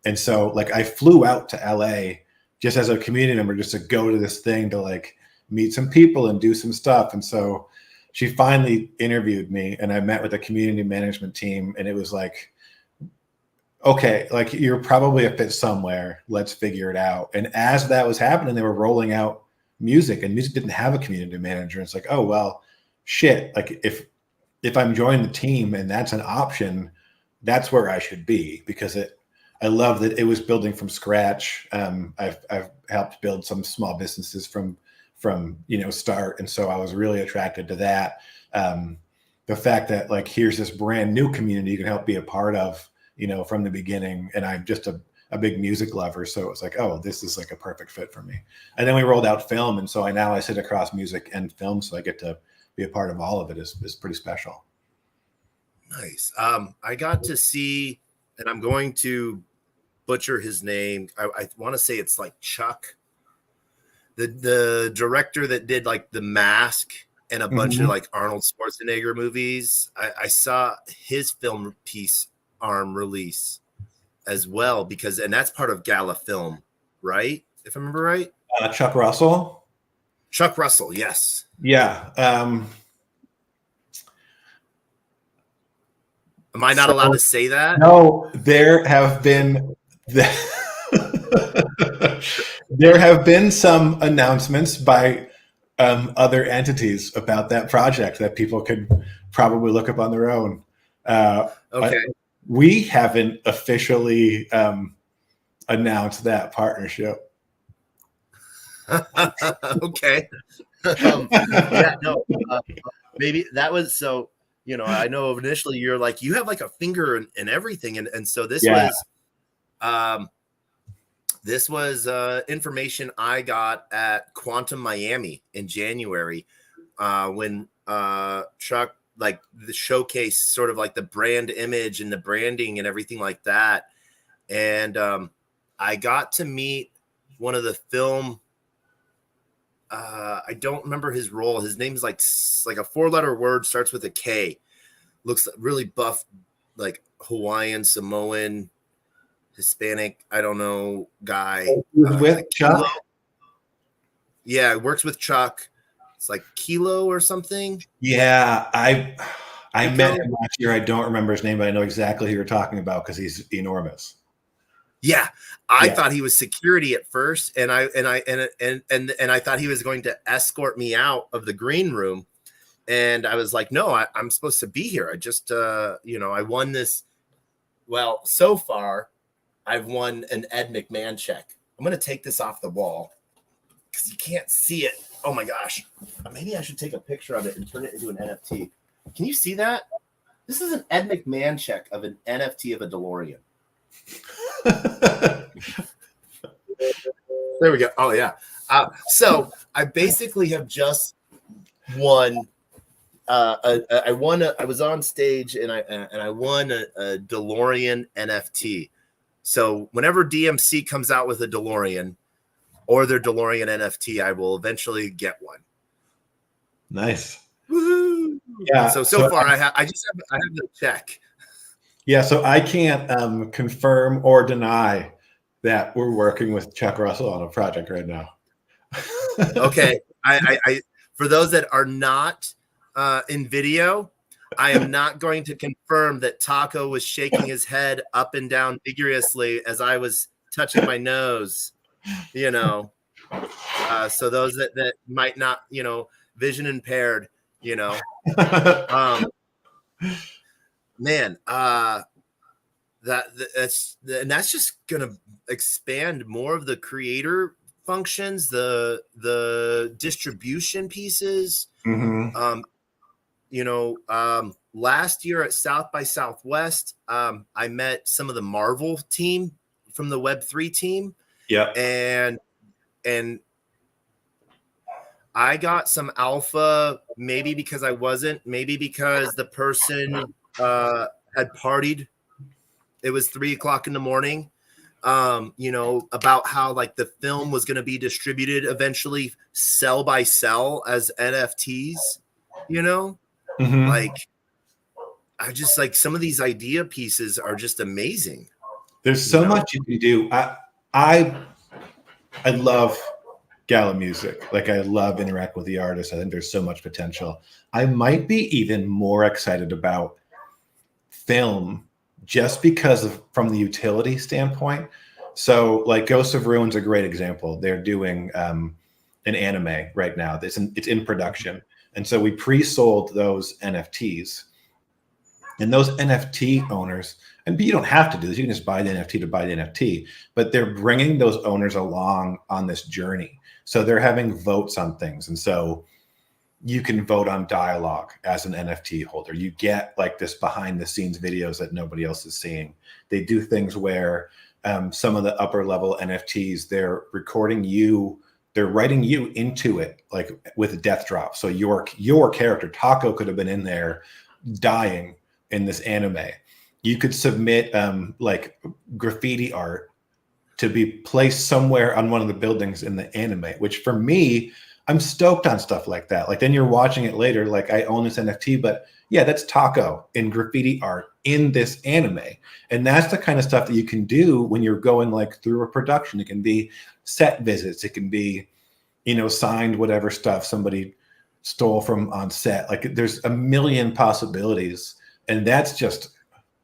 And so like I flew out to LA just as a community member, just to go to this thing to like meet some people and do some stuff. And so she finally interviewed me, and I met with the community management team, and it was like, okay, like you're probably a fit somewhere. Let's figure it out. And as that was happening, they were rolling out music, and music didn't have a community manager. It's like, oh, well, shit. Like if I'm joining the team and that's an option, that's where I should be, because I love that it was building from scratch. I've helped build some small businesses from start. And so I was really attracted to that. The fact that like, here's this brand new community you can help be a part of, from the beginning. And I'm just a a big music lover. So it was like, oh, this is like a perfect fit for me. And then we rolled out film. And so I sit across music and film. So I get to be a part of all of it is pretty special. Nice. I got to see, and I'm going to butcher his name. I want to say it's like Chuck, the director that did like The Mask and a bunch of like Arnold Schwarzenegger movies. I saw his film piece Arm release as well, and that's part of Gala Film, right? If I remember right. Chuck Russell. Chuck Russell, yes. Yeah. Am I not allowed to say that? No, there have been some announcements by other entities about that project that people could probably look up on their own. Okay. We haven't officially announced that partnership. Okay. Maybe that was so. I know initially you're like, you have like a finger in everything. And so this was information I got at Quantum Miami in January when Chuck, like the showcase, sort of like the brand image and the branding and everything like that. And I got to meet one of the film. I don't remember his role. His name's like a 4-letter word, starts with a K. Looks really buff, like Hawaiian, Samoan, Hispanic, I don't know, guy. With Chuck? Yeah, works with Chuck. It's like Kilo or something. Yeah, I met him last year. I don't remember his name, but I know exactly who you're talking about because he's enormous. Yeah, I thought he was security at first, and I thought he was going to escort me out of the green room, and I was like, no, I'm supposed to be here. I just, I won this. Well, so far, I've won an Ed McMahon check. I'm going to take this off the wall because you can't see it. Oh my gosh, maybe I should take a picture of it and turn it into an NFT. Can you see that? This is an Ed McMahon check of an NFT of a DeLorean. There we go. Oh yeah. So I basically have just won. I was on stage and I won a DeLorean NFT. So whenever DMC comes out with a DeLorean or their DeLorean NFT, I will eventually get one. Nice. Woo-hoo. Yeah. So far I have the check. Yeah, so I can't confirm or deny that we're working with Chuck Russell on a project right now. Okay, I for those that are not in video, I am not going to confirm that Taco was shaking his head up and down vigorously as I was touching my nose. So those that might not, vision impaired, man, that's just gonna expand more of the creator functions, the distribution pieces. Last year at South by Southwest, I met some of the Marvel team from the Web3 team. Yeah, and I got some alpha, maybe because I wasn't, maybe because the person had partied. It was 3:00 in the morning. About how like the film was going to be distributed eventually, cell by cell as NFTs. Like I just like some of these idea pieces are just amazing. There's so much you can do. I love Gala music. Like I love interact with the artists. I think there's so much potential. I might be even more excited about film just because from the utility standpoint. So like Ghosts of Ruin's a great example. They're doing an anime right now. It's in production. And so we pre-sold those NFTs. And those NFT owners, and you don't have to do this. You can just buy the NFT to buy the NFT. But they're bringing those owners along on this journey. So they're having votes on things. And so you can vote on dialogue as an NFT holder. You get like this behind the scenes videos that nobody else is seeing. They do things where some of the upper level NFTs, they're recording you, they're writing you into it, like with a death drop. So your character, Taco, could have been in there dying in this anime. You could submit like graffiti art to be placed somewhere on one of the buildings in the anime, which for me, I'm stoked on stuff like that. Like then you're watching it later, like I own this NFT, but yeah, that's Taco in graffiti art in this anime. And that's the kind of stuff that you can do when you're going like through a production. It can be set visits. It can be, you know, signed whatever stuff somebody stole from on set. Like there's a million possibilities. And that's just,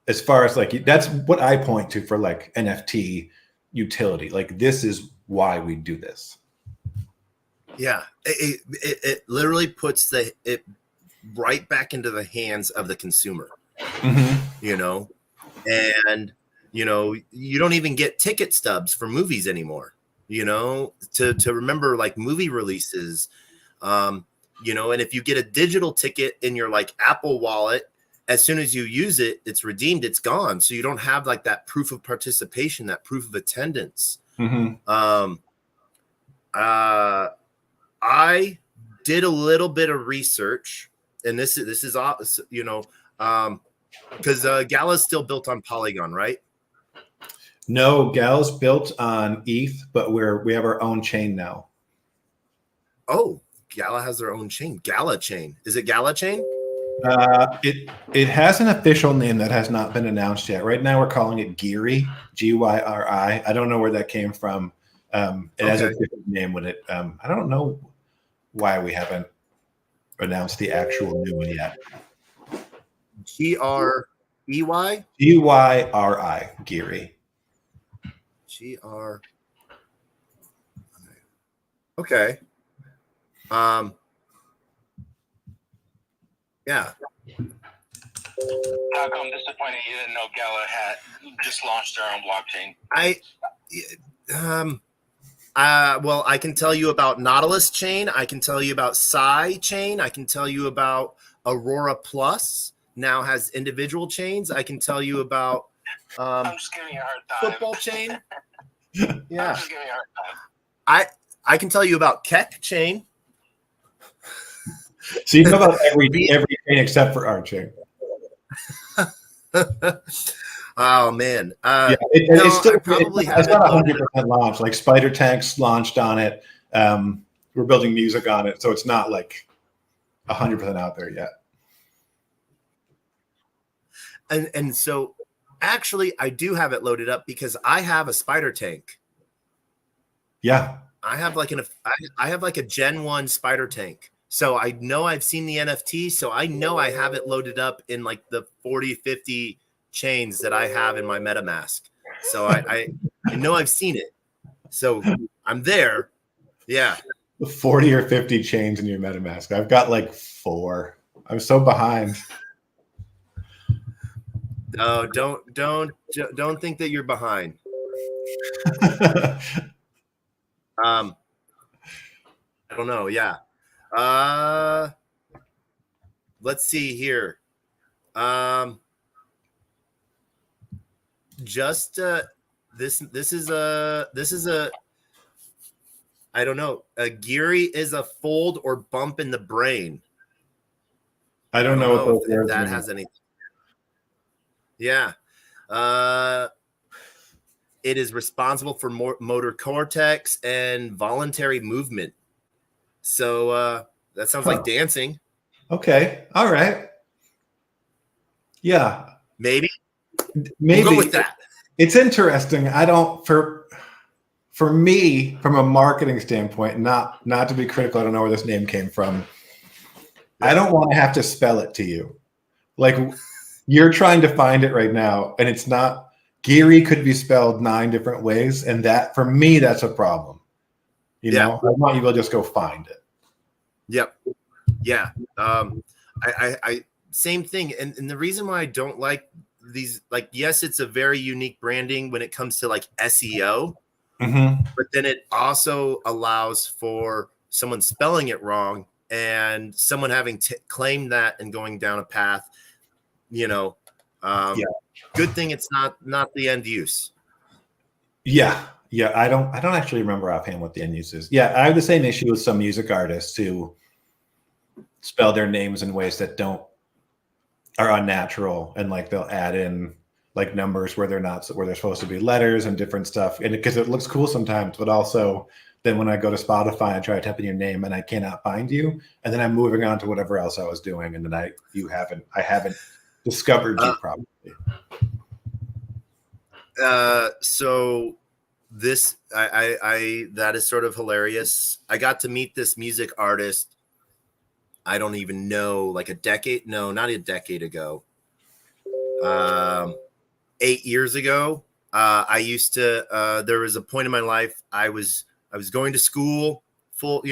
as far as like, that's what I point to for like NFT utility. Like this is why we do this. Yeah, it literally puts it right back into the hands of the consumer. You know, and you know, you don't even get ticket stubs for movies anymore. You know, to remember like movie releases. You know, and if you get a digital ticket in your like Apple Wallet, as soon as you use it, it's redeemed, it's gone. So you don't have like that proof of participation, that proof of attendance. I did a little bit of research, and this is you know, because Gala is still built on Polygon, right? No, Gal's built on ETH, but we have our own chain now. Oh, Gala has their own chain. Gala chain. Is it Gala chain? It has an official name that has not been announced yet. Right now we're calling it Gyri, Gyri. I don't know where that came from. It has a different name when it I don't know why we haven't announced the actual new one yet. Gyri? Gyri, Gyri. GR. Okay. Yeah. How come disappointed you didn't know Gala had just launched their own blockchain? Well, I can tell you about Nautilus chain. I can tell you about Psi chain. I can tell you about Aurora Plus now has individual chains. I can tell you about I'm just giving you a hard time. Football chain. Yeah. I'm just giving you a hard time. I can tell you about Keck chain. So you know about every chain except for our chain. Oh man, it's not 100% launched. Like Spider Tanks launched on it. We're building music on it, so it's not like 100% out there yet. And so actually, I do have it loaded up because I have a Spider Tank. Yeah, I have like a Gen 1 Spider Tank. So I know I've seen the NFT, so I know I have it loaded up in like the 40, 50 chains that I have in my MetaMask. So I know I've seen it. So I'm there. Yeah. The 40 or 50 chains in your MetaMask. I've got like 4. I'm so behind. No, don't think that you're behind. I don't know. Yeah. Let's see here. Just this is a I don't know. A Gyri is a fold or bump in the brain. I don't know if that has anything. Yeah. It is responsible for motor cortex and voluntary movement. So that sounds like dancing. Okay. All right. Yeah. Maybe. We'll go with that. It's interesting. I don't for me, from a marketing standpoint, not to be critical, I don't know where this name came from. I don't want to have to spell it to you. Like you're trying to find it right now, and it's not. Gyri could be spelled 9 different ways, and that for me, that's a problem. You know, I want you to just go find it. Yep. Yeah. I same thing. And the reason why I don't like these, like, yes, it's a very unique branding when it comes to like SEO, but then it also allows for someone spelling it wrong and someone having claimed that and going down a path, you know, good thing it's not the end use. Yeah. Yeah. I don't actually remember offhand what the end use is. Yeah. I have the same issue with some music artists who spell their names in ways that are unnatural, and like they'll add in like numbers where they're supposed to be letters and different stuff. And because it looks cool sometimes, but also then when I go to Spotify and try to type in your name and I cannot find you, and then I'm moving on to whatever else I was doing, and then I haven't discovered you probably. So this I that is sort of hilarious. I got to meet this music artist, I don't even know, like not a decade ago. 8 years ago. I used to there was a point in my life I was going to school full,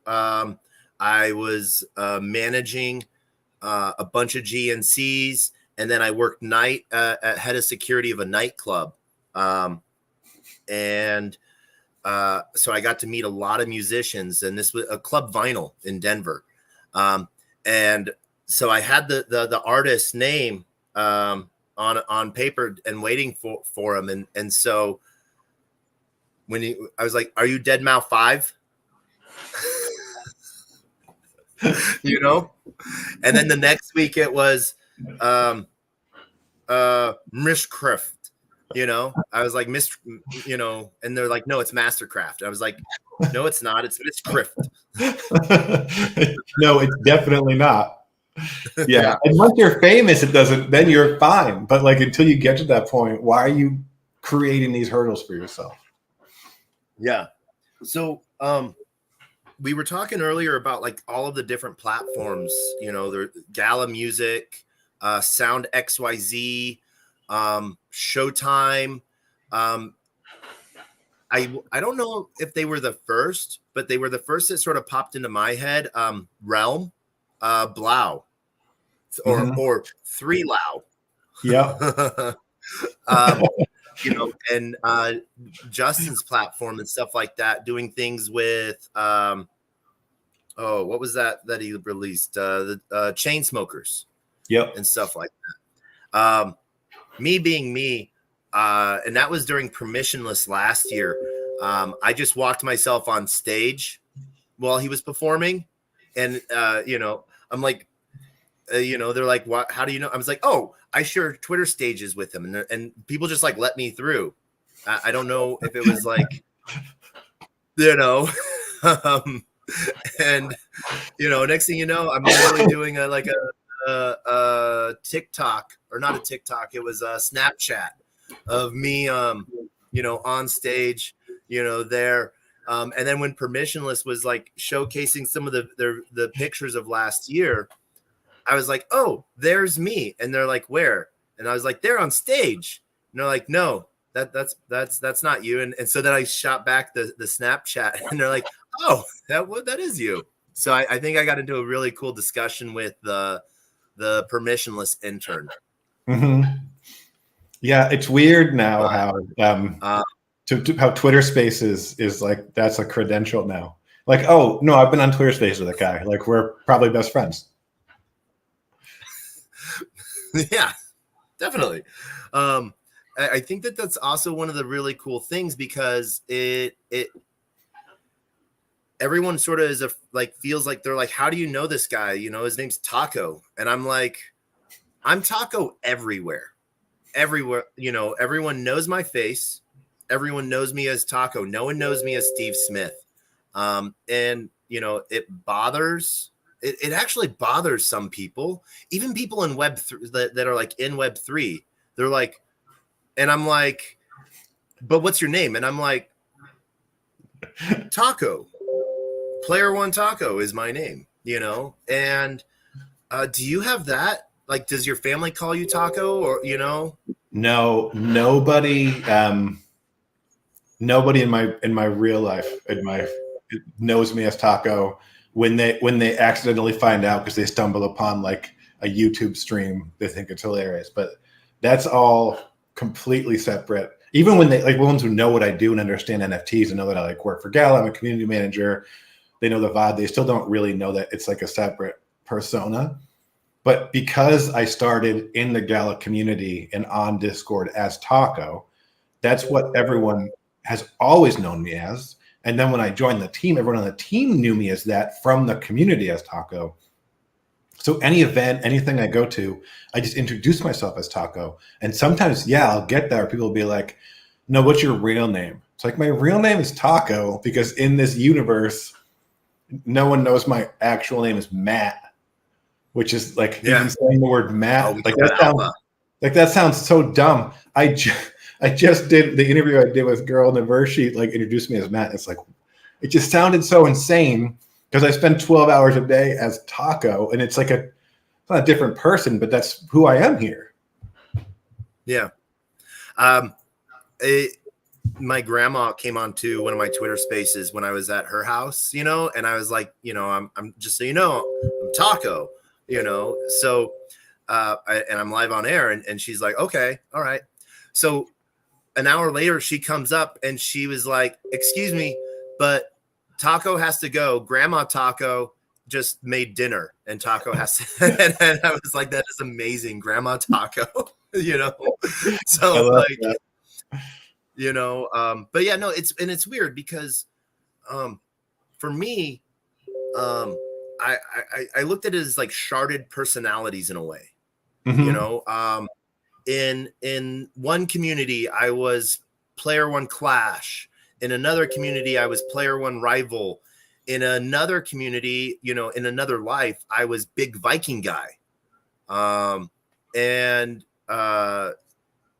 I was managing a bunch of GNCs, and then I worked night at head of security of a nightclub. And so I got to meet a lot of musicians, and this was a Club Vinyl in Denver. And so I had the artist's name on paper and waiting for him. And so when I was like, "Are you Dead Mouth 5?" And then the next week it was Mishcraft. I was like, and they're like, "No, it's Mastercraft." I was like, "No, it's not. It's Mishcraft." No, it's definitely not. Yeah. And once you're famous, it doesn't, then you're fine. But like, until you get to that point, why are you creating these hurdles for yourself? Yeah. So, we were talking earlier about like all of the different platforms, there Gala Music, Sound XYZ, Showtime. I don't know if they were the first, but they were the first that sort of popped into my head. Realm, Blau, or 3 Lau. Yeah. And Justin's platform and stuff like that, doing things with what was that he released? The Chainsmokers. Yep. And stuff like that. Me being me, and that was during Permissionless last year. I just walked myself on stage while he was performing, and I'm like, they're like, "What? How do you know?" I was like, "Oh, I share Twitter stages with him," and people just like let me through. I don't know if it was like, and next thing you know, I'm literally doing a TikTok, or not a TikTok. It was a Snapchat of me, on stage, there. And then when Permissionless was like showcasing some of the pictures of last year, I was like, "Oh, there's me." And they're like, "Where?" And I was like, "They're on stage." And they're like, "No, that's not you." And so then I shot back the Snapchat, and they're like, "Oh, that is you." So I think I got into a really cool discussion with the Permissionless intern. Mm-hmm. Yeah, it's weird now how how Twitter Spaces is like, that's a credential now. Like, "Oh no, I've been on Twitter Spaces with a guy. Like, we're probably best friends." Yeah, definitely. I think that's also one of the really cool things, because it everyone sort of feels like they're like, "How do you know this guy? His name's Taco." And I'm like, I'm Taco everywhere. Everyone knows my face. Everyone knows me as Taco. No one knows me as Steve Smith. And it actually bothers some people, even people in Web3 that are like in Web3. They're like, and I'm like, "But what's your name?" And I'm like, "Taco. Player One Taco is my name." And do you have that? Like, does your family call you Taco, or No, nobody in my real life knows me as Taco. When they accidentally find out because they stumble upon like a YouTube stream, they think it's hilarious. But that's all completely separate. Even when they, like, ones who know what I do and understand NFTs and know that I like work for Gala, I'm a community manager, they know the VOD, they still don't really know that it's like a separate persona. But because I started in the Gala community and on Discord as Taco, that's what everyone has always known me as. And then when I joined the team, everyone on the team knew me as that from the community as Taco. So any event, anything I go to, I just introduce myself as Taco. And sometimes, yeah, I'll get there. People will be like, no, what's your real name? It's like, my real name is Taco, because in this universe, no one knows my actual name is Matt, which is like, even saying the word Matt, that sounds so dumb. I just did the interview I did with Girl Never. She like introduced me as Matt. It's like, it just sounded so insane because I spend 12 hours a day as Taco, and it's like it's not a different person, but that's who I am here. Yeah. My grandma came onto one of my Twitter spaces when I was at her house, you know, and I was like, you know, I'm just so you know, I'm Taco, you know, so and I'm live on air, and she's like, okay, all right. So an hour later, she comes up and she was like, excuse me, but Taco has to go. Grandma Taco just made dinner, and Taco has to. And I was like, that is amazing, Grandma Taco. You know, so like, that. You know, but yeah, no, it's weird because, for me, I looked at it as like sharded personalities in a way. Mm-hmm. You know, in one community, I was player one Clash. In another community, I was player one Rival. In another community, you know, in another life, I was Big Viking Guy.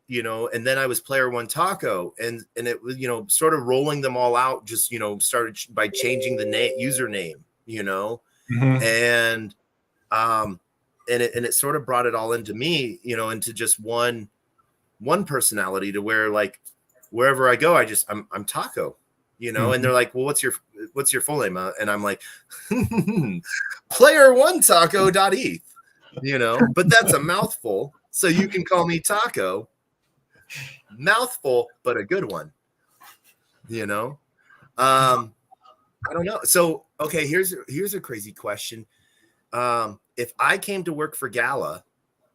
You know, and then I was player one Taco, and it was, you know, sort of rolling them all out, just, you know, started by changing the username, you know, mm-hmm. And it sort of brought it all into me, you know, into just one personality, to where like wherever I go, I'm Taco, you know, mm-hmm. And they're like, well, what's your full name? And I'm like, player one Taco.eth, you know, but that's a mouthful. So you can call me Taco. Mouthful, but a good one, you know. I don't know. So, okay, here's a crazy question. If I came to work for Gala,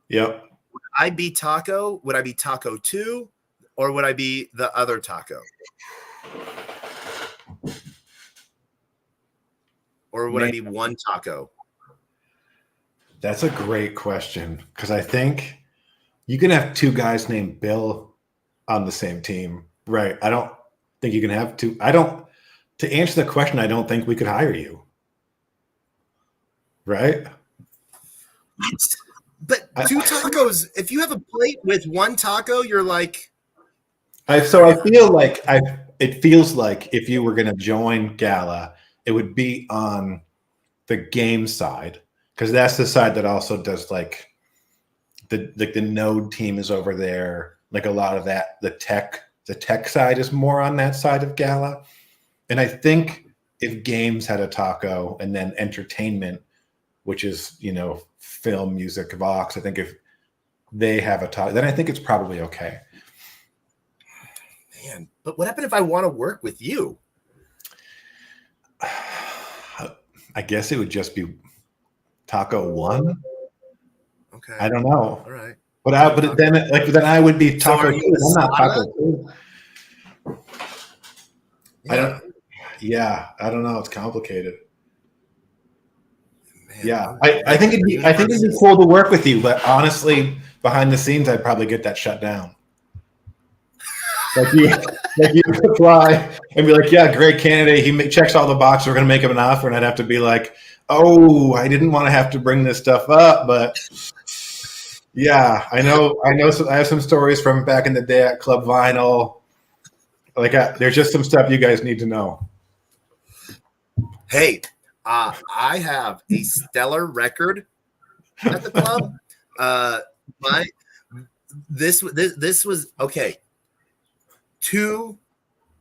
yep, would I be Taco? Would I be Taco 2, or would I be the other Taco? Or would I be one Taco? That's a great question, because I think you can have two guys named Bill on the same team, right? I don't think you can have two. To answer the question, I don't think we could hire you, right? But two tacos, if you have a plate with one taco, you're like. I feel like it feels like if you were going to join Gala, it would be on the game side, because that's the side that also does like the node team is over there. Like a lot of that, the tech side is more on that side of Gala. And I think if games had a Taco, and then entertainment, which is, you know, film, music, Vox, I think if they have a Taco, then I think it's probably okay. Man, but what happened if I want to work with you? I guess it would just be Taco 1. Okay. I don't know. All right. But then I would be Taco 2. I'm not Taco 2. Yeah. I don't know. It's complicated. Man, yeah. I think it'd be cool to work with you, but honestly, behind the scenes, I'd probably get that shut down. Like you apply and be like, yeah, great candidate. He checks all the boxes. We're going to make him an offer. And I'd have to be like, oh, I didn't want to have to bring this stuff up, but yeah, I know. So I have some stories from back in the day at Club Vinyl. Like, there's just some stuff you guys need to know. Hey, I have a stellar record at the club. This was okay. Two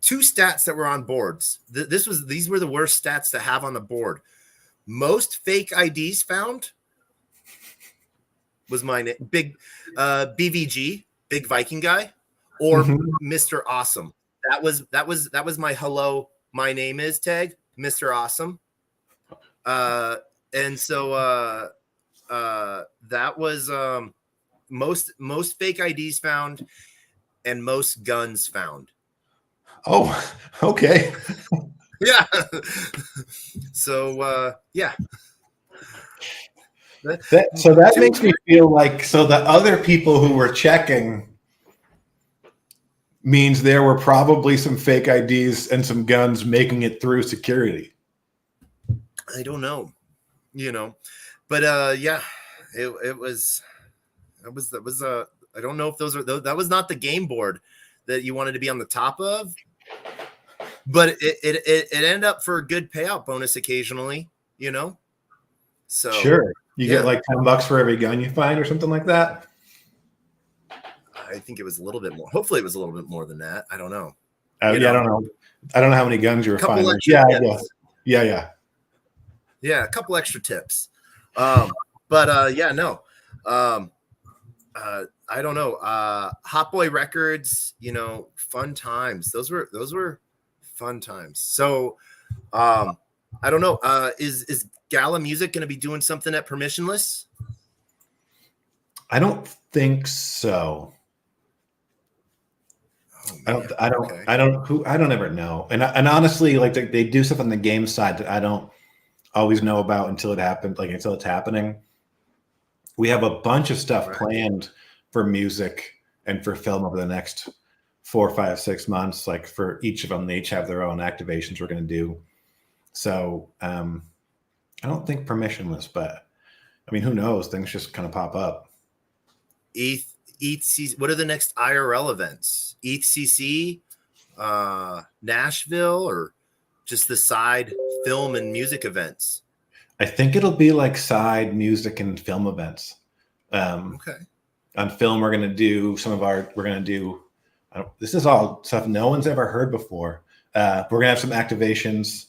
stats that were on boards. These were the worst stats to have on the board. Most fake IDs found was my name, big BVG, Big Viking Guy, or Mr. Awesome. That was my hello, my name is tag, Mr. Awesome. And so that was most fake IDs found. and most guns found. Oh, okay. Yeah. So yeah. So that makes me feel like, so the other people who were checking means there were probably some fake IDs and some guns making it through security. I don't know, but yeah, it was I don't know if that was not the game board that you wanted to be on the top of, but it ended up for a good payout bonus occasionally, So sure, you get like $10 for every gun you find or something like that. I think it was a little bit more. Hopefully, it was a little bit more than that. I don't know. Yeah, I don't know. I don't know how many guns you were finding. Yeah, I guess. Yeah. A couple extra tips. But yeah, no. I don't know. Hot Boy Records, fun times. Those were fun times. So, I don't know. Is Gala Music going to be doing something at Permissionless? I don't think so. Oh, I don't ever know. And honestly, like they do stuff on the game side that I don't always know about until it happened, like until it's happening. We have a bunch of stuff planned for music and for film over the next 4, 5, 6 months. Like for each of them, they each have their own activations we're going to do. So I don't think Permissionless, but I mean, who knows? Things just kind of pop up. ETH, what are the next IRL events? ETHCC, Nashville, or just the side film and music events? I think it'll be like side music and film events. Okay. On film, we're going to do this is all stuff no one's ever heard before. We're going to have some activations,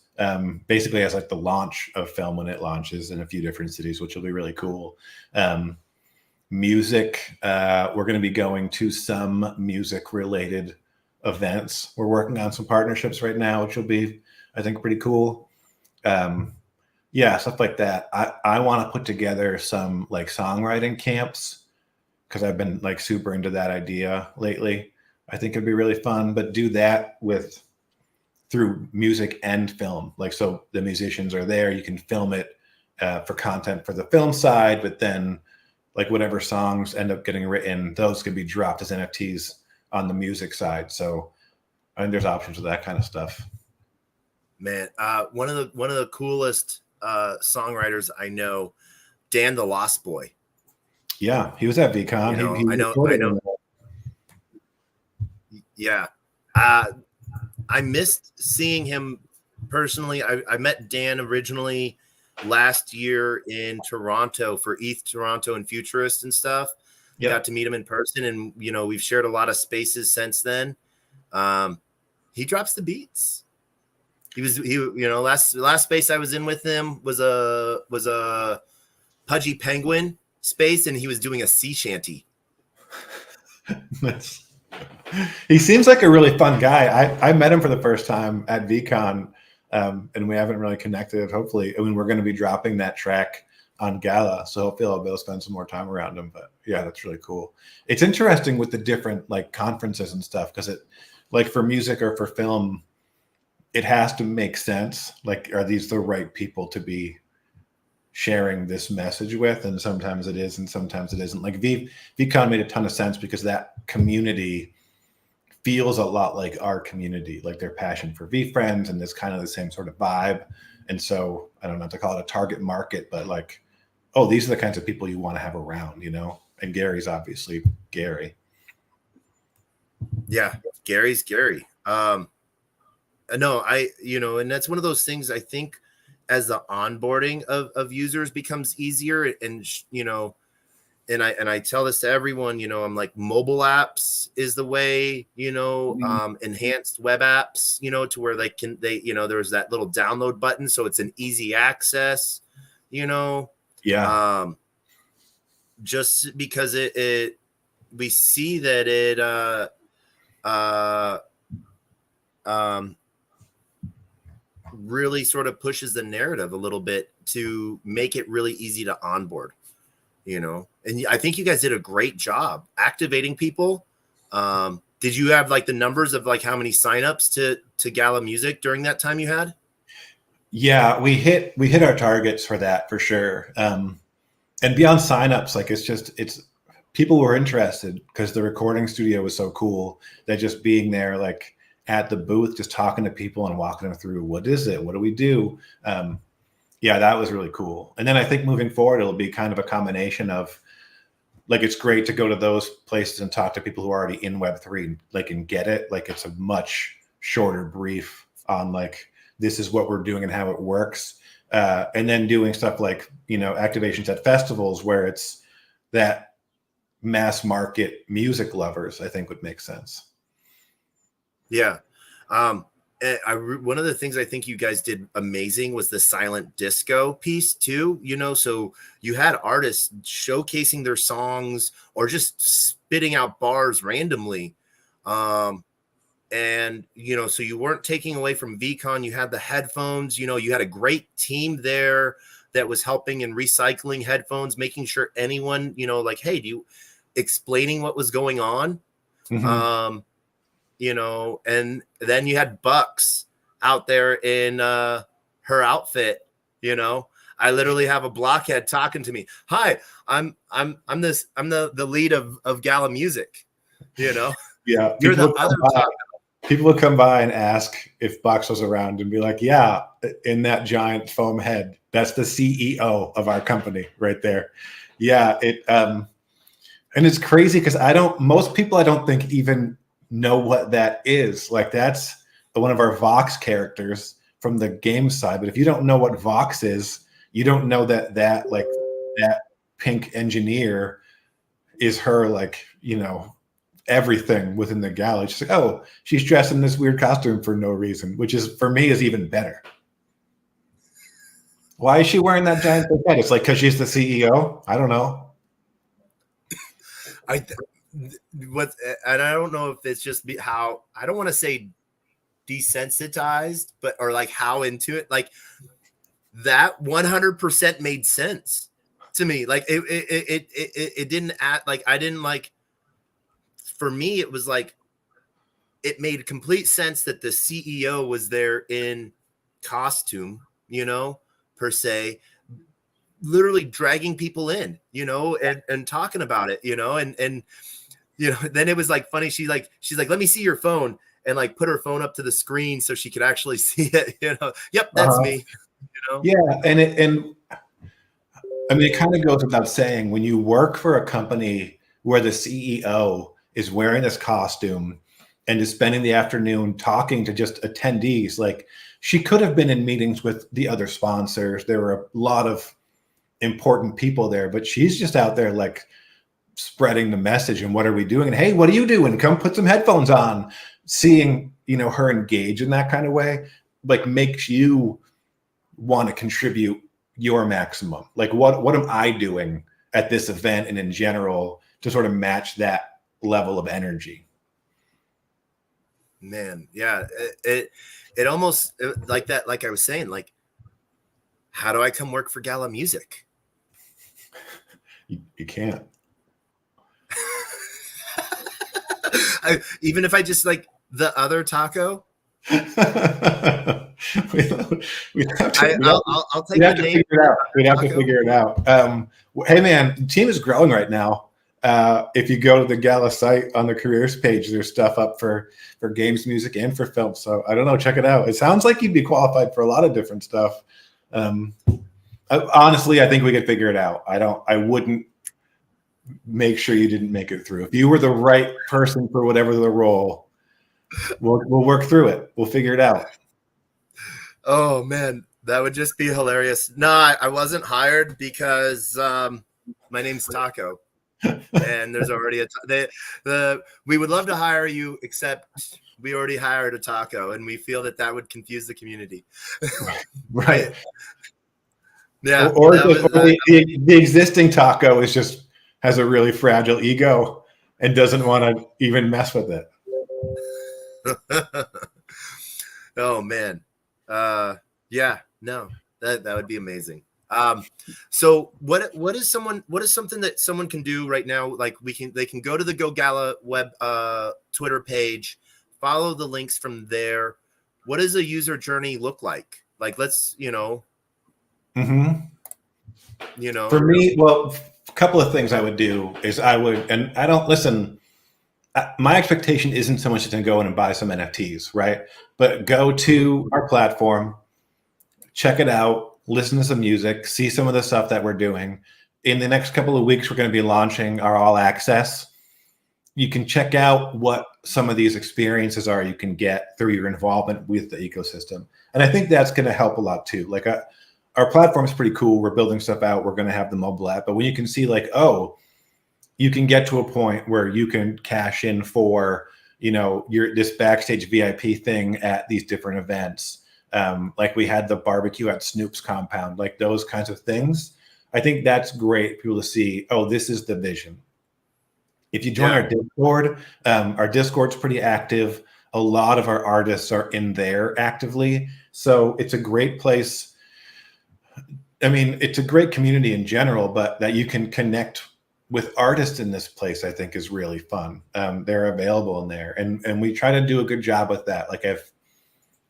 basically as like the launch of film when it launches in a few different cities, which will be really cool. Music, we're going to be going to some music related events. We're working on some partnerships right now, which will be, I think, pretty cool. Yeah, stuff like that. I want to put together some like songwriting camps because I've been like super into that idea lately. I think it'd be really fun, but do that through music and film. Like, so the musicians are there, you can film it for content for the film side, but then like whatever songs end up getting written, those could be dropped as NFTs on the music side. So I think there's options for that kind of stuff. Man, one of the coolest songwriters I know, Dan the Lost Boy. Yeah, he was at VCon. I know. Yeah, I missed seeing him personally. I met Dan originally last year in Toronto for ETH Toronto and Futurist and stuff. Yep. Got to meet him in person, and we've shared a lot of spaces since then. He drops the beats. Last space I was in with him was a Pudgy Penguin space, and he was doing a sea shanty. He seems like a really fun guy. I met him for the first time at VCon, and we haven't really connected. Hopefully, I mean, we're going to be dropping that track on Gala, so hopefully I'll be able to spend some more time around him. But yeah, that's really cool. It's interesting with the different like conferences and stuff, because it, like for music or for film, it has to make sense. Like, are these the right people to be sharing this message with? And sometimes it is, and sometimes it isn't. Like VCon made a ton of sense because that community feels a lot like our community, like their passion for VFriends, and there's kind of the same sort of vibe. And so I don't know if to call it a target market, but like, oh, these are the kinds of people you want to have around, And Gary's obviously Gary. Yeah, Gary's Gary. No, and that's one of those things I think as the onboarding of users becomes easier, and and I tell this to everyone, I'm like, mobile apps is the way, enhanced web apps, to where there's that little download button, so it's an easy access, Yeah. Just because we see that it really sort of pushes the narrative a little bit to make it really easy to onboard, and I think you guys did a great job activating people. did you have like the numbers of like how many signups to Gala Music during that time you had? Yeah, we hit our targets for that for sure. And beyond signups, like it's people were interested because the recording studio was so cool that just being there, like at the booth, just talking to people and walking them through, what is it? What do we do? Yeah, that was really cool. And then I think moving forward, it'll be kind of a combination of like, it's great to go to those places and talk to people who are already in Web3, like, and get it. Like, it's a much shorter brief on like, this is what we're doing and how it works. And then doing stuff like, you know, activations at festivals where it's that mass market music lovers, I think would make sense. Yeah. One of the things I think you guys did amazing was the silent disco piece too, you know, so you had artists showcasing their songs or just spitting out bars randomly. And, you know, so you weren't taking away from VCon, you had the headphones, you know, you had a great team there that was helping and recycling headphones, making sure anyone, you know, like, hey, explaining what was going on. Mm-hmm. You know, and then you had Bucks out there in her outfit, you know. I literally have a blockhead talking to me. Hi, I'm the lead of Gala Music, you know. Yeah. You're the other people would come by and ask if Bucks was around and be like, yeah, in that giant foam head, that's the CEO of our company right there. Yeah, and it's crazy because most people I don't think even know what that is. Like, that's one of our Vox characters from the game side. But if you don't know what Vox is, you don't know that like that pink engineer is her, like, you know, everything within the Gala. She's like, oh, she's dressed in this weird costume for no reason, which is, for me, is even better. Why is she wearing that giant big head? It's like, because she's the CEO. I don't know. And I don't know if it's just how, I don't want to say desensitized, but, or like how into it, like that 100% made sense to me. Like it didn't add, like, I didn't like, for me, it was like, it made complete sense that the CEO was there in costume, you know, per se, literally dragging people in, you know, and talking about it, you know, and you know, then it was like funny. She's like, let me see your phone, and like put her phone up to the screen so she could actually see it. You know, yep, that's me. You know, yeah, and I mean, it kind of goes without saying, when you work for a company where the CEO is wearing this costume and is spending the afternoon talking to just attendees, like, she could have been in meetings with the other sponsors. There were a lot of important people there, but she's just out there like spreading the message and what are we doing? And hey, what are you doing? Come put some headphones on. Seeing, you know, her engage in that kind of way, like, makes you want to contribute your maximum. Like, what am I doing at this event and in general to sort of match that level of energy? Man, yeah, it almost like that. Like I was saying, like, how do I come work for Gala Music? You can't. Even if I just like the other taco. I'll take the name. We'd have to figure it out. Hey man, the team is growing right now. If you go to the Gala site on the careers page, there's stuff up for games, music, and for film. So I don't know, check it out. It sounds like you'd be qualified for a lot of different stuff. Honestly, I think we could figure it out. I wouldn't make sure you didn't make it through. If you were the right person for whatever the role, we'll work through it. We'll figure it out. Oh man, that would just be hilarious. No, I wasn't hired because my name's Taco, and there's already we would love to hire you, except we already hired a Taco, and we feel that would confuse the community. Right. Yeah. Or the existing Taco has a really fragile ego and doesn't want to even mess with it. Oh man. Yeah, no, that would be amazing. So what is something that someone can do right now? Like they can go to the Go Gala web Twitter page, follow the links from there. What does a user journey look like? Like let's Mm-hmm. you know. For me, well, a couple of things I would do is and I don't listen. My expectation isn't so much to go in and buy some NFTs, right? But go to our platform, check it out, listen to some music, see some of the stuff that we're doing. In the next couple of weeks, we're going to be launching our all access. You can check out what some of these experiences are you can get through your involvement with the ecosystem. And I think that's going to help a lot too. Like our platform is pretty cool. We're building stuff out. We're going to have the mobile app. But when you can see like, oh, you can get to a point where you can cash in for, this backstage VIP thing at these different events. Like we had the barbecue at Snoop's compound, like those kinds of things. I think that's great for people to see, oh, this is the vision. If you join our Discord's pretty active. A lot of our artists are in there actively. So it's a great place. I mean, it's a great community in general, but that you can connect with artists in this place, I think is really fun. They're available in there. And we try to do a good job with that. Like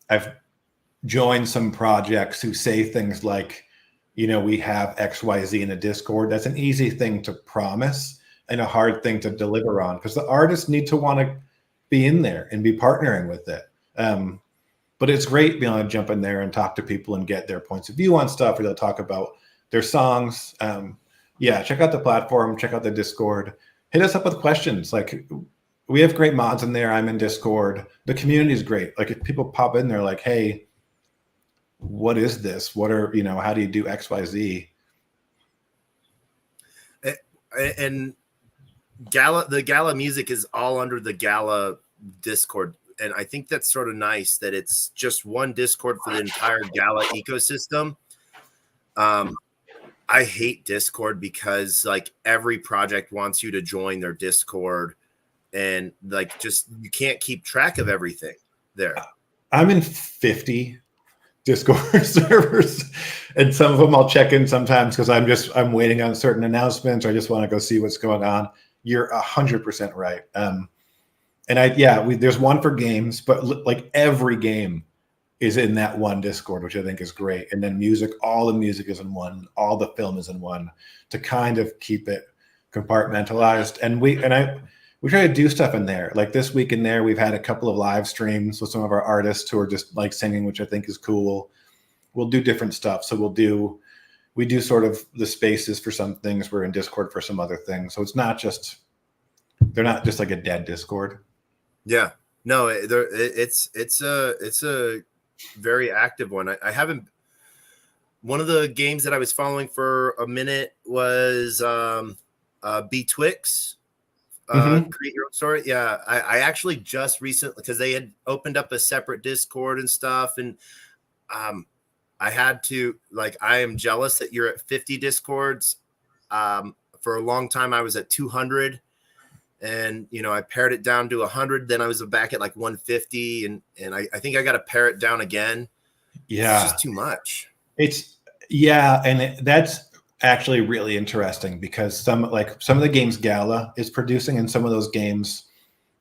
I've joined some projects who say things like, we have XYZ in a Discord. That's an easy thing to promise and a hard thing to deliver on because the artists need to want to be in there and be partnering with it. But it's great being able to jump in there and talk to people and get their points of view on stuff, or they'll talk about their songs. Check out the platform, check out the Discord, hit us up with questions. Like we have great mods in there. I'm in Discord. The community is great. Like if people pop in there like, hey, what is this? What are, how do you do XYZ? And the Gala music is all under the Gala Discord. And I think that's sort of nice that it's just one Discord for the entire Gala ecosystem. I hate Discord because like every project wants you to join their Discord and like just you can't keep track of everything there. I'm in 50 Discord servers, and some of them I'll check in sometimes because I'm waiting on certain announcements or I just want to go see what's going on. You're 100% right. There's one for games, but like every game is in that one Discord, which I think is great. And then music, all the music is in one, all the film is in one to kind of keep it compartmentalized. And we try to do stuff in there. Like this week in there, we've had a couple of live streams with some of our artists who are just like singing, which I think is cool. We'll do different stuff. So we do sort of the spaces for some things. We're in Discord for some other things. So they're not just like a dead Discord. Yeah, no, it's a very active one. I haven't. One of the games that I was following for a minute was Betwixt. Create Your Own Story. Yeah, I actually just recently, because they had opened up a separate Discord and stuff, and I had to I am jealous that you're at 50 Discords. For a long time, I was at 200. And, I pared it down to 100. Then I was back at like 150. And I think I got to pare it down again. Yeah. It's just too much. That's actually really interesting because some of the games Gala is producing and some of those games,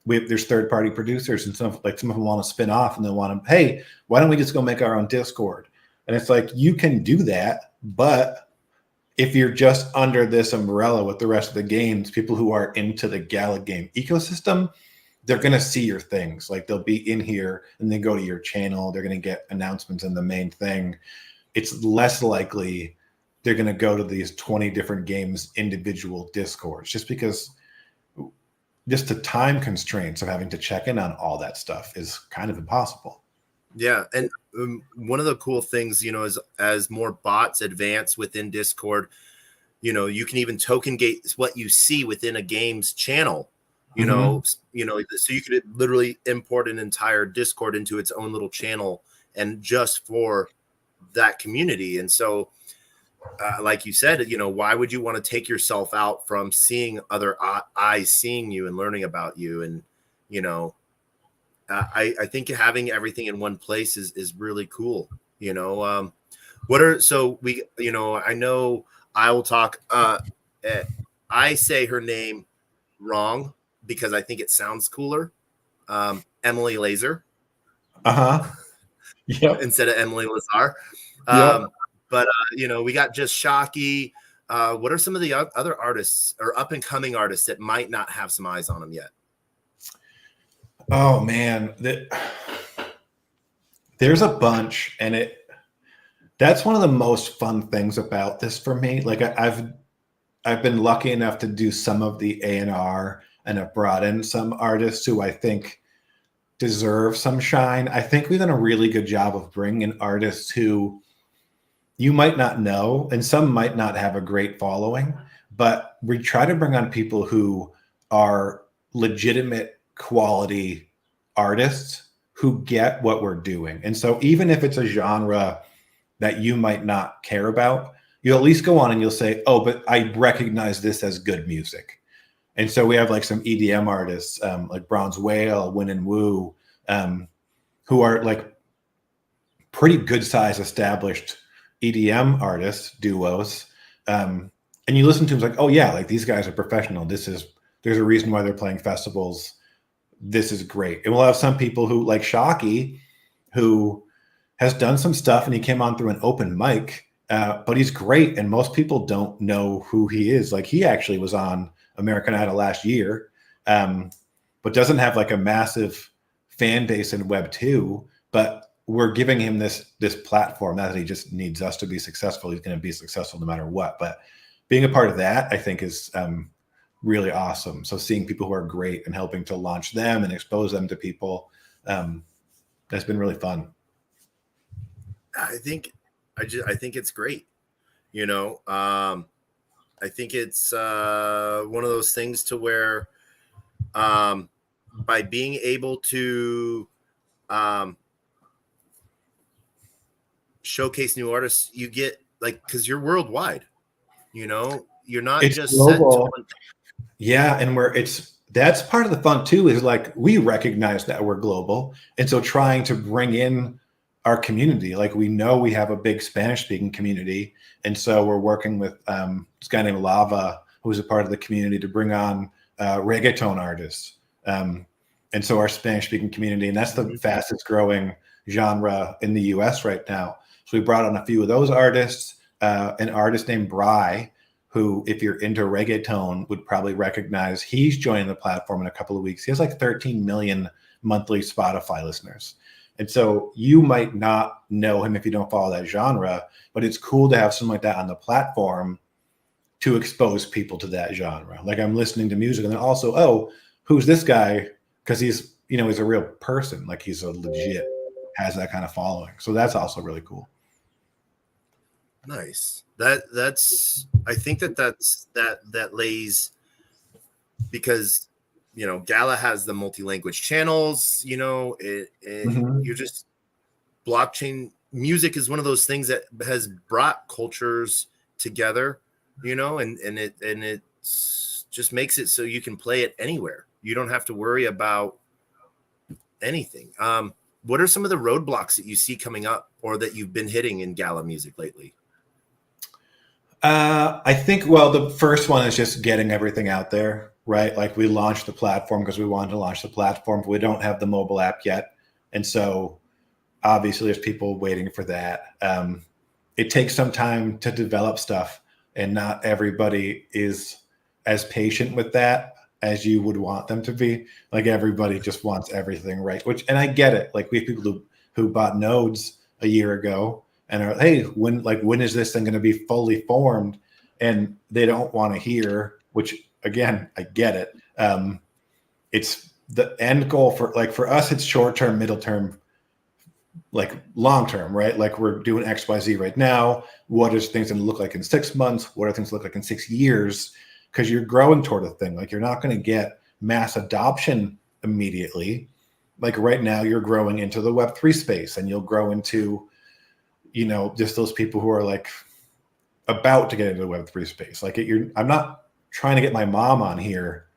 there's third-party producers and some of them want to spin off and they want to, hey, why don't we just go make our own Discord? And it's like, you can do that, but if you're just under this umbrella with the rest of the games, people who are into the Gala game ecosystem, they're going to see your things. Like they'll be in here and they go to your channel. They're going to get announcements in the main thing. It's less likely they're going to go to these 20 different games individual Discords just because just the time constraints of having to check in on all that stuff is kind of impossible. Yeah. And one of the cool things, is as more bots advance within Discord, you can even token gate what you see within a game's channel, so you could literally import an entire Discord into its own little channel and just for that community. And so, like you said, why would you want to take yourself out from seeing other eyes seeing you and learning about you? And, I think having everything in one place is really cool. What are so we? I know I will talk. I say her name wrong because I think it sounds cooler. Emily Laser. Yep. Instead of Emily Lazar. Yep. But we got Just Shocky. What are some of the other artists or up and coming artists that might not have some eyes on them yet? Oh man, there's a bunch, and that's one of the most fun things about this for me. Like I've been lucky enough to do some of the A&R, and have brought in some artists who I think deserve some shine. I think we've done a really good job of bringing in artists who you might not know, and some might not have a great following, but we try to bring on people who are legitimate quality artists who get what we're doing. And so even if it's a genre that you might not care about, you'll at least go on and you'll say, oh, but I recognize this as good music. And so we have like some EDM artists, like Bronze Whale, Win and Woo, who are like pretty good size established EDM artists, duos. And you listen to them, it's like, oh yeah, like these guys are professional. There's a reason why they're playing festivals. This is great. And we'll have some people who like Shocky, who has done some stuff and he came on through an open mic, but he's great. And most people don't know who he is. Like he actually was on American Idol last year, but doesn't have like a massive fan base in Web 2, but we're giving him this platform. Not that he just needs us to be successful. He's going to be successful no matter what, but being a part of that, I think is really awesome. So seeing people who are great and helping to launch them and expose them to people, that's been really fun. I think it's great. I think it's one of those things to where by being able to showcase new artists, you get like, because you're worldwide, you're not It's just global. set to one. Yeah, and that's part of the fun too, is like we recognize that we're global, and so trying to bring in our community, like we know we have a big Spanish speaking community, and so we're working with this guy named Lava, who's a part of the community, to bring on reggaeton artists, and so our Spanish speaking community, and that's the fastest growing genre in the US right now. So we brought on a few of those artists, an artist named Bry, who, if you're into reggaeton, would probably recognize. He's joining the platform in a couple of weeks. He has like 13 million monthly Spotify listeners. And so you might not know him if you don't follow that genre, but it's cool to have something like that on the platform to expose people to that genre. Like I'm listening to music and then also, oh, who's this guy? Because he's a real person. Like he's a legit, has that kind of following. So that's also really cool. Nice. That's I think that lays, because Gala has the multi-language channels, you're just, blockchain music is one of those things that has brought cultures together, and it just makes it so you can play it anywhere. You don't have to worry about anything. What are some of the roadblocks that you see coming up or that you've been hitting in Gala music lately? I think, well, the first one is just getting everything out there, right? Like we launched the platform because we wanted to launch the platform, but we don't have the mobile app yet. And so obviously there's people waiting for that. It takes some time to develop stuff, and not everybody is as patient with that as you would want them to be. Like everybody just wants everything right, and I get it. Like we have people who bought nodes a year ago and are, hey, when is this thing going to be fully formed? And they don't want to hear, which again, I get it. It's the end goal for us, it's short term, middle term, like long term, right? Like we're doing XYZ right now. What is things going to look like in 6 months? What are things look like in 6 years? Because you're growing toward a thing. Like you're not going to get mass adoption immediately. Like right now, you're growing into the Web3 space, and you'll grow into just those people who are like about to get into the Web3 space. Like I'm not trying to get my mom on here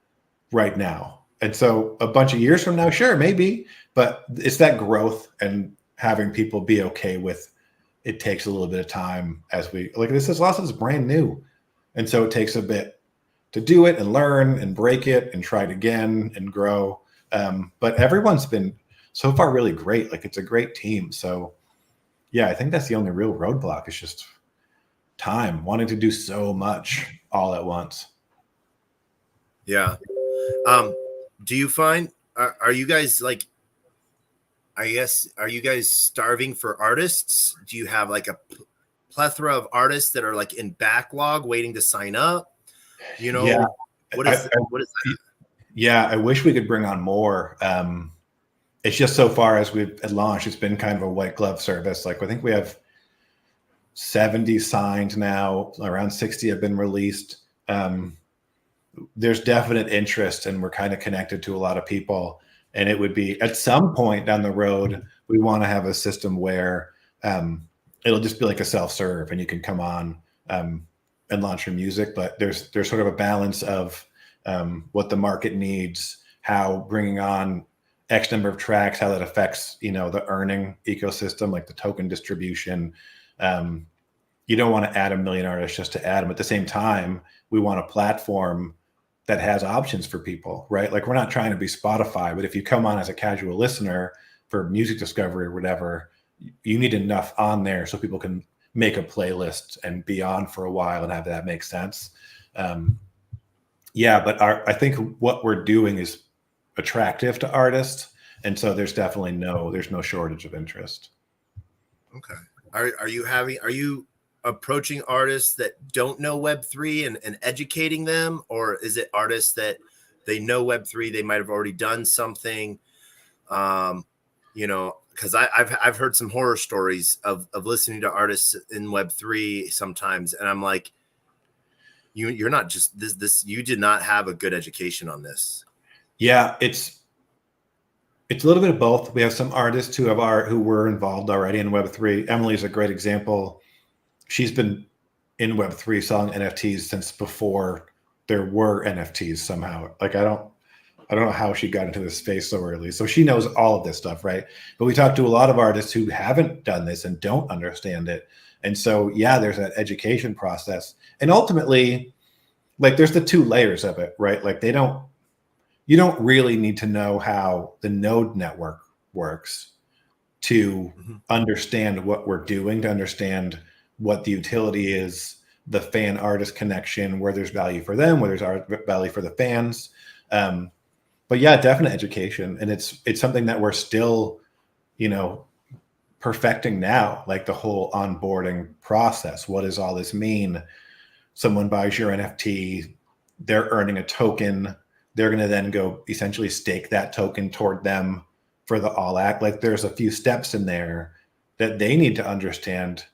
right now. And so a bunch of years from now, sure, maybe, but it's that growth and having people be okay with it takes a little bit of time as we like this is also brand new. And so it takes a bit to do it and learn and break it and try it again and grow. But everyone's been so far really great. Like it's a great team. So yeah, I think that's the only real roadblock is just time, wanting to do so much all at once. Yeah. Do you find, are you guys like, I guess, are you guys starving for artists? Do you have like a plethora of artists that are like in backlog waiting to sign up? You know, Yeah. what is that? Yeah, I wish we could bring on more. It's just so far as we've launched, it's been kind of a white glove service. Like I think we have 70 signed now, around 60 have been released. There's definite interest and we're kind of connected to a lot of people. And it would be at some point down the road, we want to have a system where it'll just be like a self-serve and you can come on and launch your music. But there's sort of a balance of what the market needs, how bringing on X number of tracks, how that affects, the earning ecosystem, like the token distribution. You don't want to add 1 million artists just to add them. At the same time, we want a platform that has options for people, right? Like we're not trying to be Spotify, but if you come on as a casual listener for music discovery or whatever, you need enough on there so people can make a playlist and be on for a while and have that make sense. Yeah, but I think what we're doing is attractive to artists. And so there's definitely there's no shortage of interest. Okay. Are you approaching artists that don't know Web3 and educating them, or is it artists that they know Web3, they might have already done something? Because I've heard some horror stories of listening to artists in Web3 sometimes, and I'm like, you're not just this. You did not have a good education on this. Yeah, it's a little bit of both. We have some artists who were involved already in Web3. Emily's a great example. She's been in Web3 selling NFTs since before there were NFTs somehow. Like I don't know how she got into this space so early. So she knows all of this stuff, right? But we talk to a lot of artists who haven't done this and don't understand it. And so, yeah, there's that education process. And ultimately, like there's the two layers of it, right? Like you don't really need to know how the node network works to understand what we're doing, to understand what the utility is, the fan artist connection, where there's value for them, where there's value for the fans. But yeah, definite education. And it's something that we're still, perfecting now, like the whole onboarding process. What does all this mean? Someone buys your NFT, they're earning a token. They're going to then go essentially stake that token toward them for the all act. Like there's a few steps in there that they need to understand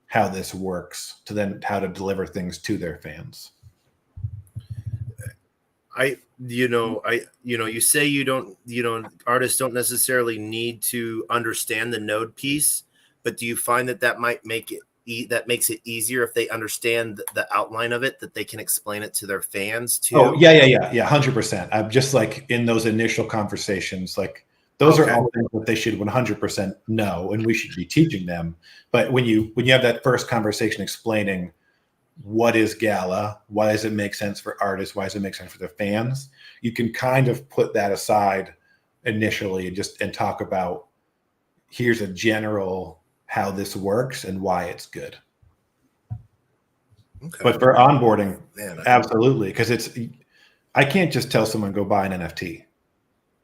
how this works to then how to deliver things to their fans. You say artists don't necessarily need to understand the node piece, but do you find that might make it that makes it easier if they understand the outline of it, that they can explain it to their fans too? Oh, yeah, 100%. I'm just like in those initial conversations, like those are all things that they should 100% know, and we should be teaching them. But when you have that first conversation explaining what is Gala, why does it make sense for artists, why does it make sense for the fans, you can kind of put that aside initially and talk about here's a general how this works and why it's good. Okay. But for onboarding, absolutely, because I can't just tell someone go buy an NFT,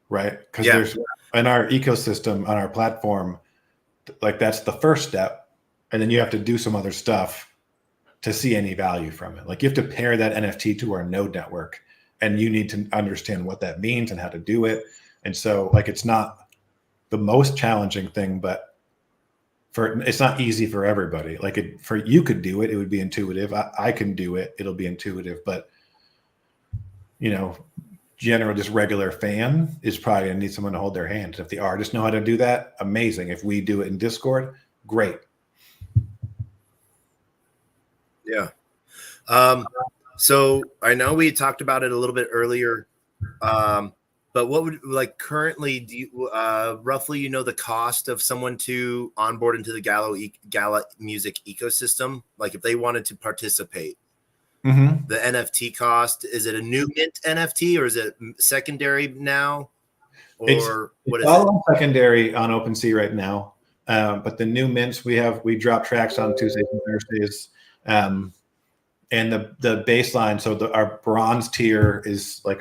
right? Because there's in our ecosystem on our platform, like that's the first step, and then you have to do some other stuff to see any value from it. Like you have to pair that NFT to our node network, and you need to understand what that means and how to do it. And so, like, it's not the most challenging thing, but it's not easy for everybody. Like you could do it, it would be intuitive. I can do it, it'll be intuitive. But general, just regular fan is probably gonna need someone to hold their hand. If the artists know how to do that, amazing. If we do it in Discord, great. Yeah. So I know we talked about it a little bit earlier, But what would like currently do you roughly the cost of someone to onboard into the Gala music ecosystem? Like if they wanted to participate, Mm-hmm. the NFT cost, is it a new mint NFT or is it secondary now? Or what is all it? on secondary on OpenSea right now. But the new mints we drop tracks on Tuesdays and Thursdays. And the baseline, so our bronze tier is like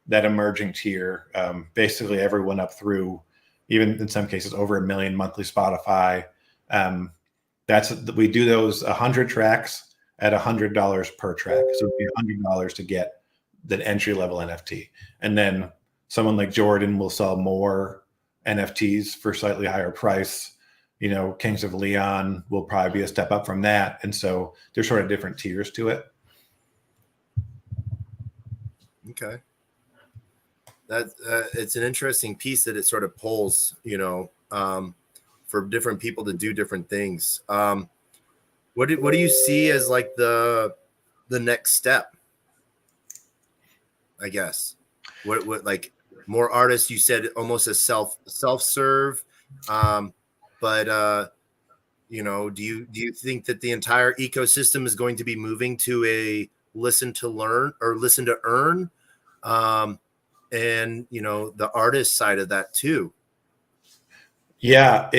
that emerging tier. Basically everyone up through, even in some cases over 1 million monthly Spotify. We do those 100 tracks at $100 per track. So it'd be $100 to get the entry level NFT. And then someone like Jordan will sell more NFTs for slightly higher price. Kings of Leon will probably be a step up from that. And so there's sort of different tiers to it. Okay. That it's an interesting piece that it sort of pulls, for different people to do different things. What do you see as like the next step? I guess what like more artists, you said almost a self-serve, but do you think that the entire ecosystem is going to be moving to a listen to learn or listen to earn, and the artist side of that too? Yeah,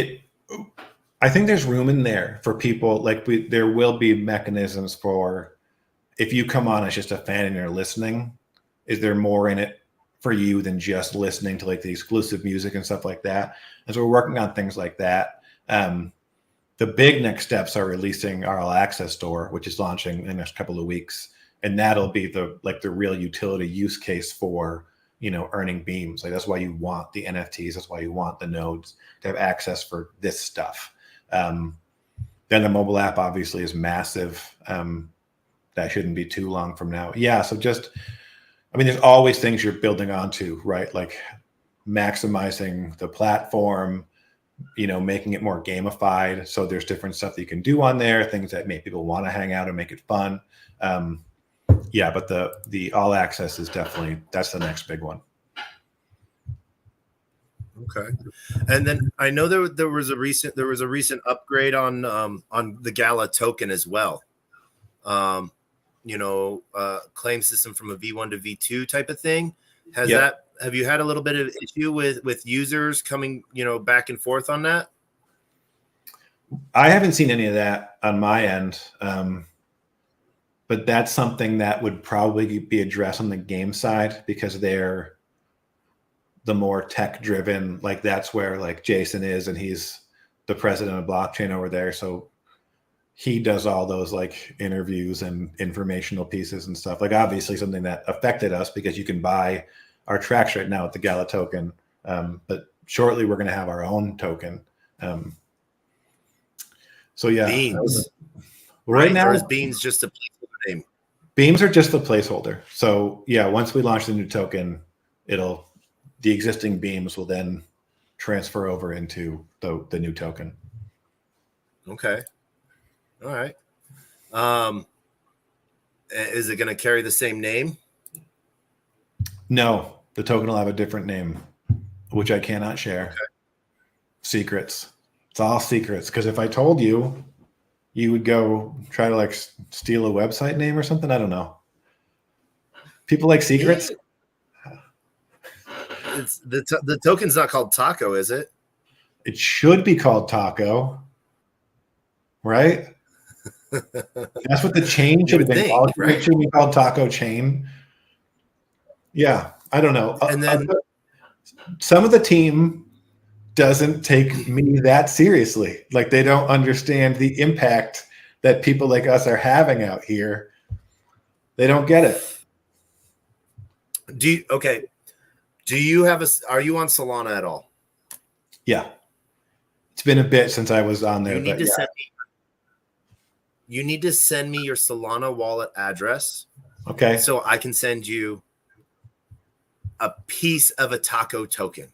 I think there's room in there for people. Like there will be mechanisms for, if you come on as just a fan and you're listening, is there more in it for you than just listening to like the exclusive music and stuff like that? And so we're working on things like that. The big next steps are releasing our All Access store, which is launching in the next couple of weeks. And that'll be the real utility use case for, earning beams. Like that's why you want the NFTs. That's why you want the nodes to have access for this stuff. Then the mobile app obviously is massive. That shouldn't be too long from now. Yeah. So there's always things you're building onto, right? Like maximizing the platform, making it more gamified. So there's different stuff that you can do on there, things that make people want to hang out and make it fun. But the All Access is that's the next big one. Okay. And then I know there was a recent upgrade on the Gala token as well. Claim system from a V1 to V2 type of thing. Have you had a little bit of issue with users coming, back and forth on that? I haven't seen any of that on my end. But that's something that would probably be addressed on the game side because they're the more tech driven, like that's where like Jason is, and he's the president of blockchain over there. So he does all those like interviews and informational pieces and stuff. Like obviously something that affected us because you can buy our tracks right now with the Gala token. But shortly we're going to have our own token. So yeah. Beams. Right now, or is Beams just a placeholder name? Beams are just the placeholder. So yeah, once we launch the new token, the existing beams will then transfer over into the new token. Okay. All right. Is it going to carry the same name? No, the token will have a different name, which I cannot share. Okay. Secrets. It's all secrets. Because if I told you, you would go try to like steal a website name or something. I don't know. People like secrets. It's the token's not called Taco, is it? It should be called Taco, right? That's what the chain should have been called. Right? It should be called Taco Chain. Yeah, I don't know. And then some of the team doesn't take me that seriously. Like they don't understand the impact that people like us are having out here. They don't get it. Do you are you on Solana at all? Yeah. It's been a bit since I was on there. You need to send me your Solana wallet address. Okay. So I can send you a piece of a Taco token.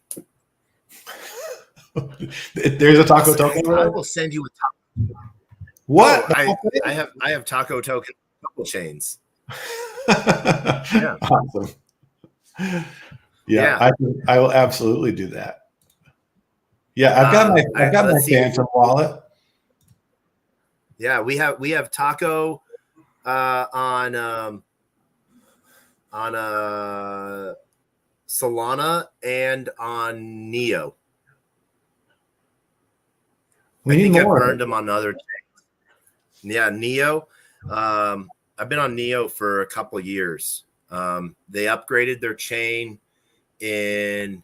There's a Taco token. I will send you a Taco. What? Oh, I have Taco token couple chains. Yeah. Awesome. Yeah. I will absolutely do that. Yeah, I've got my Phantom wallet. Yeah, we have Taco on Solana and on Neo. We need more. I've earned them on other chains. Yeah, Neo. I've been on Neo for a couple of years. They upgraded their chain in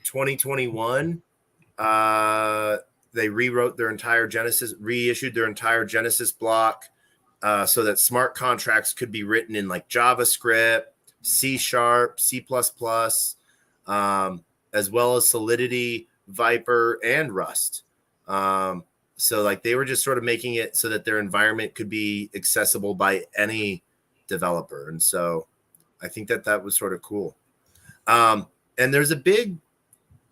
2021. They rewrote their entire Genesis, reissued their entire Genesis block so that smart contracts could be written in like JavaScript, C#, C++, as well as Solidity, Viper, and Rust. So like they were just sort of making it so that their environment could be accessible by any developer. And so I think that was sort of cool. And there's a big,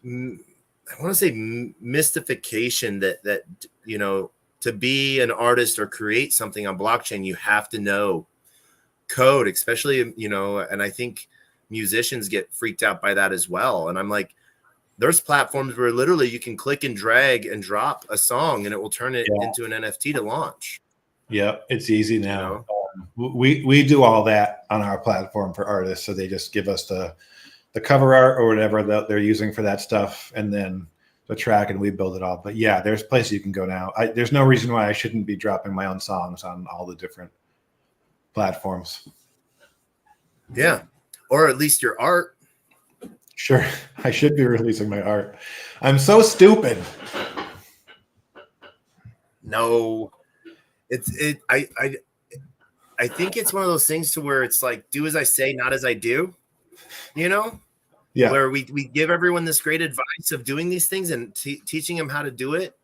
I want to say mystification that, you know, to be an artist or create something on blockchain, you have to know code, especially, you know, and I think musicians get freaked out by that as well. And I'm like, there's platforms where literally you can click and drag and drop a song and it will turn it into an NFT to launch. Yeah, it's easy now. You know? We do all that on our platform for artists. So they just give us the cover art or whatever that they're using for that stuff, and then the track, and we build it all. But yeah, there's places you can go now. There's no reason why I shouldn't be dropping my own songs on all the different platforms. Yeah, or at least your art. Sure, I should be releasing my art. I'm so stupid. No, I think it's one of those things to where it's like, do as I say, not as I do, you know? Yeah. Where we give everyone this great advice of doing these things and teaching them how to do it.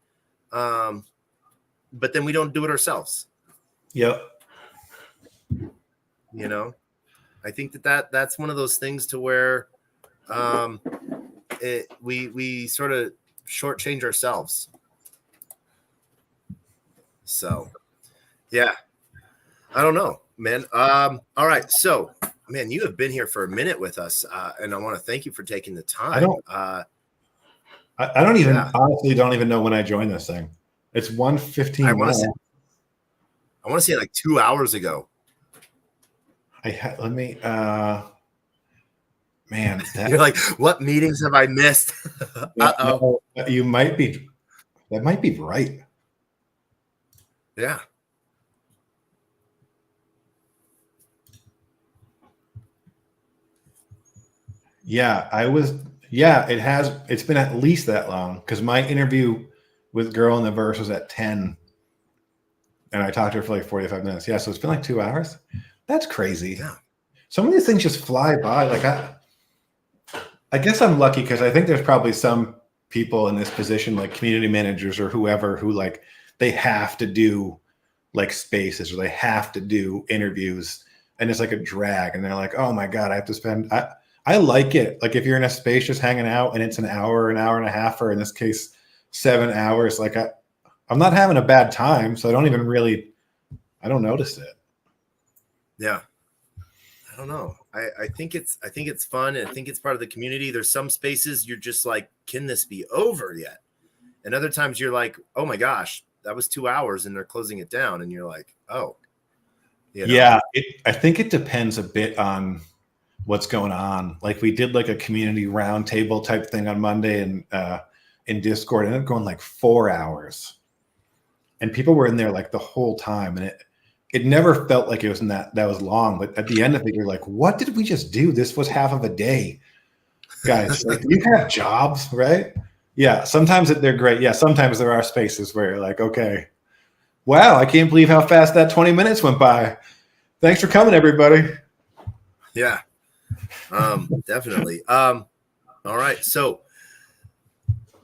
But then we don't do it ourselves. Yep. You know, I think that's one of those things to where we sort of shortchange ourselves. So, yeah, I don't know, man. All right. So, man, you have been here for a minute with us, and I want to thank you for taking the time. I don't even honestly don't even know when I joined this thing. It's 1:15. I want to say like 2 hours ago. Let me man, you're like, what meetings have I missed? No, you might be. That might be right. Yeah. Yeah, I was. Yeah, it's been at least that long, because my interview with Girl in the Verse was at 10, and I talked to her for like 45 minutes. Yeah, so it's been like 2 hours. That's crazy. Yeah. Some of these things just fly by. Like I guess I'm lucky, because I think there's probably some people in this position, like community managers or whoever, who like they have to do like spaces or they have to do interviews, and it's like a drag, and they're like, oh my God, I have to spend. I like it. Like if you're in a space just hanging out and it's an hour and a half, or in this case, 7 hours, like I'm not having a bad time. So I don't notice it. Yeah. I don't know. I think it's fun. And I think it's part of the community. There's some spaces you're just like, can this be over yet? And other times you're like, oh my gosh, that was 2 hours and they're closing it down. And you're like, oh, you know? Yeah. I think it depends a bit on what's going on. Like we did like a community roundtable type thing on Monday and in Discord, and it ended up going like 4 hours, and people were in there like the whole time, and it never felt like it was that was long. But at the end of it, you're like, what did we just do? This was half of a day, guys. Like, you have jobs, right? Yeah. Sometimes they're great. Yeah. Sometimes there are spaces where you're like, okay, wow, I can't believe how fast that 20 minutes went by. Thanks for coming, everybody. Yeah. Definitely. All right. So,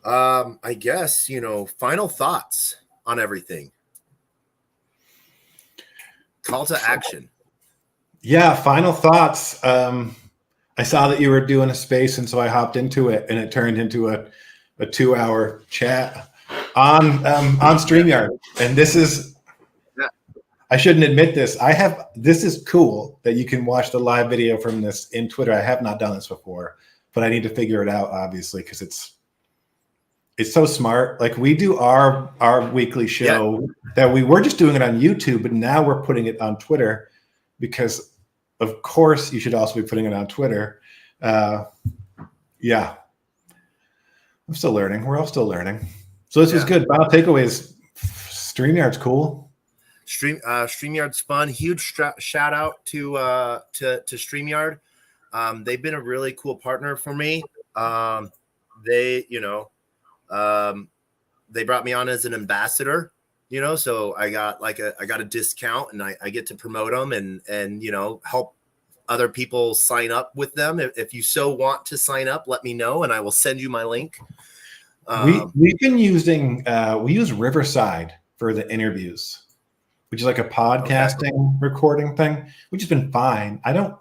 I guess, final thoughts on everything. Call to action. Yeah. Final thoughts. I saw that you were doing a space, and so I hopped into it, and it turned into a 2 hour chat on StreamYard. And this is, I shouldn't admit this. This is cool that you can watch the live video from this in Twitter. I have not done this before, but I need to figure it out, obviously, because it's so smart. Like we do our weekly show that we were just doing it on YouTube, but now we're putting it on Twitter because of course you should also be putting it on Twitter. Yeah. I'm still learning. We're all still learning. So this was good. Final takeaways. StreamYard's cool. StreamYard's fun. Huge shout out to StreamYard. They've been a really cool partner for me. They brought me on as an ambassador, so I got a discount and I get to promote them and help other people sign up with them. If you so want to sign up, let me know and I will send you my link. We've been using we use Riverside for the interviews, which is like a podcasting recording thing, which has been fine. I don't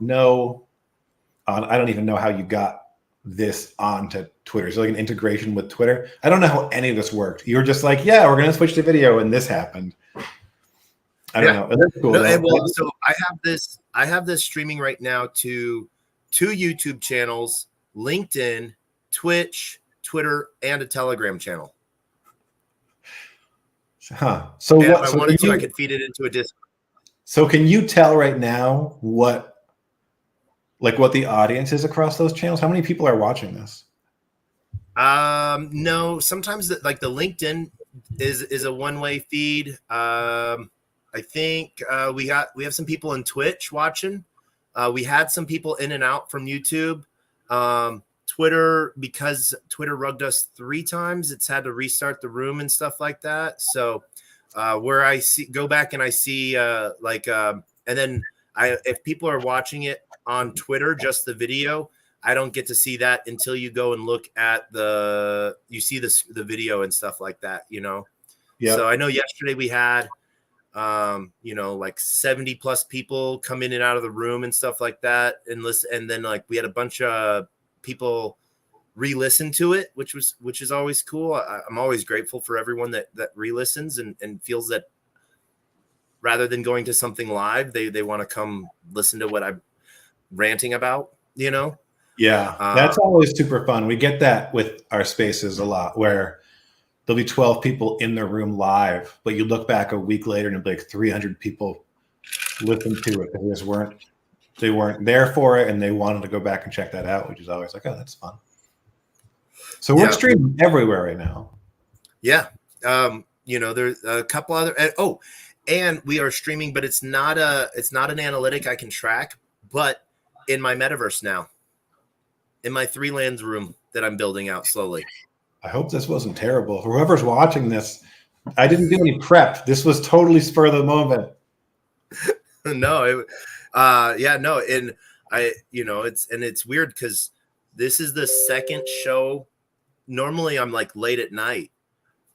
even know how you got this onto Twitter. So like an integration with Twitter. I don't know how any of this worked. You were just like, yeah, we're going to switch to video, and this happened. I don't know. That's cool. So I have this streaming right now to 2 YouTube channels, LinkedIn, Twitch, Twitter, and a Telegram channel. So if I wanted to, I could feed it into a Discord. So can you tell right now what the audience is across those channels? How many people are watching this? No, sometimes the LinkedIn is a one-way feed. I think we have some people in Twitch watching. We had some people in and out from YouTube. Twitter, because Twitter rugged us 3 times, it's had to restart the room and stuff like that. So where I go back and I see and then if people are watching it on Twitter, just the video, I don't get to see that until you go and look at the video and stuff like that, Yeah. So I know yesterday we had 70 plus people come in and out of the room and stuff like that and listen, and then we had a bunch of people re-listen to it, which is always cool. I'm always grateful for everyone that re-listens and feels that rather than going to something live, they want to come listen to what I'm ranting about, Yeah. That's always super fun. We get that with our spaces a lot where there'll be 12 people in the room live, but you look back a week later and it'll be like 300 people listen to it because they weren't there for it and they wanted to go back and check that out, which is always like, oh, that's fun. So we're streaming everywhere right now. Yeah. There's a couple other, and we are streaming, but it's not an analytic I can track, but in my metaverse now, in my 3 lands room that I'm building out slowly. I hope this wasn't terrible. Whoever's watching this, I didn't do any prep. This was totally spur of the moment. No, and it's weird because this is the second show. Normally I'm late at night,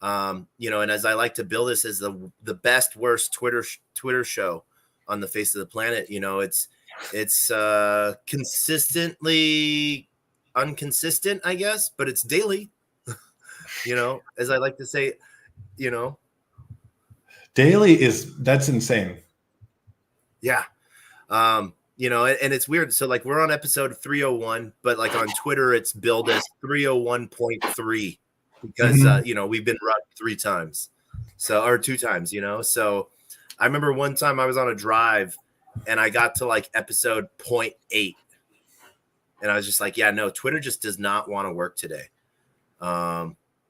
and as I like to bill this as the best worst Twitter show on the face of the planet. It's consistently inconsistent, I guess, but it's daily. As I like to say, daily that's insane. Yeah. And it's weird. So we're on episode 301, but on Twitter, it's billed as 301.3 because, we've been rugged 3 times. Or 2 times, so I remember one time I was on a drive and I got to episode 0.8 and I was just Twitter just does not want to work today.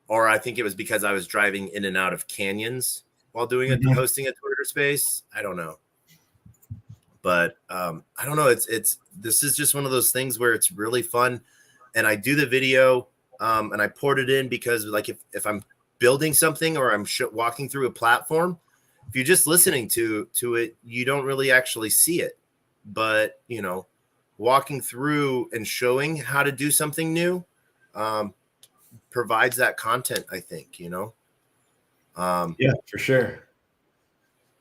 Or I think it was because I was driving in and out of canyons while hosting a Twitter space. I don't know. But I don't know. This is just one of those things where it's really fun. And I do the video and I poured it in because if I'm building something or I'm walking through a platform, if you're just listening to it, you don't really actually see it. But, walking through and showing how to do something new provides that content, I think, Yeah, for sure.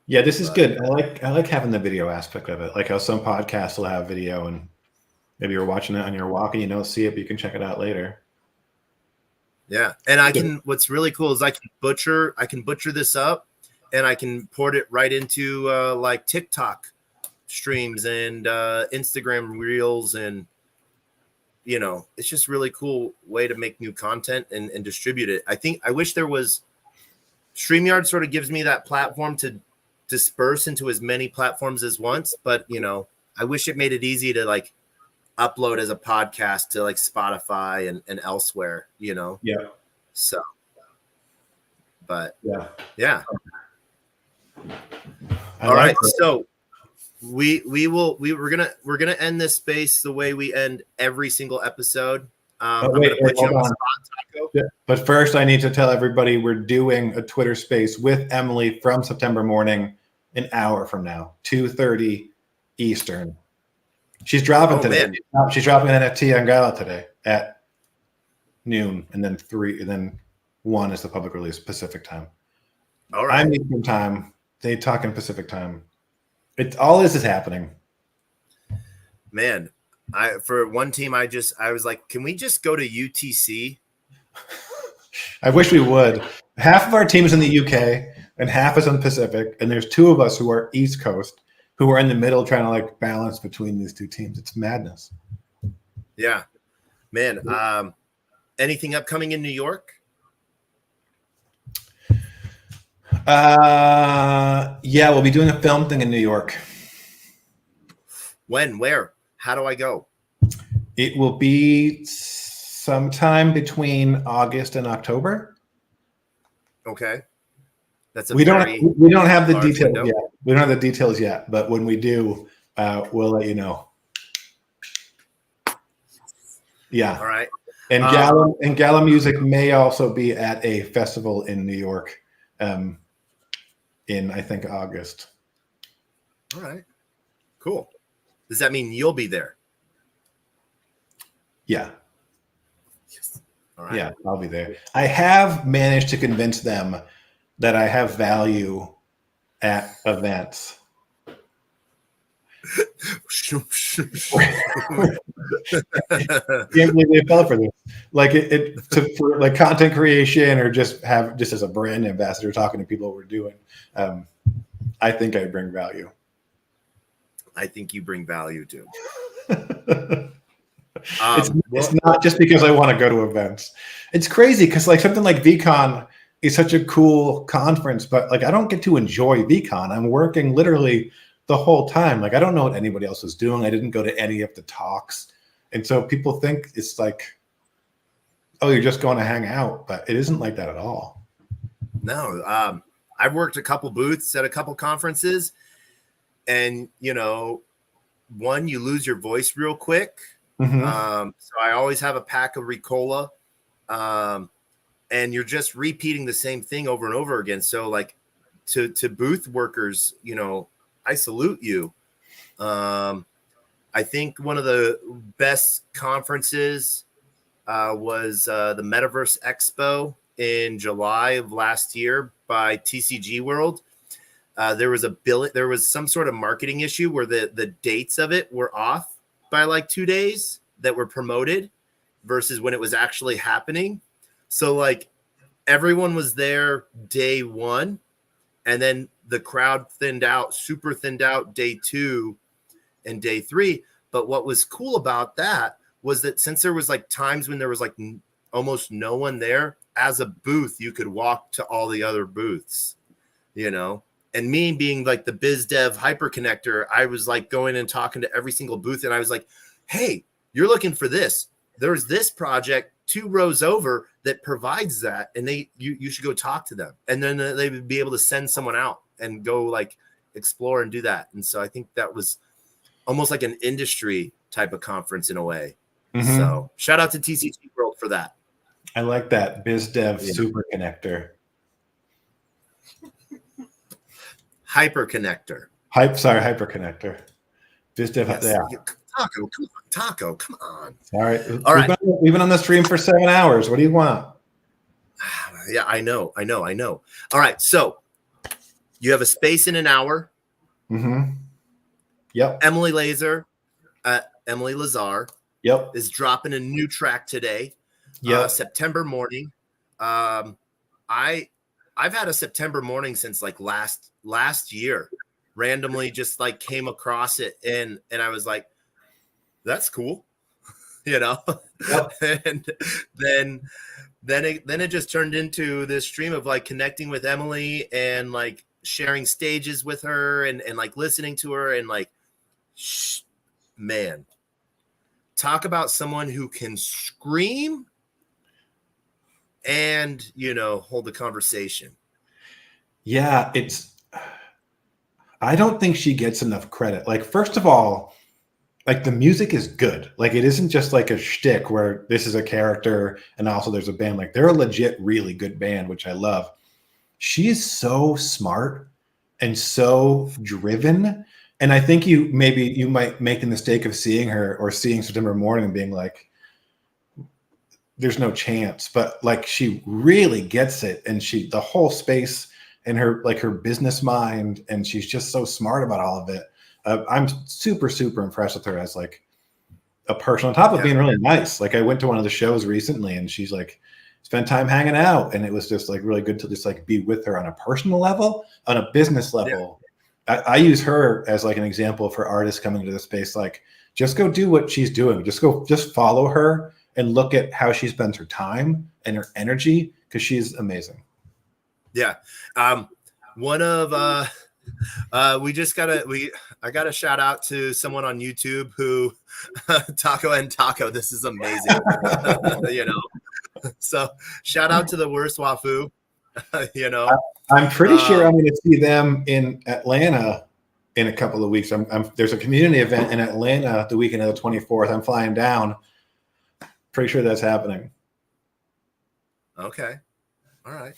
Yeah, this is good. I like having the video aspect of it. Like how some podcasts will have video and maybe you're watching it on your walk and you don't see it, but you can check it out later. Yeah. And what's really cool is I can butcher this up and I can port it right into like TikTok streams and Instagram reels, and it's just really cool way to make new content and distribute it. I wish there was StreamYard sort of gives me that platform to disperse into as many platforms as once, but I wish it made it easy to like upload as a podcast to like Spotify and elsewhere, Yeah. So, but yeah. All right. So we're gonna end this space the way we end every single episode. I'm gonna put you on the spot, Taco. Yeah. But first, I need to tell everybody we're doing a Twitter space with Emily from September morning, an hour from now, 2:30 Eastern. She's dropping today. Man. She's dropping an NFT on Gala today at noon, and then 3, and then 1 is the public release Pacific time. All right. I'm Eastern time. They talk in Pacific time. It's all this is happening. Man, for one team, I was like, can we just go to UTC? I wish we would. Half of our team is in the UK and half is on Pacific, and there's 2 of us who are East Coast who are in the middle trying to like balance between these 2 teams. It's madness. Yeah, man. Anything upcoming in New York? Yeah, we'll be doing a film thing in New York. When? Where? How do I go? It will be sometime between August and October. Okay. That's we don't have the details window. yet. We don't have the details yet, but when we do, we'll let you know. Yeah. All right. And Gala Music may also be at a festival in New York in, I think, August. All right. Cool. Does that mean you'll be there? Yeah. Yes. All right. Yeah, I'll be there. I have managed to convince them that I have value at events. Can't believe they fell for this. Like for like content creation, or just as a brand ambassador talking to people what we're doing. I think I bring value. I think you bring value too. It's not just because I want to go to events. It's crazy because like something like VCon is such a cool conference, but like I don't get to enjoy VCon. I'm working literally the whole time. Like I don't know what anybody else is doing. I didn't go to any of the talks. And so people think it's like, oh, you're just going to hang out, but it isn't like that at all. No. I've worked a couple booths at a couple conferences, and one, you lose your voice real quick. Mm-hmm. So I always have a pack of Ricola, and you're just repeating the same thing over and over again. So like to booth workers, I salute you. I think one of the best conferences was the Metaverse Expo in July of last year by TCG World. There was some sort of marketing issue where the dates of it were off by like 2 days that were promoted versus when it was actually happening. So like everyone was there day 1, and then the crowd super thinned out day 2 and day 3. But what was cool about that was that since there was like times when there was like almost no one there, as a booth, you could walk to all the other booths, and me being like the biz dev hyperconnector, I was like going and talking to every single booth. And I was like, hey, you're looking for this. There's this project 2 rows over that provides that. And you should go talk to them. And then they would be able to send someone out and go like explore and do that. And so I think that was almost like an industry type of conference in a way. Mm-hmm. So shout out to TCG World for that. I like that biz dev super connector. Hyperconnector. Hyperconnector. Biz dev. Yes. Yeah. Taco, come on. All right. All right. We've been on the stream for 7 hours. What do you want? Yeah, I know. All right. So you have a space in an hour. Mm-hmm. Yep. Emily Lazar, Emily Lazar. Yep. Is dropping a new track today. Yep. September morning. I I've had a September morning since like last year. Randomly just like came across it and I was like, that's cool. You know. Yep. And then it just turned into this stream of like connecting with Emily and like sharing stages with her and like listening to her and like, man, talk about someone who can scream and, you know, hold the conversation. Yeah, I don't think she gets enough credit. Like, first of all, like the music is good. Like it isn't just like a shtick where this is a character and also there's a band. Like they're a legit, really good band, which I love. She is so smart and so driven. And I think you might make the mistake of seeing her or seeing September Morning and being like, there's no chance. But like she really gets it, and the whole space and her business mind, and she's just so smart about all of it. I'm super, super impressed with her as like a person, on top of being really nice. Like I went to one of the shows recently and she's like spent time hanging out, and it was just like really good to just like be with her on a personal level, on a business level. Yeah. I use her as like an example for artists coming to the space. Like just go do what she's doing. Just follow her and look at how she spends her time and her energy, because she's amazing. Yeah. One of I got a shout out to someone on YouTube who Taco. This is amazing. You know, so shout out to the worst Wafu. You know, I'm pretty sure I'm going to see them in Atlanta in a couple of weeks. There's a community event in Atlanta the weekend of the 24th. I'm flying down. Pretty sure that's happening. Okay. All right.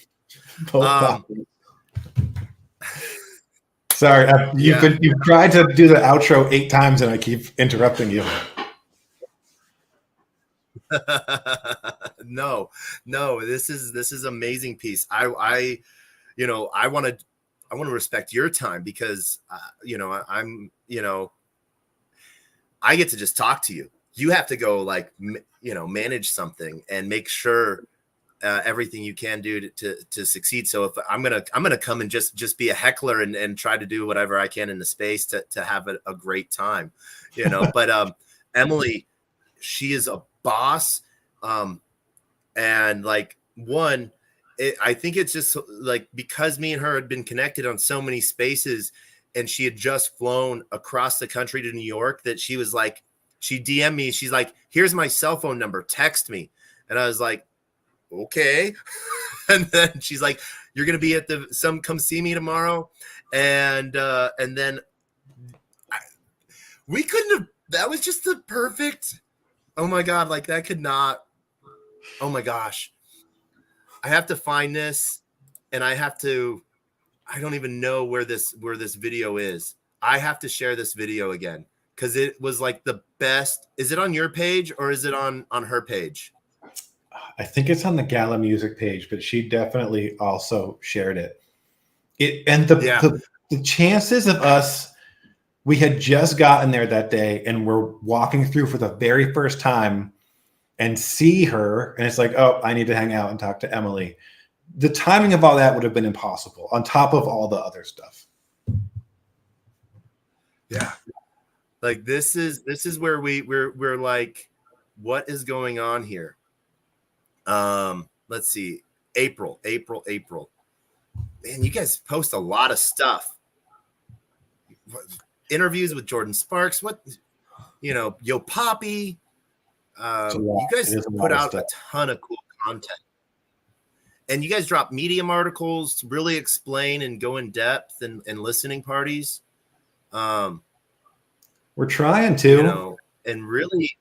Sorry, you've tried to do the outro 8 times and I keep interrupting you. No, this is amazing piece. I want to respect your time because you know, I get to just talk to you. You have to go like, you know, manage something and make sure everything you can do to succeed. So if I'm gonna come and just be a heckler and try to do whatever I can in the space to have a great time, you know. But Emily, she is a boss, and like I think it's just like because me and her had been connected on so many spaces, and she had just flown across the country to New York, that she was like, she DM'd me. She's like, "Here's my cell phone number. Text me." And I was like, okay. And then she's like, "You're gonna be at come see me tomorrow." And then we couldn't have, that was just the perfect, oh my God, like that could not, oh my gosh, I have to find this, and I don't even know where this video is. I have to share this video again, because it was like the best. Is it on your page or is it on her page? I think it's on the Gala Music page, but she definitely also shared it. The chances of us, we had just gotten there that day and we're walking through for the very first time and see her, and it's like, oh, I need to hang out and talk to Emily. The timing of all that would have been impossible on top of all the other stuff. Yeah. Like this is where we're like, what is going on here? Let's see. April. Man, you guys post a lot of stuff. Interviews with Jordan Sparks. What, you know, Yo Poppy. You guys put out a ton of cool content. And you guys drop Medium articles to really explain and go in depth and listening parties. We're trying to. You know, and really.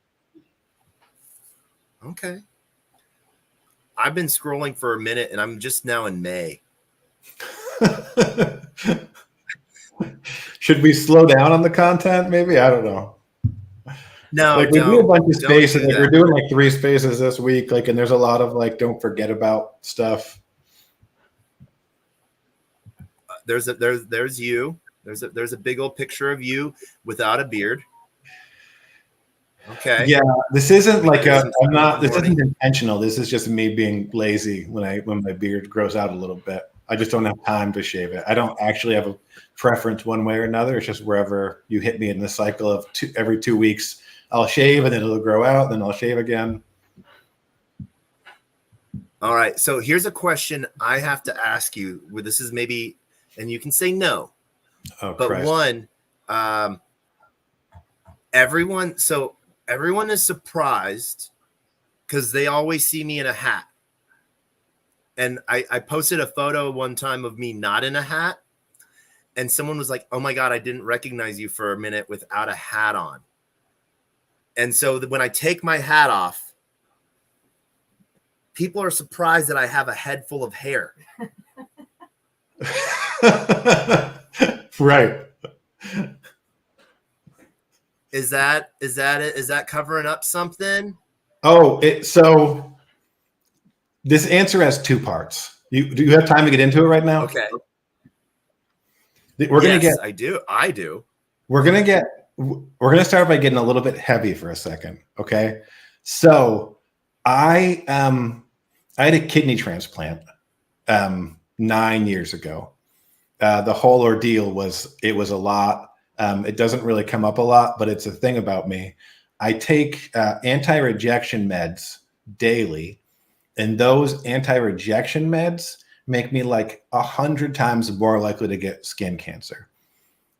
Okay. I've been scrolling for a minute and I'm just now in May. Should we slow down on the content? Maybe, I don't know. No, like we do a bunch of spaces. Like we're doing like 3 spaces this week. Like, and there's a lot of like, don't forget about stuff. There's you. There's a big old picture of you without a beard. Okay. Yeah, this isn't like this isn't intentional. This is just me being lazy when my beard grows out a little bit. I just don't have time to shave it. I don't actually have a preference one way or another. It's just wherever you hit me in the cycle of every 2 weeks, I'll shave and then it'll grow out. Then I'll shave again. All right. So here's a question I have to ask you. This is maybe, and you can say no. Oh, but Christ. One, everyone is surprised because they always see me in a hat. And I posted a photo one time of me not in a hat. And someone was like, oh my God, I didn't recognize you for a minute without a hat on. And so when I take my hat off, people are surprised that I have a head full of hair. Right. Is that it? Is that covering up something? Oh, so this answer has two parts. Do you have time to get into it right now? Okay. We're gonna get. I do. We're gonna start by getting a little bit heavy for a second. Okay. So I had a kidney transplant 9 years ago. The whole ordeal was a lot. It doesn't really come up a lot, but it's a thing about me. I take anti-rejection meds daily, and those anti-rejection meds make me like 100 times more likely to get skin cancer.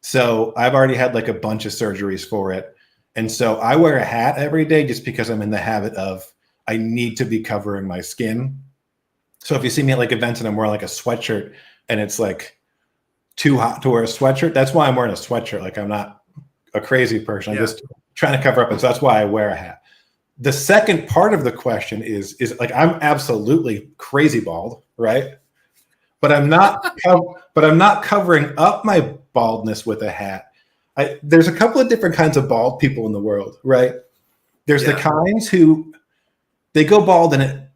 So I've already had like a bunch of surgeries for it. And so I wear a hat every day just because I'm in the habit of, I need to be covering my skin. So if you see me at like events and I'm wearing like a sweatshirt and it's like too hot to wear a sweatshirt, that's why I'm wearing a sweatshirt. Like I'm not a crazy person. I'm just trying to cover up. And so that's why I wear a hat. The second part of the question is like, I'm absolutely crazy bald, right? But I'm not covering up my baldness with a hat. There's a couple of different kinds of bald people in the world, right? There's the kinds who they go bald and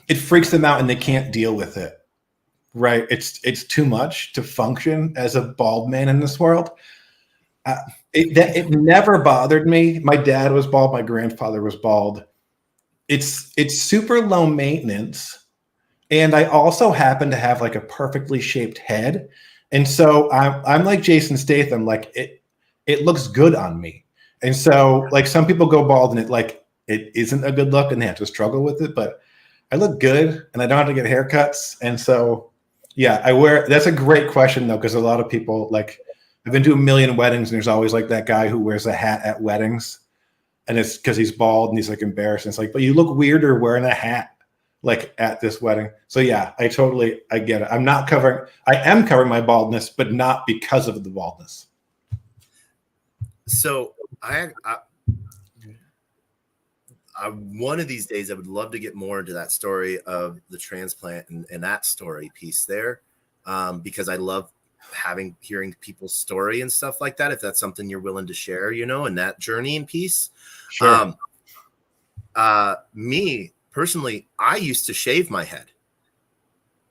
it freaks them out and they can't deal with it, right? It's too much to function as a bald man in this world. It never bothered me. My dad was bald. My grandfather was bald. It's super low maintenance. And I also happen to have like a perfectly shaped head. And so I'm like Jason Statham, like it looks good on me. And so like some people go bald and it isn't a good look and they have to struggle with it, but I look good and I don't have to get haircuts. And so, yeah, that's a great question though. Cause a lot of people like, I've been to a million weddings and there's always like that guy who wears a hat at weddings and it's cause he's bald and he's like embarrassed. And it's like, but you look weirder wearing a hat like at this wedding. So yeah, I get it. I am covering my baldness, but not because of the baldness. So I one of these days I would love to get more into that story of the transplant and that story piece there. Because I love hearing people's story and stuff like that. If that's something you're willing to share, and that journey and piece. Sure. Me personally, I used to shave my head.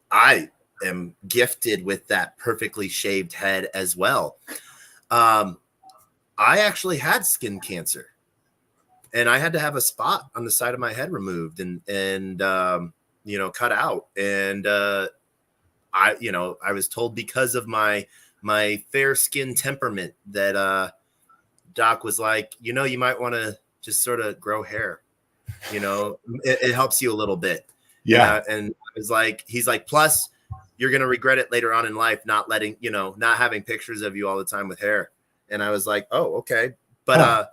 I am gifted with that perfectly shaved head as well. I actually had skin cancer and I had to have a spot on the side of my head removed and cut out. And, I was told because of my fair skin temperament that, doc was like, you might want to just sort of grow hair. It helps you a little bit. Yeah. And it's like, he's like, plus you're going to regret it later on in life, not having pictures of you all the time with hair. And I was like, oh, okay. But,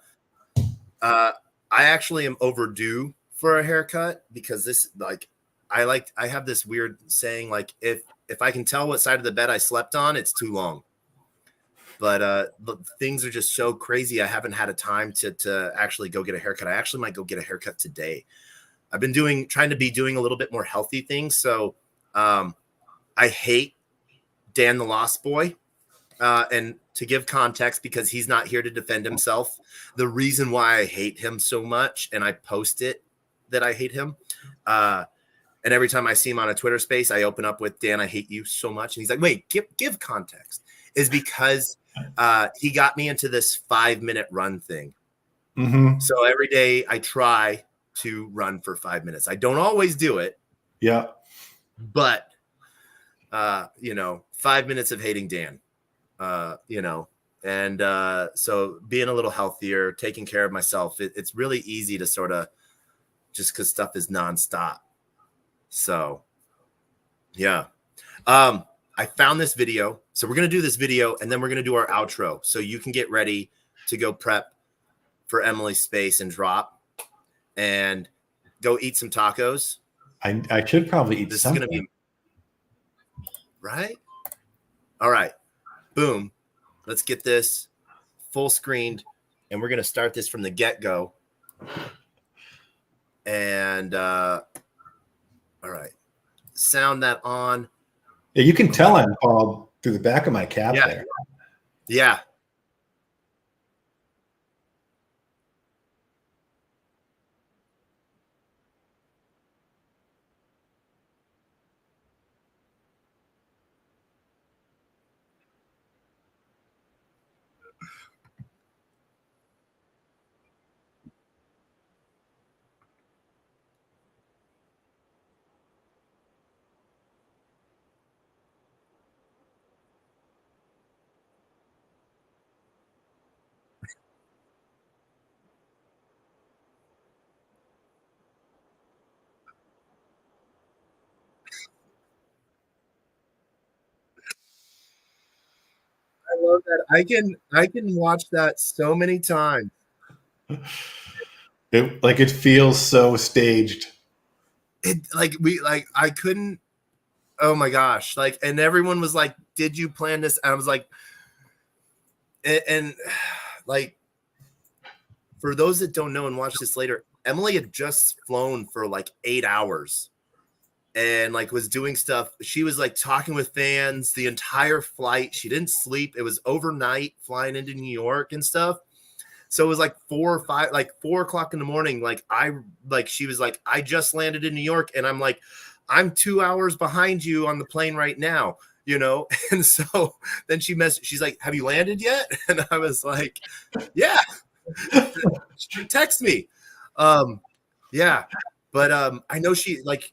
I actually am overdue for a haircut because this, like, I have this weird saying, like, if I can tell what side of the bed I slept on, it's too long. But things are just so crazy. I haven't had a time to actually go get a haircut. I actually might go get a haircut today. I've been trying to be doing a little bit more healthy things. So I hate Dan the Lost Boy. And to give context, because he's not here to defend himself, the reason why I hate him so much, and I post it that I hate him. And every time I see him on a Twitter space, I open up with, Dan, I hate you so much. And he's like, wait, give context. Is because he got me into this 5-minute run thing. Mm-hmm. So every day I try to run for 5 minutes. I don't always do it. Yeah. But you know, 5 minutes of hating Dan, you know, and so being a little healthier, taking care of myself, it's really easy to sort of just because stuff is nonstop. So, yeah. I found this video. So we're going to do this video and then we're going to do our outro. So you can get ready to go prep for Emily's space and drop and go eat some tacos. I should probably eat something. Is going to be right. All right. Boom. Let's get this full screened and we're going to start this from the get-go. And, all right. Sound that on. Yeah, you can tell I'm bald through the back of my cap there. Yeah. I love that. I can watch that so many times. It feels so staged. I couldn't. Oh my gosh! Like, and everyone was like, "Did you plan this?" And I was like, and like, for those that don't know and watch this later, Emily had just flown for like 8 hours. And like was doing stuff. She was like talking with fans the entire flight. She didn't sleep. It was overnight flying into New York and stuff. So it was like 4 o'clock in the morning. She was like, I just landed in New York. And I'm like, I'm 2 hours behind you on the plane right now, you know? And so then she's like, have you landed yet? And I was like, yeah, text me. Yeah. But I know she like,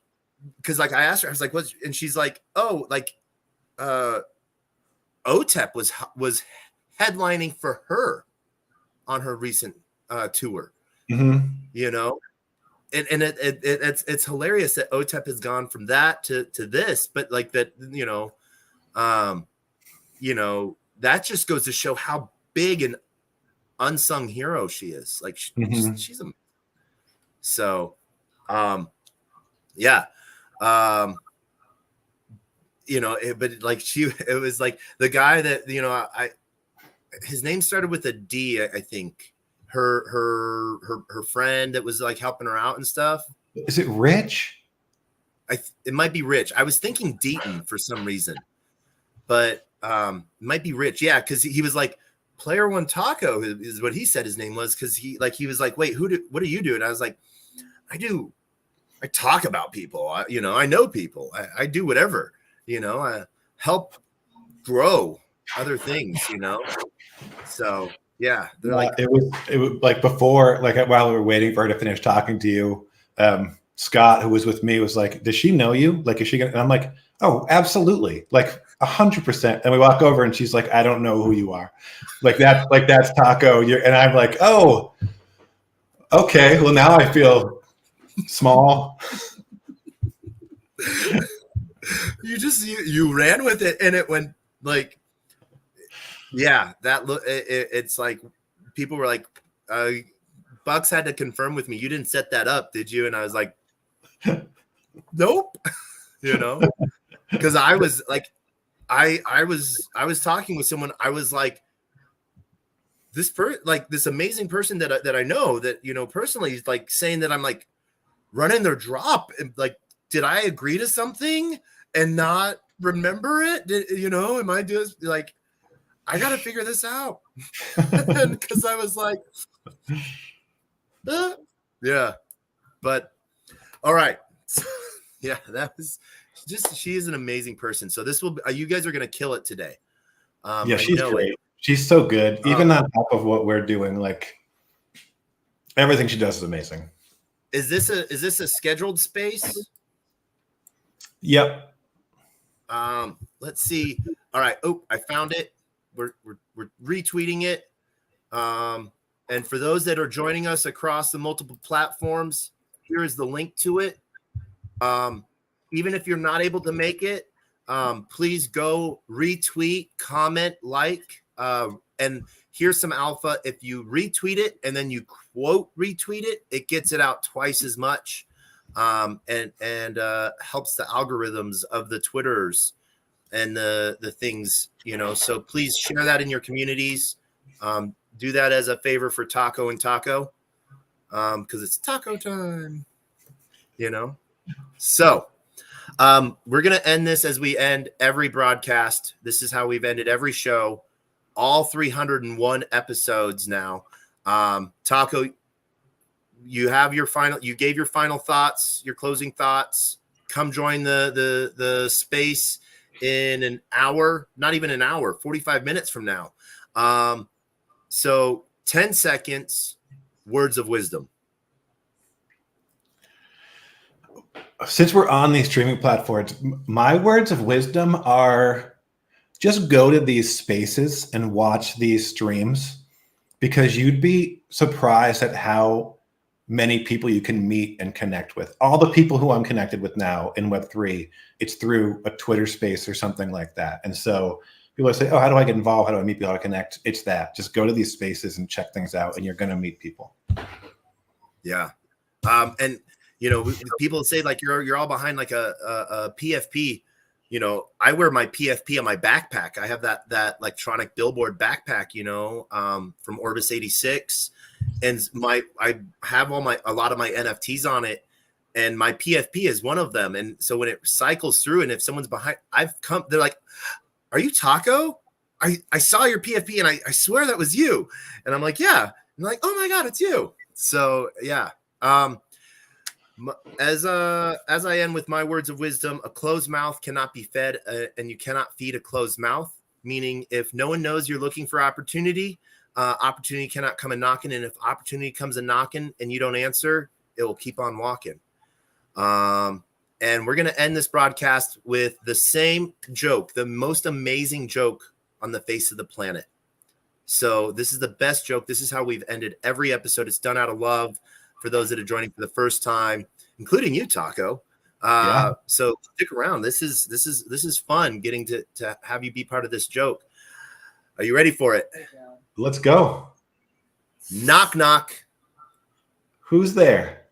because like I asked her, I was like, "What?" And she's like, "Oh, like, OTEP was headlining for her on her recent tour, you know." And it's hilarious that OTEP has gone from that to this, but like that, you know, that just goes to show how big an unsung hero she is. Like she's a so, yeah. You know, but like it was like the guy that, you know, his name started with a D, I think. Her friend that was like helping her out and stuff. Is it Rich? It might be Rich. I was thinking Deaton for some reason, but it might be Rich. Yeah, because he was like Player One Taco is what he said his name was, because he was like, wait, what do you do? And I was like, I talk about people. I know people. I do whatever, you know, I help grow other things, you know? So yeah, they're like, it was like before, like while we were waiting for her to finish talking to you, Scott, who was with me, was like, does she know you? Like, is she gonna, and I'm like, oh, absolutely. Like 100%. And we walk over and she's like, I don't know who you are. That's Taco. And I'm like, oh, okay. Well, now I feel small. you ran with it and it went like, yeah, it's like people were like, Bucks had to confirm with me, you didn't set that up, did you? And I was like, nope. You know, because I was like, I was talking with someone, I was like, this amazing person that I know that, you know, personally is like saying that I'm like running their drop, and like, did I agree to something and not remember it? You know, am I just like, I got to figure this out. Because I was like, yeah, but all right. Yeah, that was just, she is an amazing person. So this will, you guys are going to kill it today. Yeah, she's great. She's so good. Even on top of what we're doing, like everything she does is amazing. Is this a scheduled space? Yep. Let's see. All right. Oh, I found it. We're retweeting it. And for those that are joining us across the multiple platforms, here is the link to it. Even if you're not able to make it, please go retweet, comment, like, and here's some alpha. If you retweet it and then you quote retweet it, it gets it out twice as much, and helps the algorithms of the Twitters and the things, you know. So please share that in your communities. Do that as a favor for Taco and Taco, because it's taco time, you know. So we're going to end this as we end every broadcast. This is how we've ended every show, all 301 episodes now. Taco, you gave your final thoughts, your closing thoughts. Come join the space in an hour, not even an hour, 45 minutes from now. So 10 seconds, words of wisdom. Since we're on these streaming platforms, my words of wisdom are just go to these spaces and watch these streams, because you'd be surprised at how many people you can meet and connect with. All the people who I'm connected with now in Web3, it's through a Twitter space or something like that. And so people say, oh, how do I get involved? How do I meet people? How do I connect? It's that. Just go to these spaces and check things out, and you're going to meet people. Yeah. And you know, people say like you're all behind like a PFP. You know, I wear my PFP on my backpack. I have that electronic billboard backpack, you know, from Orbis 86, and I have a lot of my NFTs on it, and my PFP is one of them. And so when it cycles through, and if someone's behind, they're like, "Are you Taco? I saw your PFP, and I swear that was you." And I'm like, "Yeah." And like, "Oh my God, it's you." So yeah. As I end with my words of wisdom, a closed mouth cannot be fed, and you cannot feed a closed mouth. Meaning, if no one knows you're looking for opportunity, opportunity cannot come a knocking. And if opportunity comes a knocking and you don't answer, it will keep on walking. And we're going to end this broadcast with the same joke, the most amazing joke on the face of the planet. So this is the best joke. This is how we've ended every episode. It's done out of love for those that are joining for the first time, including you, Taco. So stick around. This is fun getting to have you be part of this joke. Are you ready for it? Let's go. Knock, knock. Who's there?